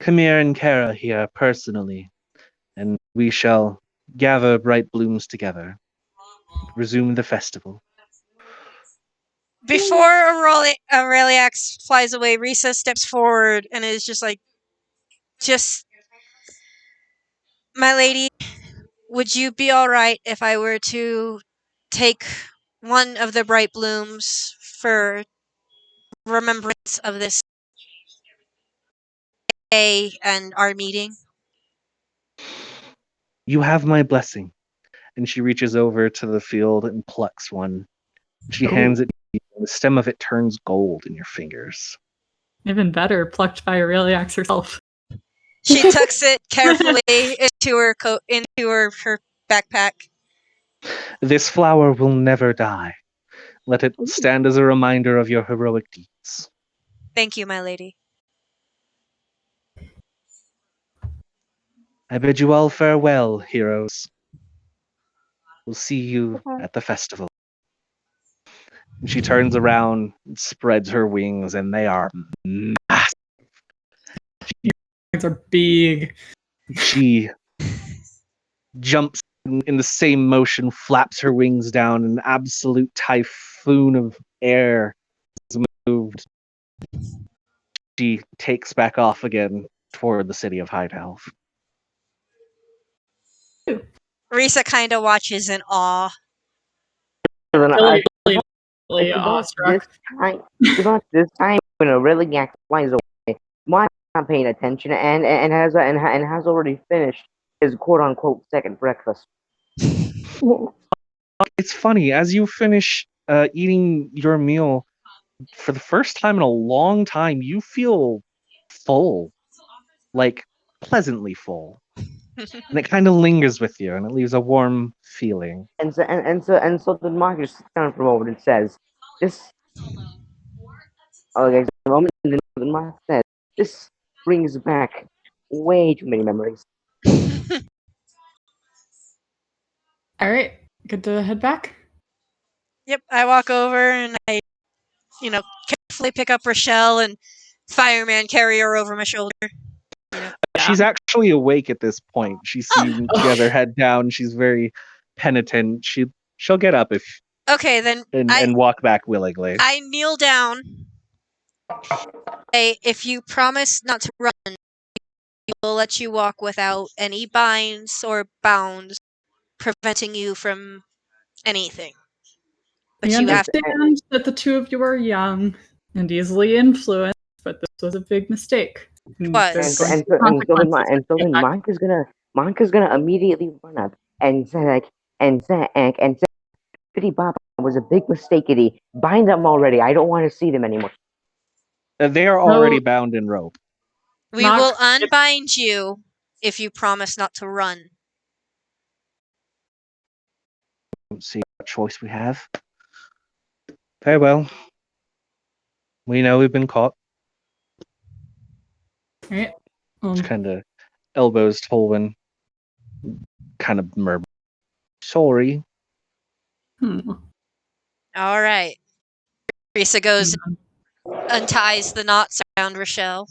Khmer and Kara here personally, and we shall gather bright blooms together, resume the festival. Before Aureliax flies away, Risa steps forward and is just, my lady, would you be alright if I were to take one of the bright blooms for remembrance of this? day and our meeting? You have my blessing. And she reaches over to the field and plucks one. She hands it to you, and the stem of it turns gold in your fingers. Even better, plucked by Aureliax herself. She tucks it carefully into her coat, into her backpack. This flower will never die. Let it stand as a reminder of your heroic deeds. Thank you, my lady. I bid you all farewell, heroes. We'll see you Okay. at the festival. And she turns around and spreads her wings, and they are massive. Things are big. She jumps in the same motion, flaps her wings down, an absolute typhoon of air is moved. She takes back off again toward the city of Highdelve. Risa kind of watches in awe. So then Really, really, it's really about awestruck. this time when a really yak flies away. Mark's not paying attention and has already finished his quote unquote second breakfast. It's funny, as you finish eating your meal, for the first time in a long time, you feel full, like pleasantly full. And it kind of lingers with you, and it leaves a warm feeling. And so then Mark just sits down for a moment and says, "This." Okay, so the moment then Mark says, "This brings back way too many memories." All right, good to head back. Yep, I walk over and I, carefully pick up Rochelle and fireman carry her over my shoulder. She's actually awake at this point. She has her head down. She's very penitent. She'll get up Okay, then and walk back willingly. I kneel down. Say, if you promise not to run, we will let you walk without any binds or bounds preventing you from anything. But We you have understand that the two of you are young and easily influenced, but this was a big mistake. Was. There's And going so, to be and so then consequences and so when you then get back. Mark is gonna immediately run up and say, "Pity Papa was a big mistakeity. Bind them already. I don't want to see them anymore." They are already bound in rope. we Mark, will unbind you if you promise not to run. Don't see what choice we have. Very well. We know we've been caught. All right. She kind of elbows Tolwyn, kind of murmur, "Sorry." All right. Risa goes and unties the knots around Rochelle.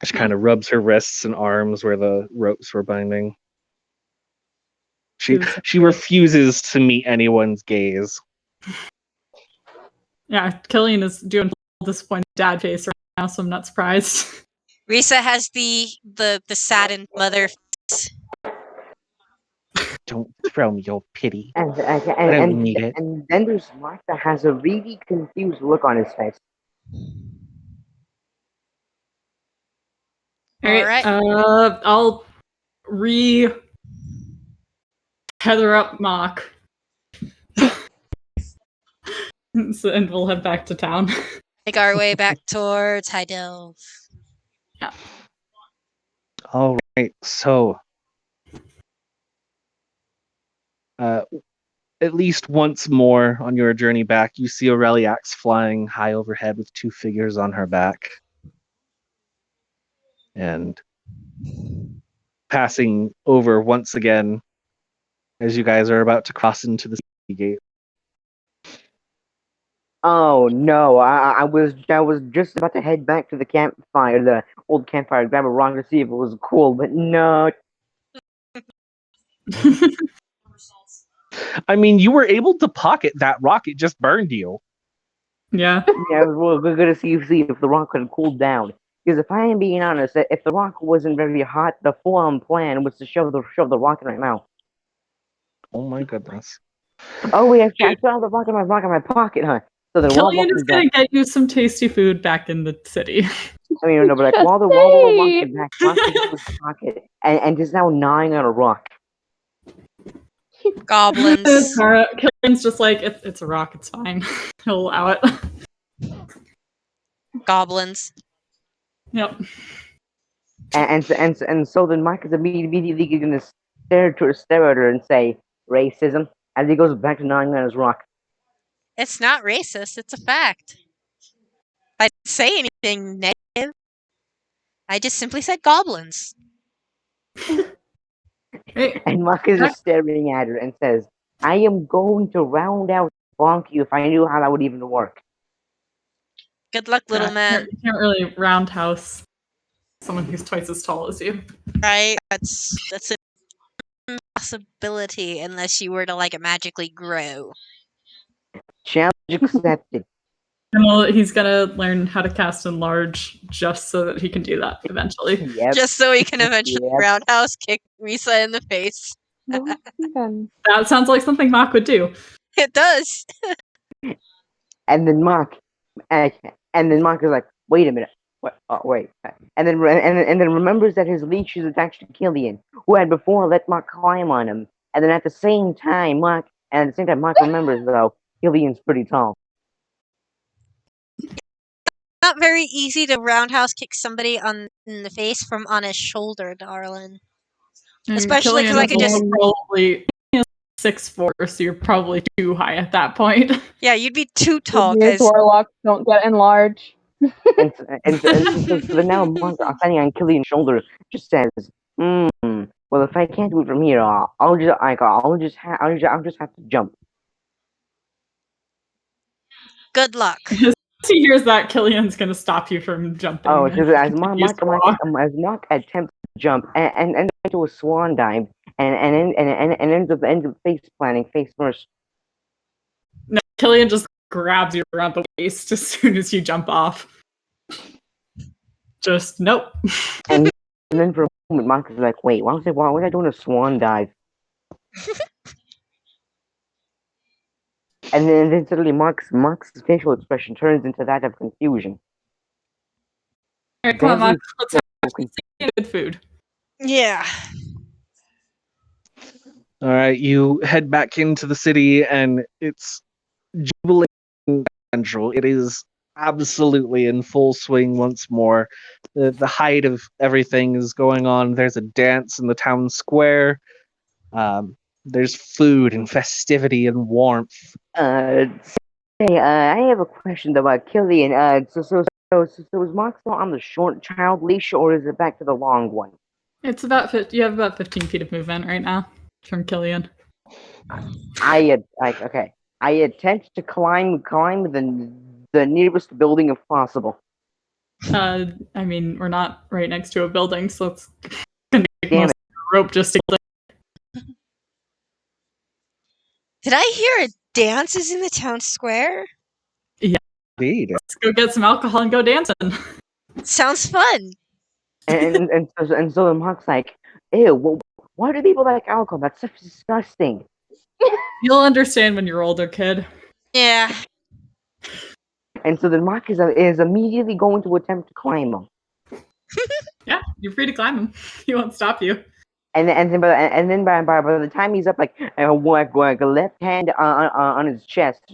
She kind of rubs her wrists and arms where the ropes were binding. She refuses to meet anyone's gaze. Yeah, Killian is doing full disappointed dad face right now, so I'm not surprised. Risa has the saddened mother face. Don't throw me your pity. And I don't need it. and then there's Mark that has a really confused look on his face. All right. I'll tether up Mock. And we'll head back to town. Make our way back towards Highdelve. Yeah. All right, so at least once more on your journey back, you see Aureliax flying high overhead with two figures on her back. And passing over once again as you guys are about to cross into the city gate. Oh no! I was just about to head back to the campfire, the old campfire, grab a rock to see if it was cool, but no. I mean, you were able to pocket that rock; it just burned you. Yeah. Yeah, we're gonna see if the rock could cool down. Because if I am being honest, if the rock wasn't very hot, the full-on plan was to shove the rock in my mouth. Oh my goodness! Oh wait, I still have the rock in my pocket, huh? So then while Killian is walking gonna back, get you some tasty food back in the city. I mean, no, but like Just while they're say. walking back, Mark reaches his pocket and is now gnawing on a rock. Goblins. Killian's just like, it's a rock, it's fine. He'll allow it. Goblins. Yep. And so then Mark is immediately going to stare at her and say racism as he goes back to gnawing on his rock. It's not racist, it's a fact. I didn't say anything negative. I just simply said goblins. Hey, And Mark is just staring at her and says, "I am going to round out bonk you if I knew how that would even work." Good luck, little man. You can't really roundhouse someone who's twice as tall as you. Right? That's an impossibility unless you were to like magically grow. Challenge accepted. Well, he's gonna learn how to cast enlarge just so that he can do that eventually. Yep. Just so he can eventually Yep. roundhouse kick Risa in the face. No, even. That sounds like something Mock would do. It does. And then Mark is like, "Wait a minute. What? Oh, wait." And then remembers that his leash is attached to Killian, who had before let Mark climb on him. And then at the same time, Mark remembers though Killian's pretty tall. Not very easy to roundhouse kick somebody in the face from on his shoulder, darling. Especially because I could just probably 6'4", so you're probably too high at that point. Yeah, you'd be too tall. These warlocks don't get enlarged. So now Mark, standing on Killian's shoulder, just says, "Well, if I can't do it from here, I'll just have to jump." Good luck. He hears that, Killian's gonna stop you from jumping. Oh, because as Continues to walk. Mark attempts to jump and into a swan dive and ends up face planting face first. No, Killian just grabs you around the waist as soon as you jump off. Just nope. And then for a moment, Mark is like, "Wait, why was I doing a swan dive?" And then suddenly Mark's facial expression turns into that of confusion. Alright, come on, Mark. Let's have good food. Yeah. All right, you head back into the city, and it's jubilant central. It is absolutely in full swing once more. The height of everything is going on. There's a dance in the town square. There's food and festivity and warmth. Hey, I have a question about Killian. So is Mark still on the short child leash, or is it back to the long one? It's about you have about 15 feet of movement right now from Killian. I attempt to climb the nearest building if possible. I mean, we're not right next to a building, so it's gonna take Damn most of the rope just to get Did I hear a dance is in the town square? Indeed. Let's go get some alcohol and go dancing. Sounds fun. And so Mark's like, "Ew, why do people like alcohol? That's so disgusting." You'll understand when you're older, kid. Yeah. And so then Mark is immediately going to attempt to climb him. Yeah, you're free to climb him. He won't stop you. And then by the time he's up, like a left hand on his chest,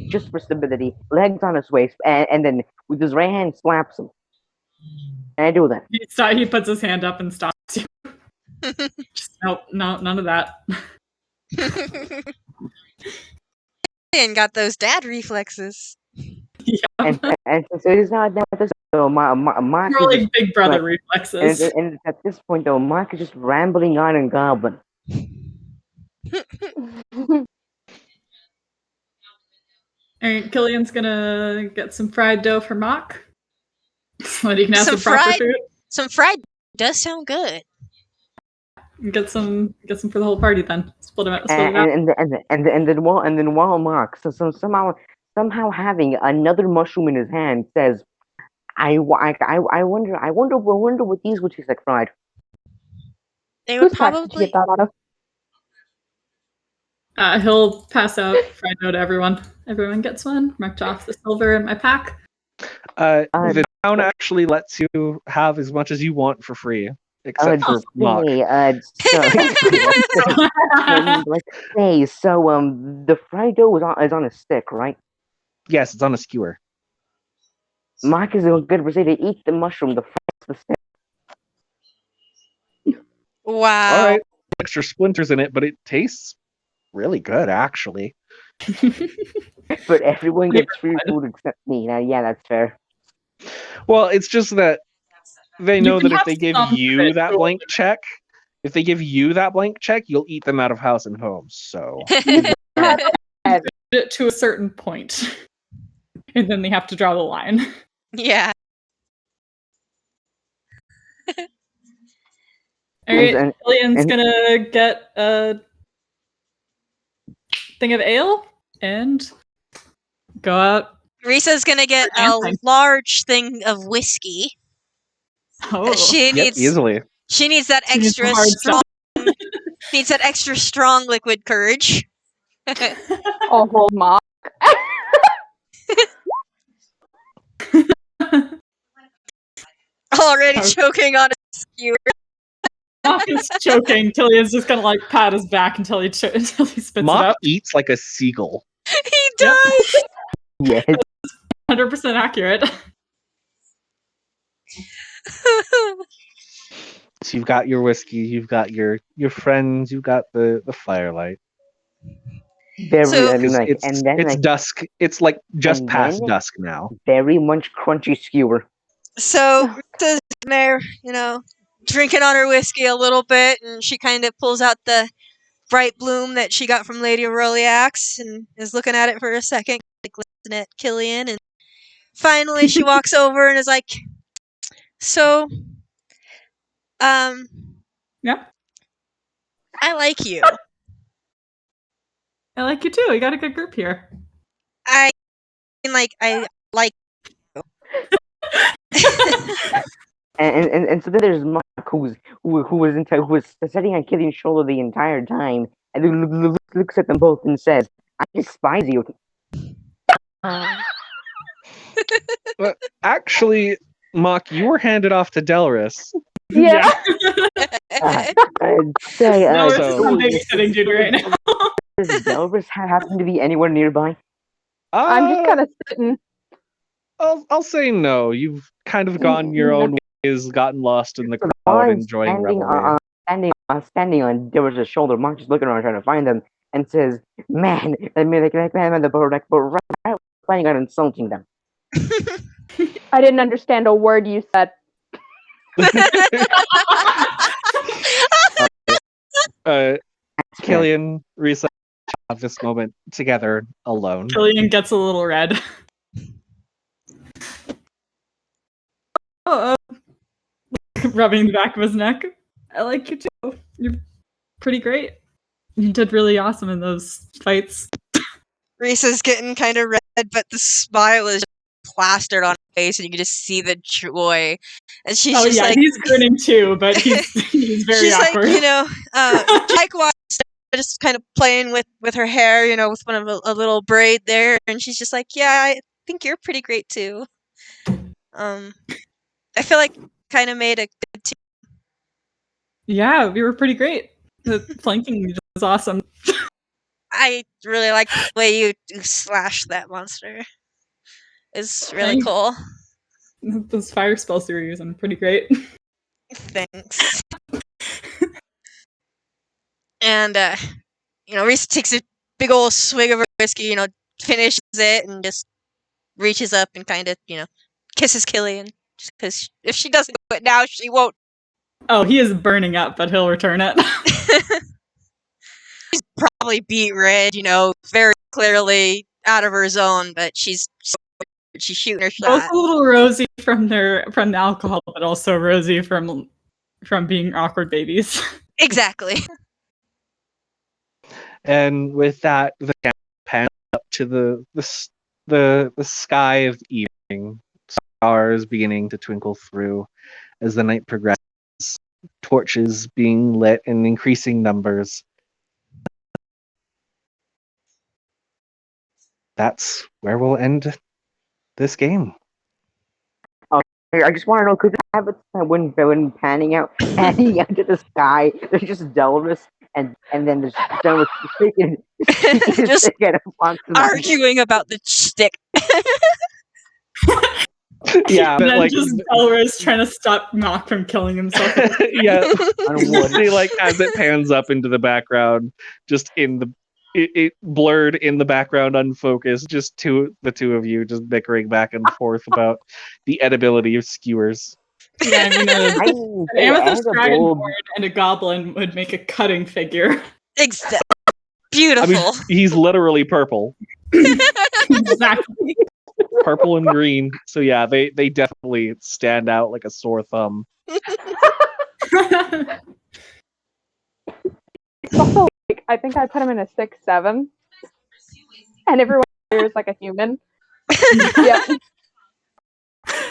just for stability, legs on his waist, and then with his right hand slaps him. And I do that. He puts his hand up and stops you. Just nope, no, none of that. And got those dad reflexes. Yeah. And so he's not done with this. So Mark You're is like big brother like, reflexes. and at this point, though, Mark is just rambling on and gobbling. Alright, Killian's gonna get some fried dough for Mock. So that he can have Some some proper fried- food. Some fried does sound good. And get some for the whole party then. Split it out. And then while Mark somehow having another mushroom in his hand says, I wonder what these would taste like fried." They would Whose pack did you probably get that out of? He'll pass out Frido to everyone. Everyone gets one. Marked off the silver in my pack. The town actually lets you have as much as you want for free, except for Mock. So let's say so. The fried dough is on a stick, right? Yes, it's on a skewer. Mark is a good say to eat the mushroom, the stick. Wow. All right, extra splinters in it, but it tastes really good, actually. But everyone gets free food except me. Now, yeah, that's fair. Well, it's just that they You know can that if have they give some you credit that to blank check, you'll eat them out of house and home. So it to a certain point, and then they have to draw the line. Yeah. All right, And- Killian's and- gonna get a thing of ale and go out. Risa's gonna get For a dancing. large thing of whiskey. Oh, She needs easily. she needs that She needs extra some hard strong needs that extra strong liquid courage. Oh, hold Mock. Already Oh. choking on a skewer. Mock is choking. Killian's just gonna like pat his back until he spits it Mock out. eats like a seagull. He Yep. does. Yes. 100% accurate. So you've got your whiskey, you've got your friends, you've got the firelight. Very So- and, like, It's and then like dusk. It's like just and past then- dusk now. very much crunchy skewer. So Risa's in there, drinking on her whiskey a little bit, and she kind of pulls out the bright bloom that she got from Lady Aureliax and is looking at it for a second, like listening at Killian, and finally she walks over and is like, "So, Yep. I like you. I like you too. We got a good group here. I mean, like, I like you." And so then there's Mark who was sitting on Killian's shoulder the entire time, and then looks at them both and says, "I despise you." But actually, Mock, you were handed off to Delris. Yeah. I'd say, No, so- it's on babysitting duty right now. does Delvis happen to be anywhere nearby? I'm just kind of sitting. I'll say no. You've kind of gone your own ways, gotten lost in the So crowd, Barnes enjoying standing revelry. standing on Delvis's shoulder. Mark just looking around trying to find them, and says, "Man, I mean, like, man, but right, I was planning on insulting them." I didn't understand a word you said. Killian, Risa have this moment together alone. Killian gets a little red. Rubbing the back of his neck. I like you too. You're pretty great. You did really awesome in those fights. Risa's getting kind of red, but the smile is plastered on her face, and you can just see the joy. And she's Oh just yeah, like, he's grinning too, but he's very she's awkward. like, likewise, just kind of playing with her hair, with one of a little braid there, and she's just like, yeah, I think you're pretty great too. I feel like kind of made a good team. Yeah, we were pretty great. The flanking was awesome. I really like the way you slashed that monster. It's really Thanks. cool. Those fire spells you were using, pretty great. Thanks. And Risa takes a big old swig of her whiskey, finishes it, and just reaches up and kind of, kisses Killian. Just because if she doesn't do it now, she won't. Oh, he is burning up, but he'll return it. She's probably beat red, very clearly out of her zone, but she's shooting her Both shot. a little rosy from the alcohol, but also rosy from being awkward babies. Exactly. And with that, the camera pans up to the sky of evening. Stars beginning to twinkle through as the night progresses. Torches being lit in increasing numbers. that's where we'll end this game. I just want to know, could I have it when panning out to the sky, there's just dullness, and then there's someone sticking Just at a box of that. arguing about the stick. Yeah, And but then like, just Elra's trying to stop Nock from killing himself. yeah, On wood. see, like as it pans up into the background, just in the it blurred in the background, unfocused, just the two of you just bickering back and forth about the edibility of skewers. Yeah, I mean, an amethyst edible. dragonborn and a goblin would make a cutting figure. Exactly. I Beautiful. mean, he's literally purple, Exactly. purple and green. So yeah, they definitely stand out like a sore thumb. It's also like, I think I put him in a 6-7, and everyone here is like a human. Yep.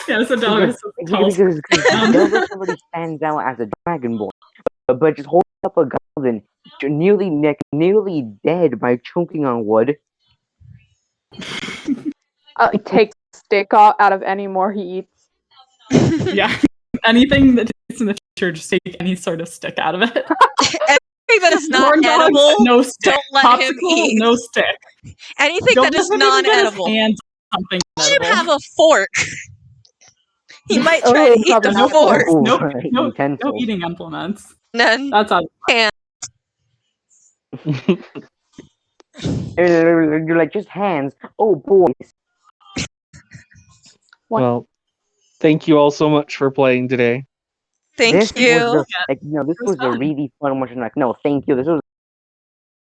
Yeah, so Delgus is tall. Because Delgus already stands out as a dragonborn, but just holding up a goblin, nearly dead by choking on wood. Take the stick out of any more he eats. Yeah. Anything that takes in the future, just take any sort of stick out of it. Anything that is not Corn dogs, edible, no stick. don't let him Popsicle, eat. no stick. Anything Don't that is let him even get his non-edible. hands on something Let him edible. have a fork. He might try to eat probably the not. fork. No, Right, no utensils. eating implements. Then That's all. You're like, just hands. Oh, boys. Well, thank you all so much for playing today. thank This you. was this It was was a fun. really fun one. Like, no, thank you. This was